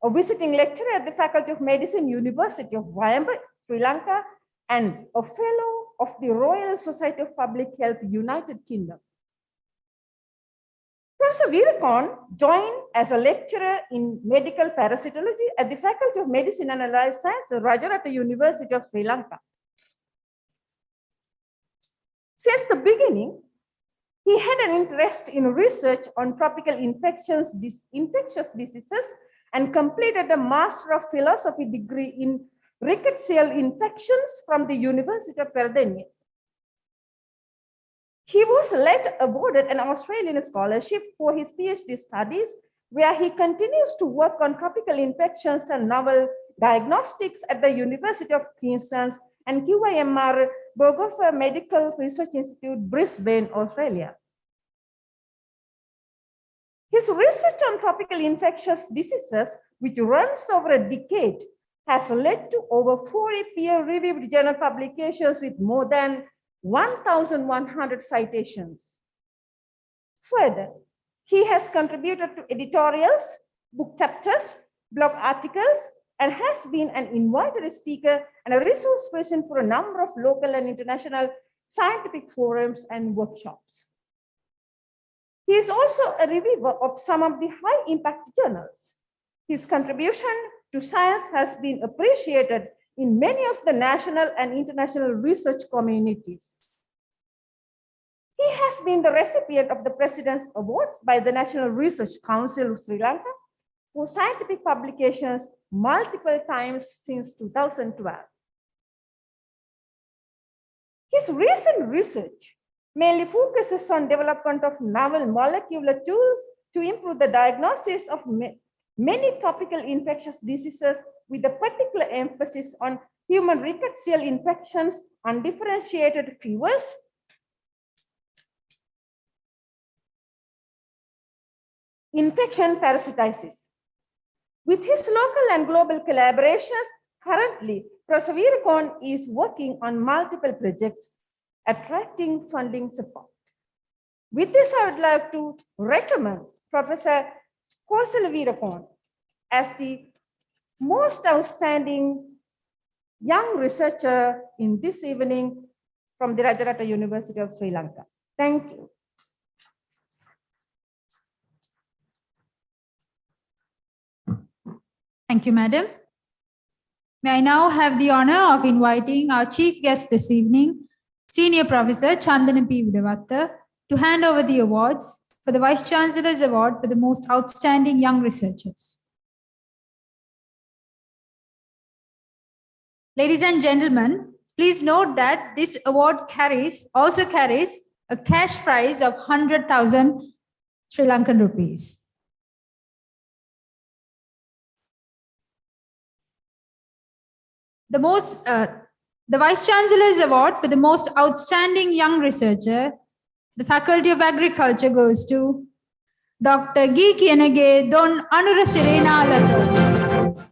a visiting lecturer at the Faculty of Medicine, University of Waimbah, Sri Lanka, and a fellow of the Royal Society of Public Health, United Kingdom. Professor Veerakon joined as a lecturer in medical parasitology at the Faculty of Medicine and Allied Sciences, Rajarata University of Sri Lanka. Since the beginning, he had an interest in research on tropical infectious diseases and completed a Master of Philosophy degree in rickettsial infections from the University of Perthenia. He was later awarded an Australian scholarship for his PhD studies, where he continues to work on tropical infections and novel diagnostics at the University of Queensland and QIMR Berghofer Medical Research Institute, Brisbane, Australia. His research on tropical infectious diseases, which runs over a decade, has led to over 40 peer-reviewed journal publications with more than 1,100 citations. Further, he has contributed to editorials, book chapters, blog articles, and has been an invited speaker and a resource person for a number of local and international scientific forums and workshops. He is also a reviewer of some of the high-impact journals. His contribution to science has been appreciated in many of the national and international research communities. He has been the recipient of the President's Awards by the National Research Council of Sri Lanka for scientific publications multiple times since 2012. His recent research mainly focuses on development of novel molecular tools to improve the diagnosis of many tropical infectious diseases, with a particular emphasis on human rickettsial infections, undifferentiated fevers, infection parasitosis. With his local and global collaborations, currently, Professor Veerakorn is working on multiple projects, attracting funding support. With this, I would like to recommend Professor Kosala Veerakorn as the most outstanding young researcher in this evening from the Rajarata University of Sri Lanka. Thank you. Thank you, Madam. May I now have the honor of inviting our chief guest this evening, Senior Professor Chandana P. Vidavatta, to hand over the awards for the Vice Chancellor's Award for the Most Outstanding Young Researchers. Ladies and gentlemen, please note that this award also carries a cash prize of 100,000 Sri Lankan rupees. The Vice Chancellor's Award for the Most Outstanding Young Researcher, the Faculty of Agriculture, goes to Dr. Gi Kiyanage Don Anurasirena Alato.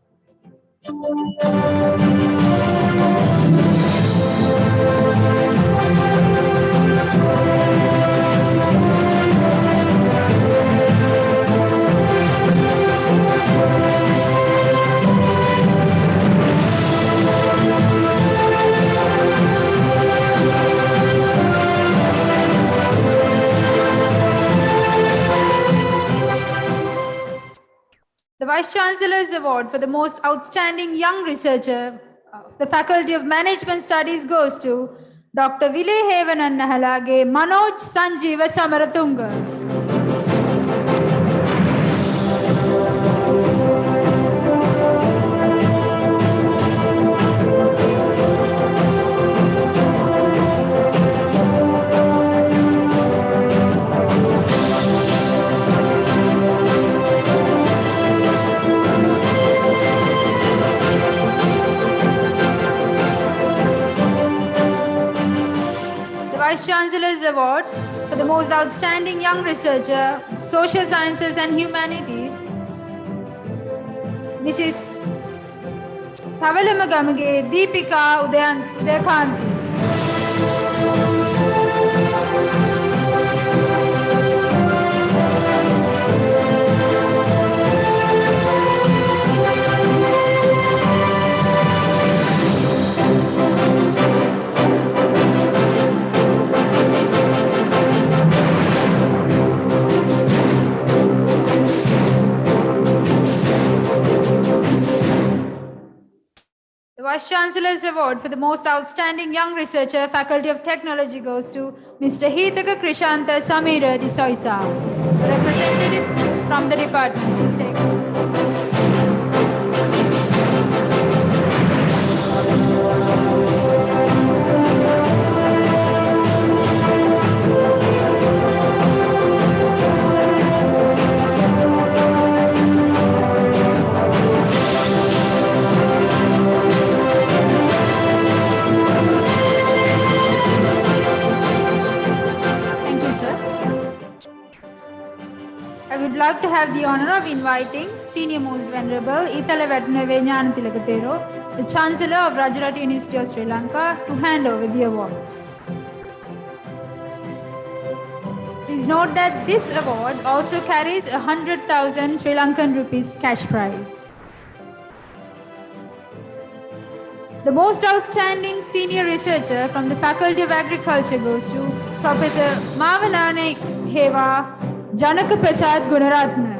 The Vice Chancellor's Award for the Most Outstanding Young Researcher of the Faculty of Management Studies goes to Dr. Vile Hevanannahalage Manoj Sanjeeva Samaratunga. Vice Chancellor's Award for the Most Outstanding Young Researcher, Social Sciences and Humanities, Mrs. Thavalamagamage Deepika Udayakanti. Vice Chancellor's Award for the Most Outstanding Young Researcher, Faculty of Technology goes to Mr. Hitaka Krishanta Samira Disoisa, representative from the department. Please take would like to have the honor of inviting Senior Most Venerable Itala Vatunave Gnanatilakatero, the Chancellor of Rajarata University of Sri Lanka, to hand over the awards. Please note that this award also carries 100,000 Sri Lankan rupees cash prize. The most outstanding senior researcher from the Faculty of Agriculture goes to Professor Mavanane Heva Janaka Prasad Gunaratna.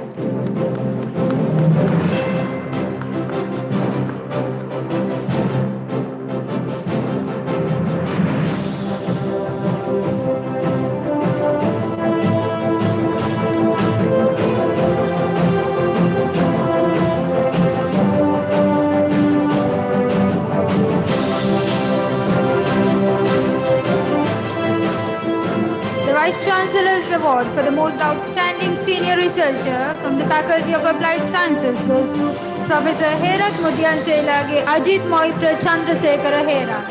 Vice Chancellor's Award for the Most Outstanding Senior Researcher from the Faculty of Applied Sciences goes to Professor Herat Mudyan Selage Ajit Moitra Chandrasekhara Hera.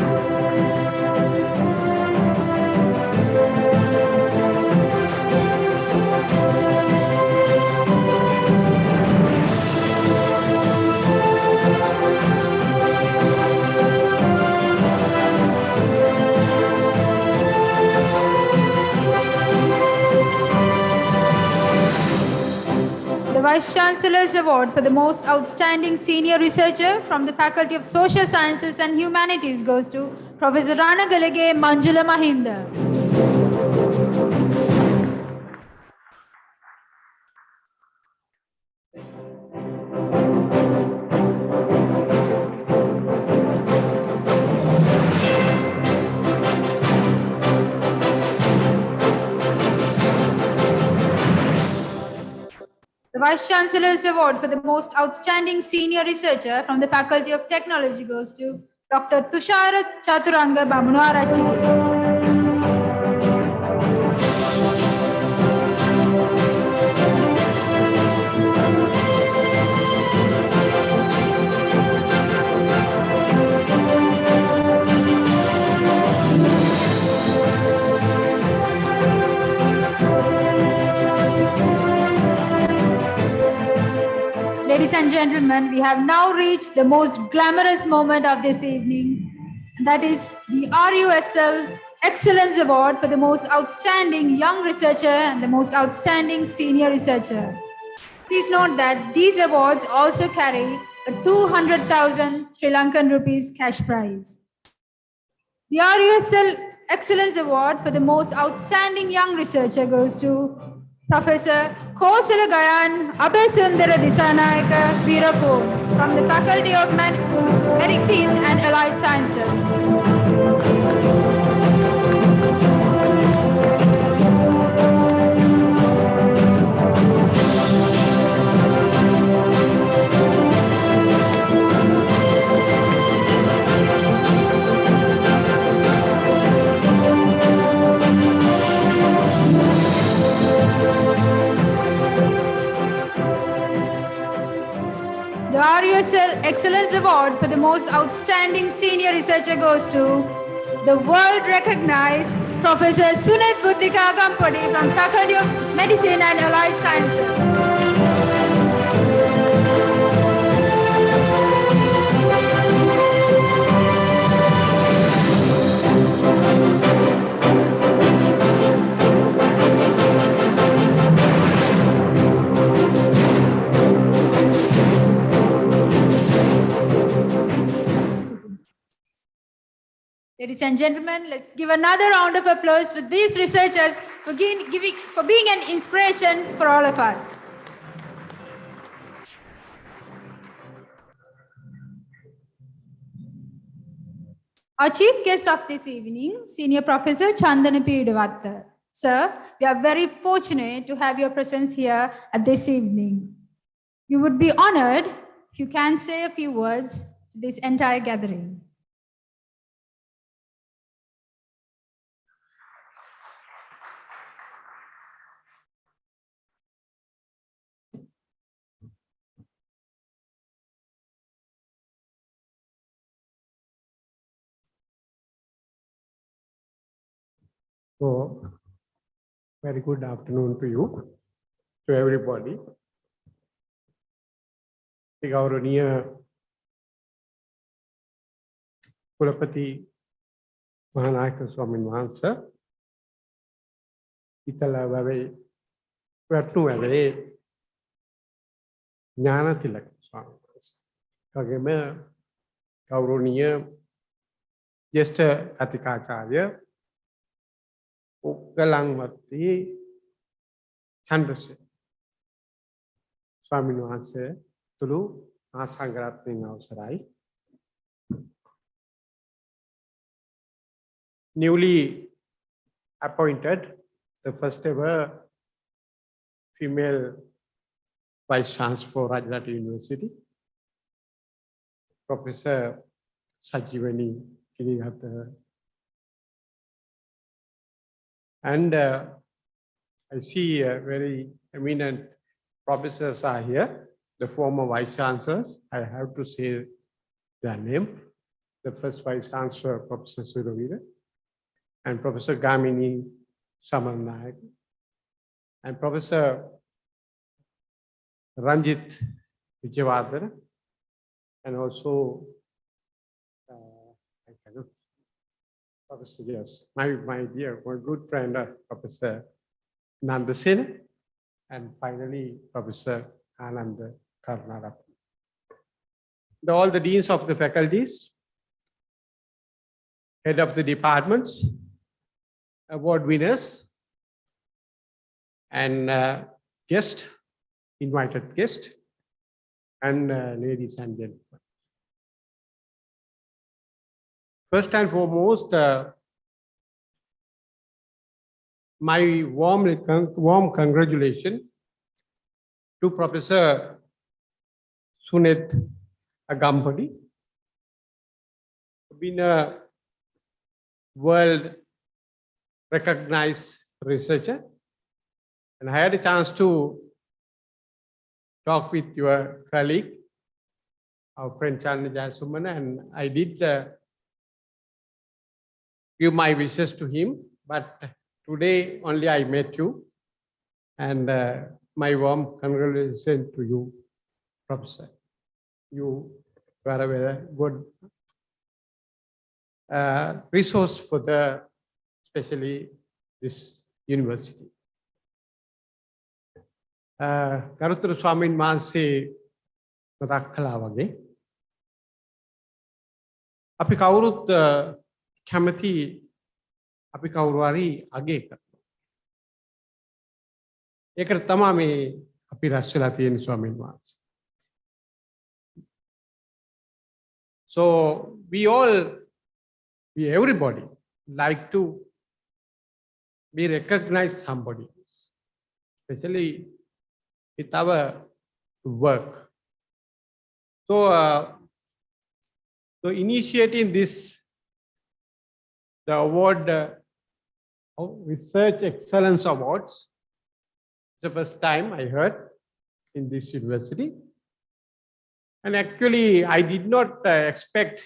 Vice Chancellor's Award for the Most Outstanding Senior Researcher from the Faculty of Social Sciences and Humanities goes to Professor Rana Galege Manjula Mahinda. The Vice Chancellor's Award for the Most Outstanding Senior Researcher from the Faculty of Technology goes to Dr. Tushara Chaturanga Bamunuarachige. Ladies and gentlemen, we have now reached the most glamorous moment of this evening. That is the RUSL Excellence Award for the most outstanding young researcher and the most outstanding senior researcher. Please note that these awards also carry a 200,000 Sri Lankan rupees cash prize. The RUSL Excellence Award for the most outstanding young researcher goes to Professor Kosala Gayan Abesundara Disanayaka Virako from the Faculty of Medicine and Allied Sciences. The RUSL Excellence Award for the most outstanding senior researcher goes to the world-recognized Professor Sunit Buddhika Gampadi from Faculty of Medicine and Allied Sciences. Ladies and gentlemen, let's give another round of applause for these researchers for being an inspiration for all of us. Our chief guest of this evening, Senior Professor Chandana P. Udavatta. Sir, we are very fortunate to have your presence here at this evening. You would be honored if you can say a few words to this entire gathering. So, very good afternoon to you, to everybody. ගෞරවනීය කුලපති මහානායක ස්වාමීන් වහන්සේ ඉතල වැවේ වට්ටු වැවේ ඥානතිලක ස්වාමීන් වහන්සේ. වගේම ගෞරවනීය ජේෂ්ඨ කතිකාචාර්ය උග්ගලන්වත්ති චන්ද්‍රසේන ස්වාමීන් වහන්සේ තුළු මහා සංඝරත්නයන් අවසරයි. Newly appointed, the first ever female vice chancellor for Rajarata University, Professor Sajivani Kinigata. And I see very eminent professors are here, the former vice chancellors. I have to say their name. The first vice chancellor, Professor Suravira, and Professor Gamini Samarnayak, and Professor Ranjit Vijayawardena, and also I cannot, Professor, yes, my dear, my good friend, Professor Nandasena, and finally Professor Ananda Karnarap. All the deans of the faculties, head of the departments, award winners, and guest, invited guest, and ladies and gentlemen. First and foremost, my warm congratulations to Professor Sunet Agampadi, been a world recognized researcher, and I had a chance to talk with your colleague, our friend Chandra Jayasumana, and I did give my wishes to him, but today only I met you, and my warm congratulations to you, Professor. You were a very good resource for especially this university. Garuthara Swamin Wahanse මතක් කළා වගේ අපි කවුරුත් කැමති අපි කවුරු හරි අගය කරනවා. ඒකට තමයි මේ අපි රැස් වෙලා තියෙන ස්වාමීන් වහන්සේ. So everybody like to be recognized somebody, especially with our work. So, initiating this, the award, Research Excellence Awards, it's the first time I heard in this university. And actually, I did not expect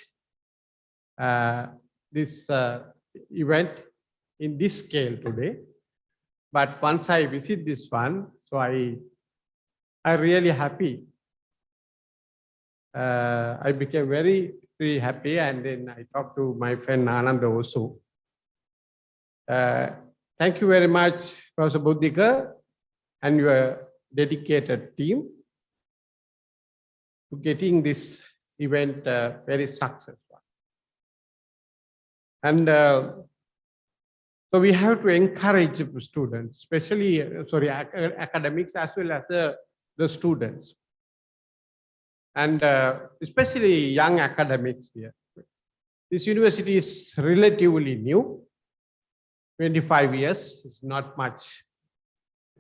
this event in this scale today. But once I visit this one, so I really happy. I became very happy, and then I talked to my friend Ananda also. Thank you very much, Professor Buddhika, and your dedicated team to getting this event very successful. And so we have to encourage students, especially, academics as well as the students. And especially young academics here. This university is relatively new, 25 years, it's not much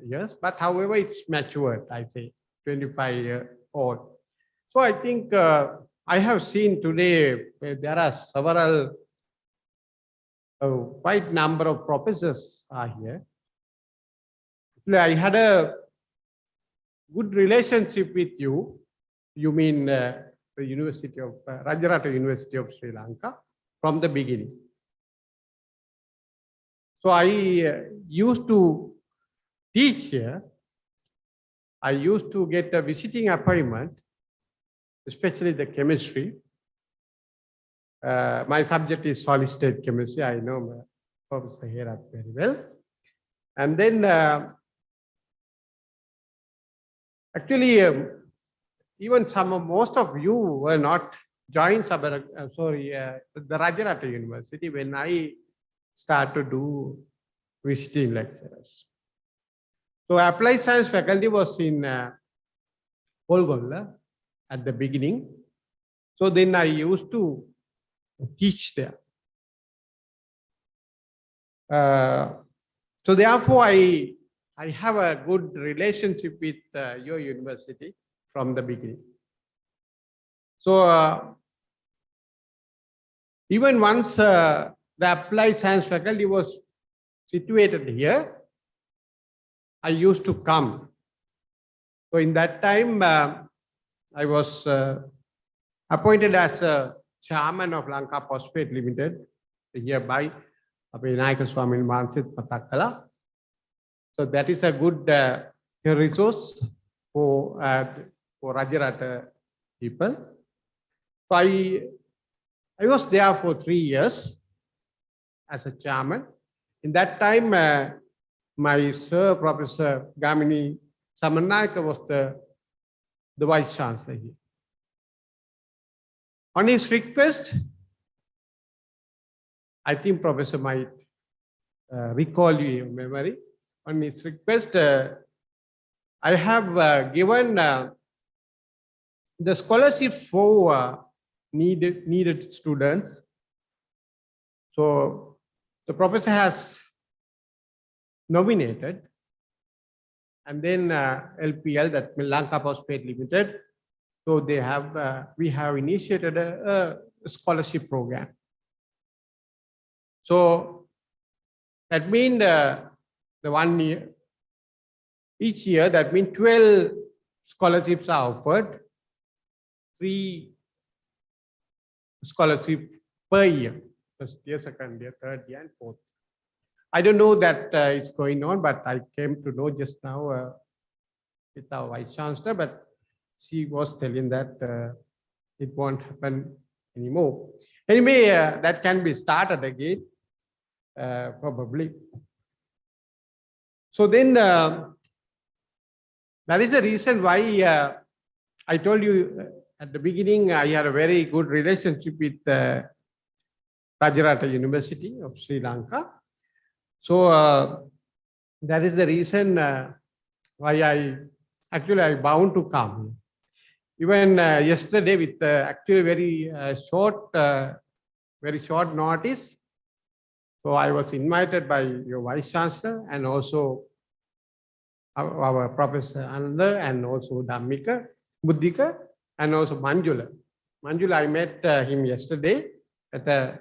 years, but however it's matured, I say, 25-year-old. So I think I have seen today there are several, quite number of professors are here. I had a good relationship with you. You mean the University of Rajarata University of Sri Lanka from the beginning. So I used to teach here. I used to get a visiting appointment, especially the chemistry. My subject is solid state chemistry. I know Professor Herat very well. And then actually, even most of you were not joined the Rajarata University when I started to do visiting lecturers. So applied science faculty was in Polgonla at the beginning. So then I used to teach there. So therefore, I have a good relationship with your university from the beginning. So even once the applied science faculty was situated here, I used to come. So in that time, I was appointed as a chairman of Lanka Phosphate Limited, hereby Vinayaka Swamin Mansit Patakala. So that is a good resource for Rajarata people. So I was there for 3 years as a chairman. In that time, my sir, Professor Gamini Samanayaka was the vice chancellor here. On his request, I think Professor might recall your memory. On his request, I have given the scholarship for needed students. So the professor has nominated, and then LPL, that Lanka Phosphate Limited. So they have we have initiated a scholarship program. So that means the 1 year, each year, that means 12 scholarships are offered, 3 scholarships per year, first year, second year, third year, and fourth. I don't know that it's going on, but I came to know just now with our vice chancellor, but she was telling that it won't happen anymore. Anyway, that can be started again, probably. So then that is the reason why I told you at the beginning, I had a very good relationship with Rajarata University of Sri Lanka. So that is the reason why I bound to come. Even yesterday, with actually very short notice, so I was invited by your vice chancellor and also our Professor Ananda and also Dhammika, Buddhika, and also Manjula. Manjula, I met him yesterday at the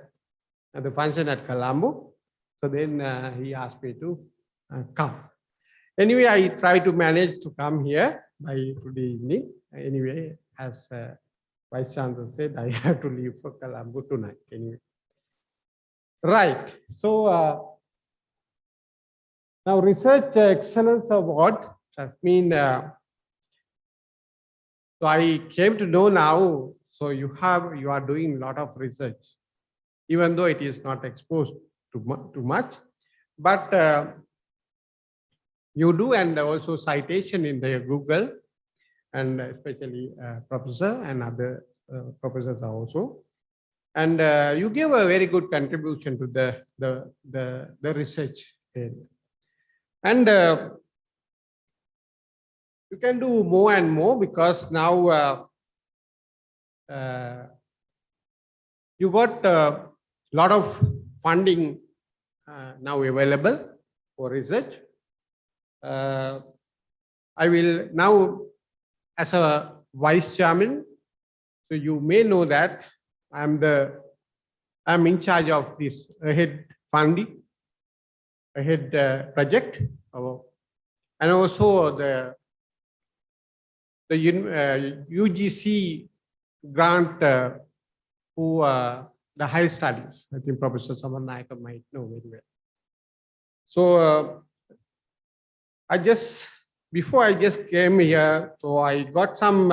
function at Colombo. So then he asked me to come. Anyway, I try to manage to come here by today evening. Anyway, as Vice Chancellor said, I have to leave for Colombo tonight. Anyway, right. So now Research Excellence Award has been. So I came to know now. So you are doing a lot of research, even though it is not exposed too much, but you do, and also citation in the Google, and especially professor and other professors also, and you give a very good contribution to the research area. And you can do more and more, because now you got a lot of funding now available for research. I will now, as a vice chairman, so you may know that I'm in charge of this ahead funding, ahead project, and also the UGC grant for the higher studies. I think Professor Samanayaka might know very well. So before I just came here, so I got some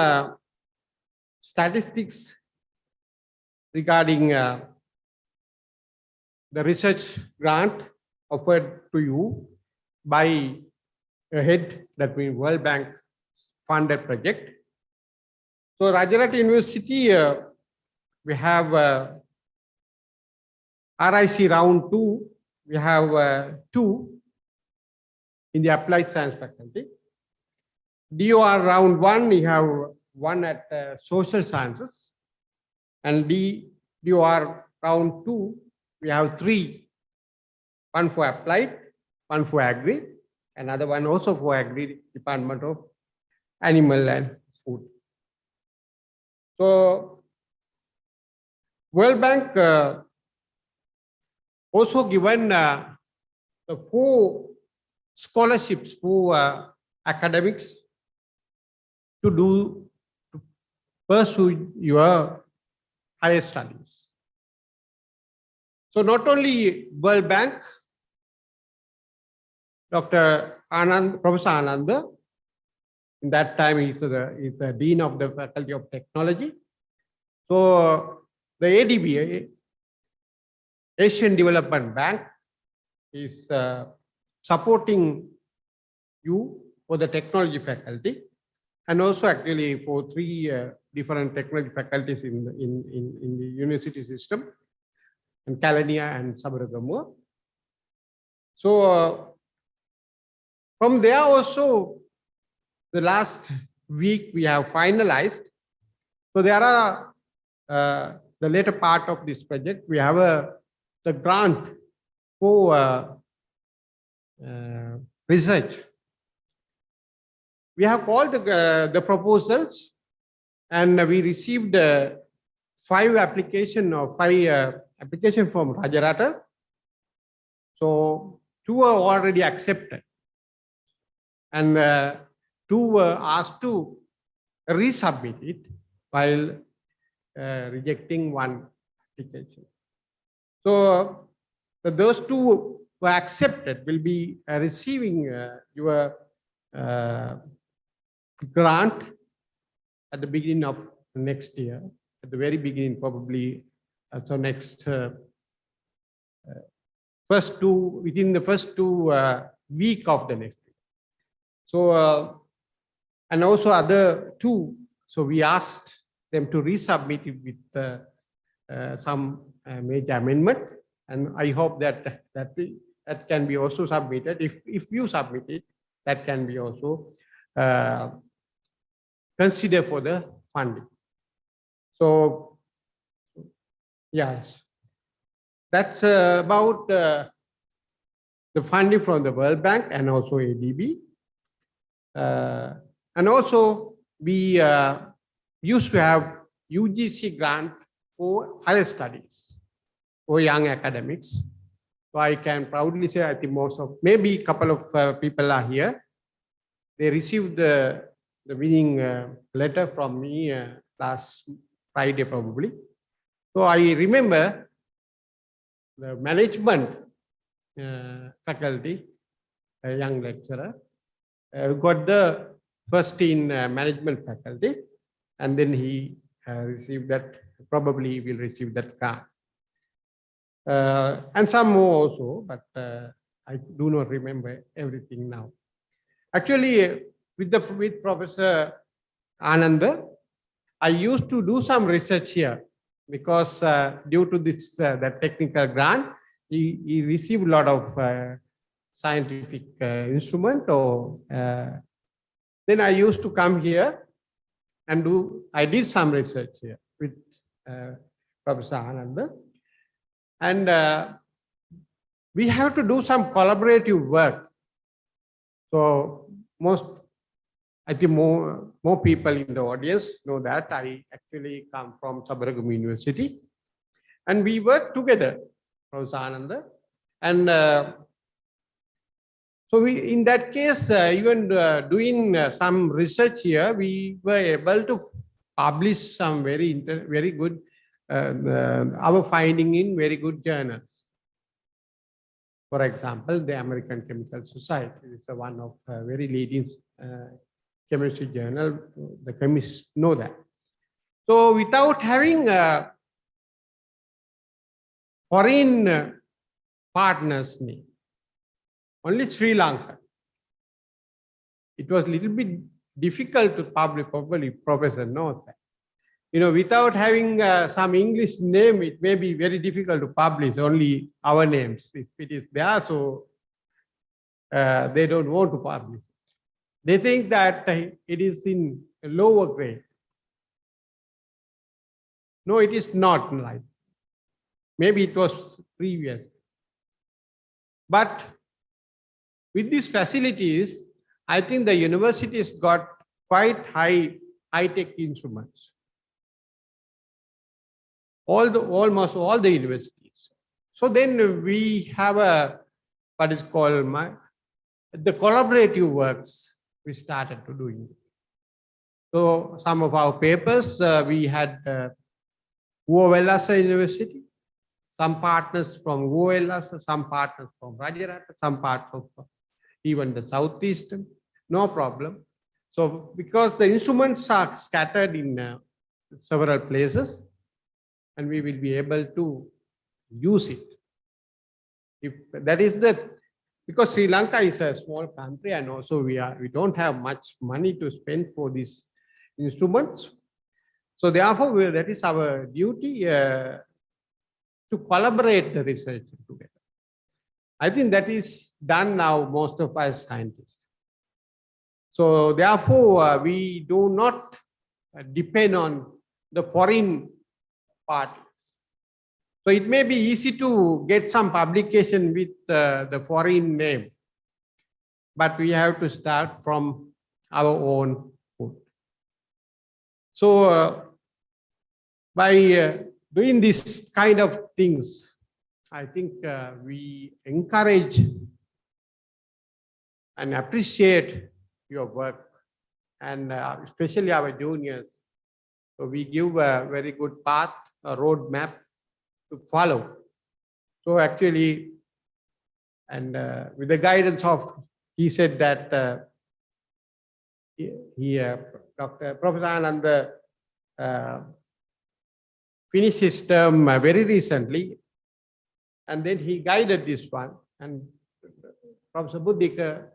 statistics regarding the research grant offered to you by AHEAD, that means World Bank funded project. So Rajarata University we have RIC round 2, we have 2 in the applied science faculty. DOR round 1, we have 1 at social sciences. And DOR round 2, we have 3. 1 for applied, 1 for agri, another one also for agri, Department of Animal and Food. So World Bank also given the 4 scholarships for academics to pursue your higher studies. So not only World Bank, Dr. Anand, Professor Ananda, in that time he's the Dean of the Faculty of Technology. So the ADB, Asian Development Bank, is supporting you for the technology faculty, and also actually for 3 different technology faculties in the university system, in Kalania and Sabaragamuwa. So from there also, the last week we have finalized. So there are the later part of this project, we have the grant for research. We have called the proposals, and we received 5 application from Rajarata. So 2 are already accepted, and 2 were asked to resubmit it while rejecting 1 application. So those 2 were accepted will be receiving your grant at the beginning of next year, at the very beginning probably. So next within the first 2 week of the next week. So and also other 2, so we asked them to resubmit it with some major amendment, and I hope that can be also submitted. If you submit it, that can be also considered for the funding. So yes, that's about the funding from the World Bank and also ADB. And also we used to have UGC grant for higher studies for young academics. So I can proudly say, I think most of, maybe a couple of people are here. They received the winning letter from me last Friday probably. So I remember the management faculty, a young lecturer, got the first in management faculty, and then he received that, probably will receive that grant. And some more also, but I do not remember everything now. Actually, with Professor Ananda, I used to do some research here because due to this that technical grant, he received a lot of scientific instrument. Or then I used to come here and I did some research here with Professor Ananda. And we have to do some collaborative work. So I think more people in the audience know that I actually come from Sabaragamuwa University, and we work together, Professor Ananda. And so we, in that case, even doing some research here, we were able to publish some very good our finding in very good journals. For example, the American Chemical Society is one of very leading chemistry journal. The chemists know that. So without having foreign partners, only Sri Lanka, it was a little bit difficult to publish. Probably Professor knows that. without having some English name, it may be very difficult to publish only our names. If it is there, so they don't want to publish. They think that it is in a lower grade. No, it is not like. Maybe it was previous. But with these facilities, I think the universities got quite high-tech instruments. Almost all the universities. So then we have what is called the collaborative works we started to doing. So some of our papers, we had Uovelasa University, some partners from Uovelasa, some partners from Rajarata, some parts of even the Southeastern, no problem. So because the instruments are scattered in several places, and we will be able to use it. If that is because Sri Lanka is a small country, and also we don't have much money to spend for these instruments. So therefore, that is our duty to collaborate the research together. I think that is done now, most of us scientists. So therefore, we do not depend on the foreign parties. So it may be easy to get some publication with the foreign name, but we have to start from our own foot. So by doing this kind of things, I think we encourage and appreciate your work, and especially our juniors. So we give a very good path, a roadmap to follow. So actually, and with the guidance of, he said that Dr. Professor Ananda finished his term very recently, and then he guided this one, and Professor Buddhika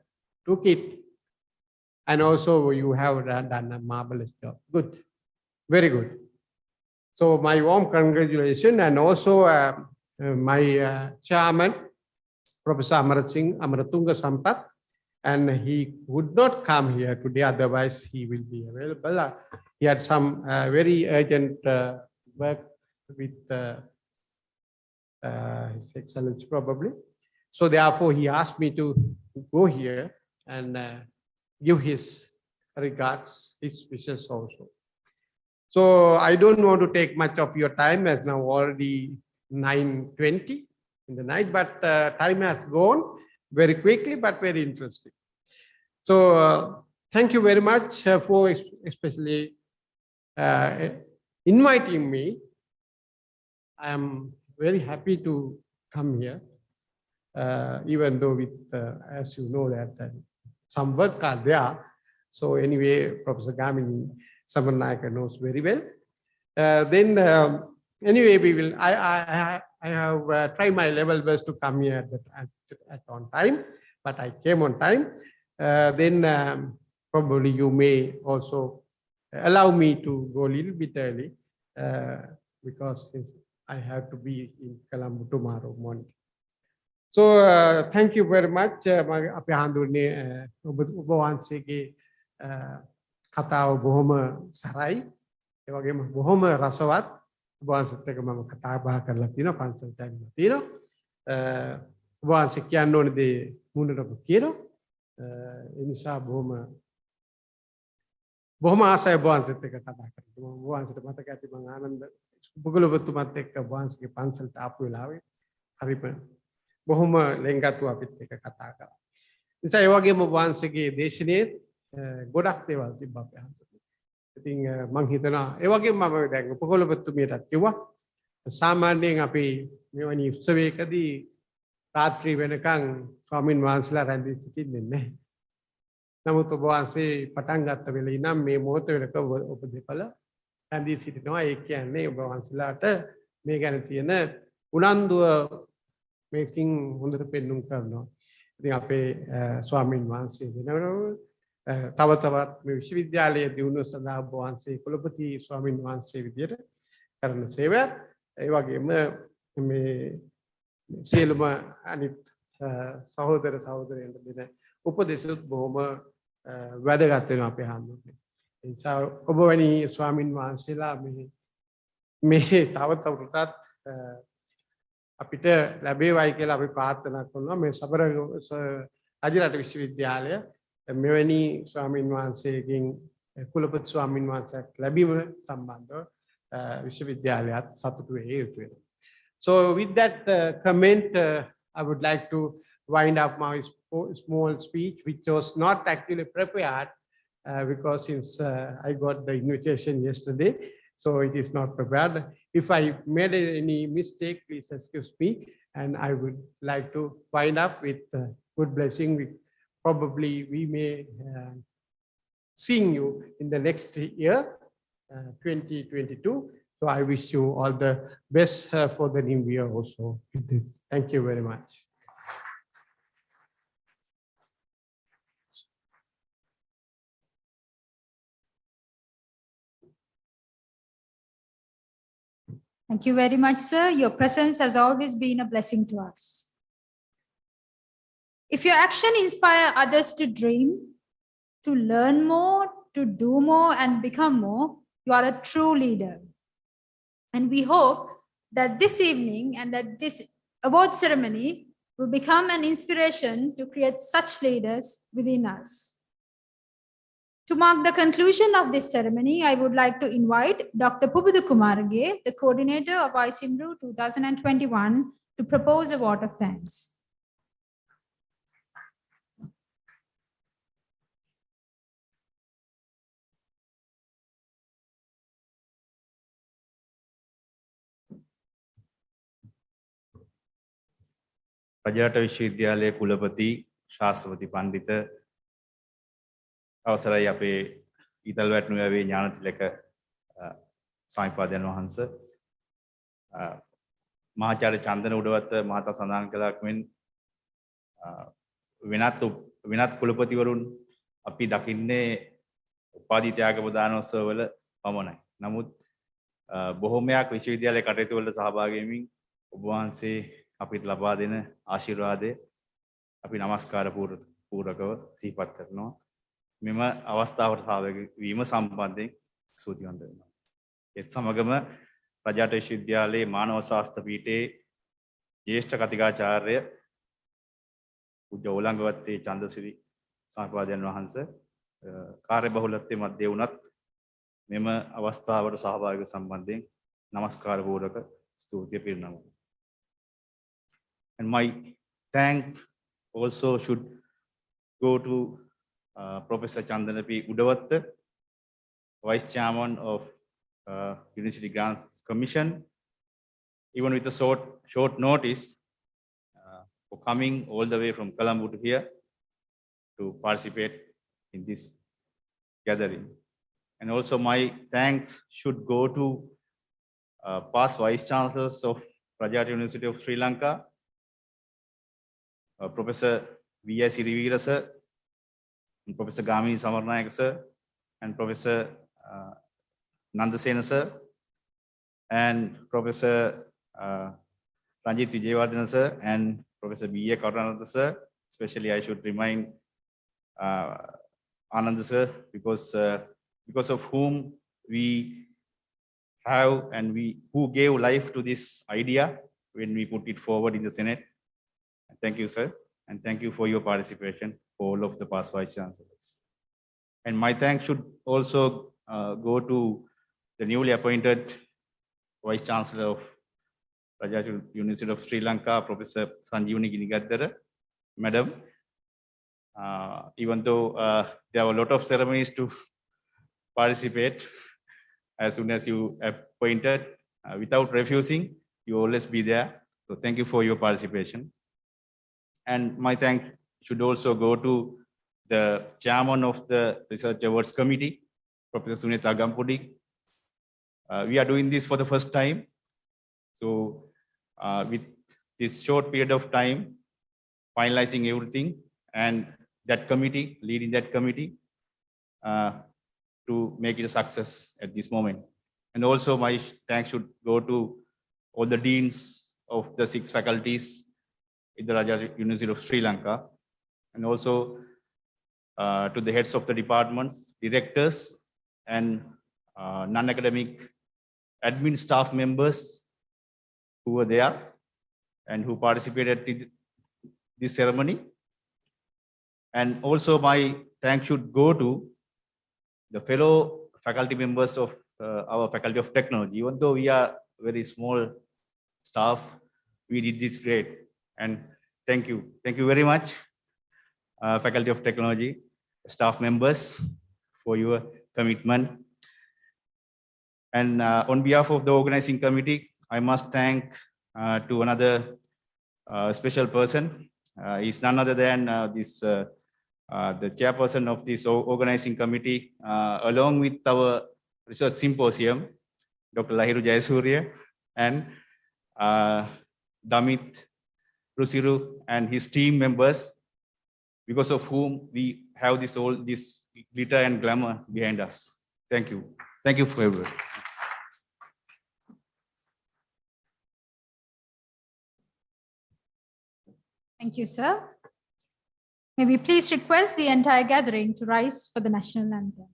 took it, and also you have done a marvelous job. Good, very good. So my warm congratulations, and also my chairman, Professor Amaratunga Sampath, and he would not come here today, otherwise he will be available. He had some very urgent work with His Excellency probably. So therefore he asked me to go here and give his regards, his wishes also. So I don't want to take much of your time, as now already 9:20 in the night, but time has gone very quickly, but very interesting. So thank you very much for especially inviting me. I am very happy to come here, even though with, as you know, that some work are there. So anyway, Professor Gamini Samanayaka knows very well. Then anyway, we will. I have tried my level best to come here at on time, but I came on time. Then probably you may also allow me to go a little bit early because I have to be in Colombo tomorrow morning. So thank you very much. Ape handulne obawansege kataw bohoma sarai. ඒ වගේම බොහොම රසවත් ඔබවහන්සේත් එක්ක මම කතා බහ කරලා තිනවා පන්සල් ටයිම් එක තිනවා ඔබවහන්සේ කියන්න ඕනේ දේ මුණටම කියනවා ඒ නිසා බොහොම ආසයි ඔබවහන්සේත් එක්ක කතා කරන්න මම ඔබවහන්සේට මතක ඇති මම ආනන්ද පුගලොබතුමත් එක්ක ඔබවහන්සේගේ පන්සල්ට ආපු වෙලාවේ හරිම බොහොම ලෙන්ගතු අපිත් එක්ක කතා කරා නිසා ඒ වගේම ඔබවහන්සේගේ දේශනාවේ ගොඩක් දේවල් තිබ්බා අපේ අහන්න ඉතින් මං හිතනවා ඒ වගේම මම දැන් උපකූලපතිතුමියටත් කිව්වා සාමාන්‍යයෙන් අපි මෙවැනි උත්සවයකදී රාත්‍රී වෙනකන් ස්වාමින් වහන්සේලා රැඳී සිටින්නේ නැහැ. නමුත් ඔබ වහන්සේ පටන් ගත්ත වෙලේ ඉඳන් මේ මොහොත වෙනකන් ඔබ දෙපළ රැඳී සිටිනවා. ඒ කියන්නේ ඔබ වහන්සේලාට මේ ගැන තියෙන උනන්දුව මේකින් හොඳට පෙන්눔 කරනවා. ඉතින් අපේ ස්වාමින් වහන්සේ වෙනවම තව තවත් මේ විශ්වවිද්‍යාලයේ දියුණුව සඳහා ඔබ වහන්සේ කුලපති ස්වාමින් වහන්සේ විදියට කරන සේවයක් ඒ වගේම මේ සියලුම අනිත් සහෝදර සහෝදරයන්ට දෙන උපදෙසුත් බොහොම වැදගත් වෙනවා අපේ හාමුදුරුවනේ. ඒ නිසා ඔබ වැනි ස්වාමින් වහන්සේලා මේ තව තවටත් අපිට ලැබේවයි කියලා අපි ප්‍රාර්ථනා කරනවා. මේ රජරට විශ්වවිද්‍යාලය මෙවැනි ස්වාමින් වහන්සේගෙන් කුලපති ස්වාමින් වහන්සේක් ලැබීම සම්බන්ධව විශ්වවිද්‍යාලයත් සතුටු වෙ යුතු වෙනවා. So with that comment, I would like to wind up my small speech, which was not actually prepared because since I got the invitation yesterday, so it is not prepared. If I made any mistake, please excuse me. And I would like to wind up with good blessing. Probably we may see you in the next year, 2022. So I wish you all the best for the new year also with this. Thank you very much. Thank you very much, sir. Your presence has always been a blessing to us. If your action inspires others to dream, to learn more, to do more, and become more, you are a true leader. And we hope that this evening and that this award ceremony will become an inspiration to create such leaders within us. To mark the conclusion of this ceremony, I would like to invite Dr. Pubudu Kumarage, the coordinator of ICIMRU 2021, to propose a vote of thanks. Rajarata විශ්වවිද්‍යාලයේ කුලපති ශාස්ත්‍රපති පණ්ඩිත අවසරයි අපේ ඊතල් වැට්නුවේ ඥානතිලක ස්වාමීපාදයන් වහන්ස මහාචාර්ය චන්දන උඩවත්ත මහතා සඳහන් කළාක් මෙන් වෙනත් කුලපතිවරුන් අපි දකින්නේ උපාධි ත්‍යාග ප්‍රදානෝත්සවවල පමණයි. නමුත් බොහෝමයක් විශ්වවිද්‍යාලයේ කටයුතු වලට සහභාගී වෙමින් ඔබ වහන්සේ අපිට ලබා දෙන ආශිර්වාදය අපි নমස්කාර පූර්වකව සිහිපත් කරනවා. මෙම අවස්ථාවට සහභාගී වීම සම්බන්ධයෙන් ස්තුතිවන්ත වෙනවා. ඒත් සමගම රජරට විශ්වවිද්‍යාලයේ මානව ශාස්ත්‍ර පීඨයේ ජ්‍යෙෂ්ඨ කතිකාචාර්ය පූජ්‍ය ඕලංගවත්තේ චන්දසිරි ස්වාමීපාදයන් වහන්සේ කාර්යබහුලත්වයේ මැද වුණත් මෙම අවස්ථාවට සහභාගී සම්බන්ධයෙන් নমස්කාර පූර්වක ස්තුතිය පිරිනමනවා. And my thank also should go to Professor Chandana P. Udavatta, Vice Chairman of University Grants Commission, even with a short notice for coming all the way from Colombo to here to participate in this gathering. And also my thanks should go to past Vice Chancellors of Rajarata University of Sri Lanka, Professor V.S. Sirivira sir, and Professor Gamini Samarnayaka sir, and Professor Nandasena sir, and Professor Ranjit Vijayawardena sir, and Professor B.A. Karanatha sir. Especially I should remind Anand sir, because of whom we have and who gave life to this idea when we put it forward in the Senate. Thank you, sir. And thank you for your participation for all of the past Vice Chancellors. And my thanks should also go to the newly appointed Vice Chancellor of Rajarata University of Sri Lanka, Professor Sanjeevani Ginigaddara, Madam. Even though there were a lot of ceremonies to participate, as soon as you appointed, without refusing, you always be there. So thank you for your participation. And my thanks should also go to the chairman of the Research Awards Committee, Professor Sunita Gampudi. We are doing this for the first time. So with this short period of time, finalizing everything and that committee, leading that committee, to make it a success at this moment. And also my thanks should go to all the deans of the 6 faculties in the Rajarata University of Sri Lanka, and also to the heads of the departments, directors, and non-academic admin staff members who were there and who participated in this ceremony. And also my thanks should go to the fellow faculty members of our Faculty of Technology. Even though we are very small staff, we did this great. And thank you. Thank you very much, Faculty of Technology, staff members, for your commitment. And on behalf of the organizing committee, I must thank to another special person. He's none other than the chairperson of this organizing committee, along with our research symposium, Dr. Lahiru Jayasurya, and Damit Rusiru and his team members, because of whom we have this glitter and glamour behind us. Thank you. Thank you for everyone. Thank you, sir. May we please request the entire gathering to rise for the national anthem.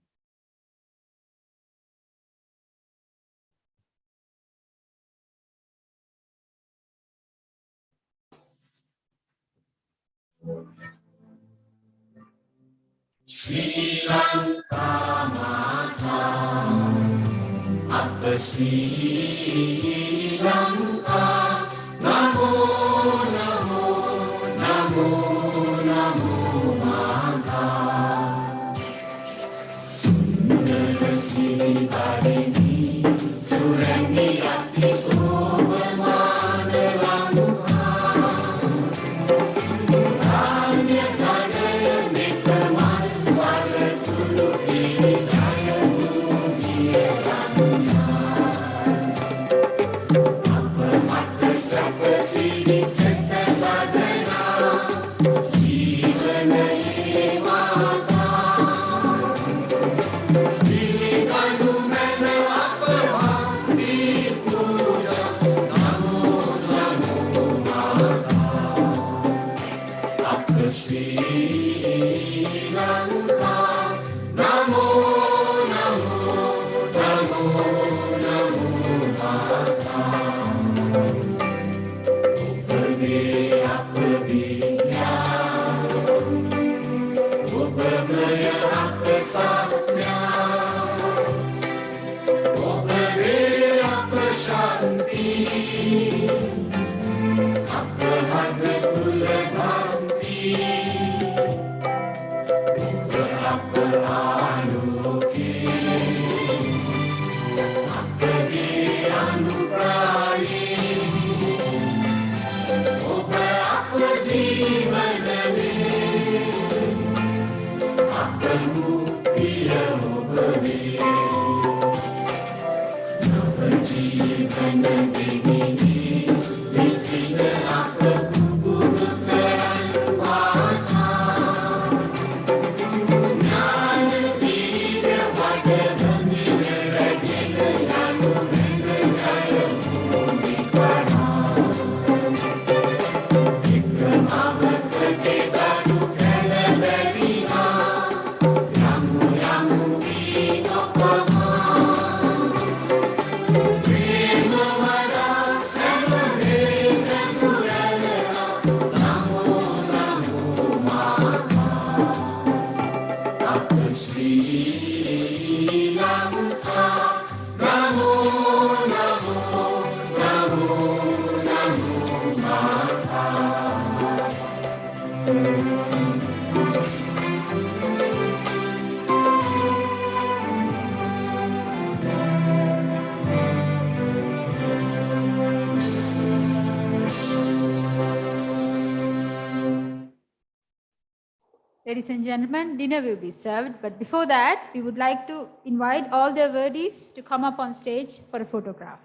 Sri Lanka Mata, Apa Sri Lanka, Namo Namo Namo Namo Mata, Sundara Sri Barini, Surani Ati Sobamana Langka. Sini serta sadana, jiwana ye mata. Pilih kanu mana apa hati puja, namo namo mata. Apa Sri Lanka, namo namo namo namo mata. Ladies and gentlemen, dinner will be served. But before that, we would like to invite all the awardees to come up on stage for a photograph.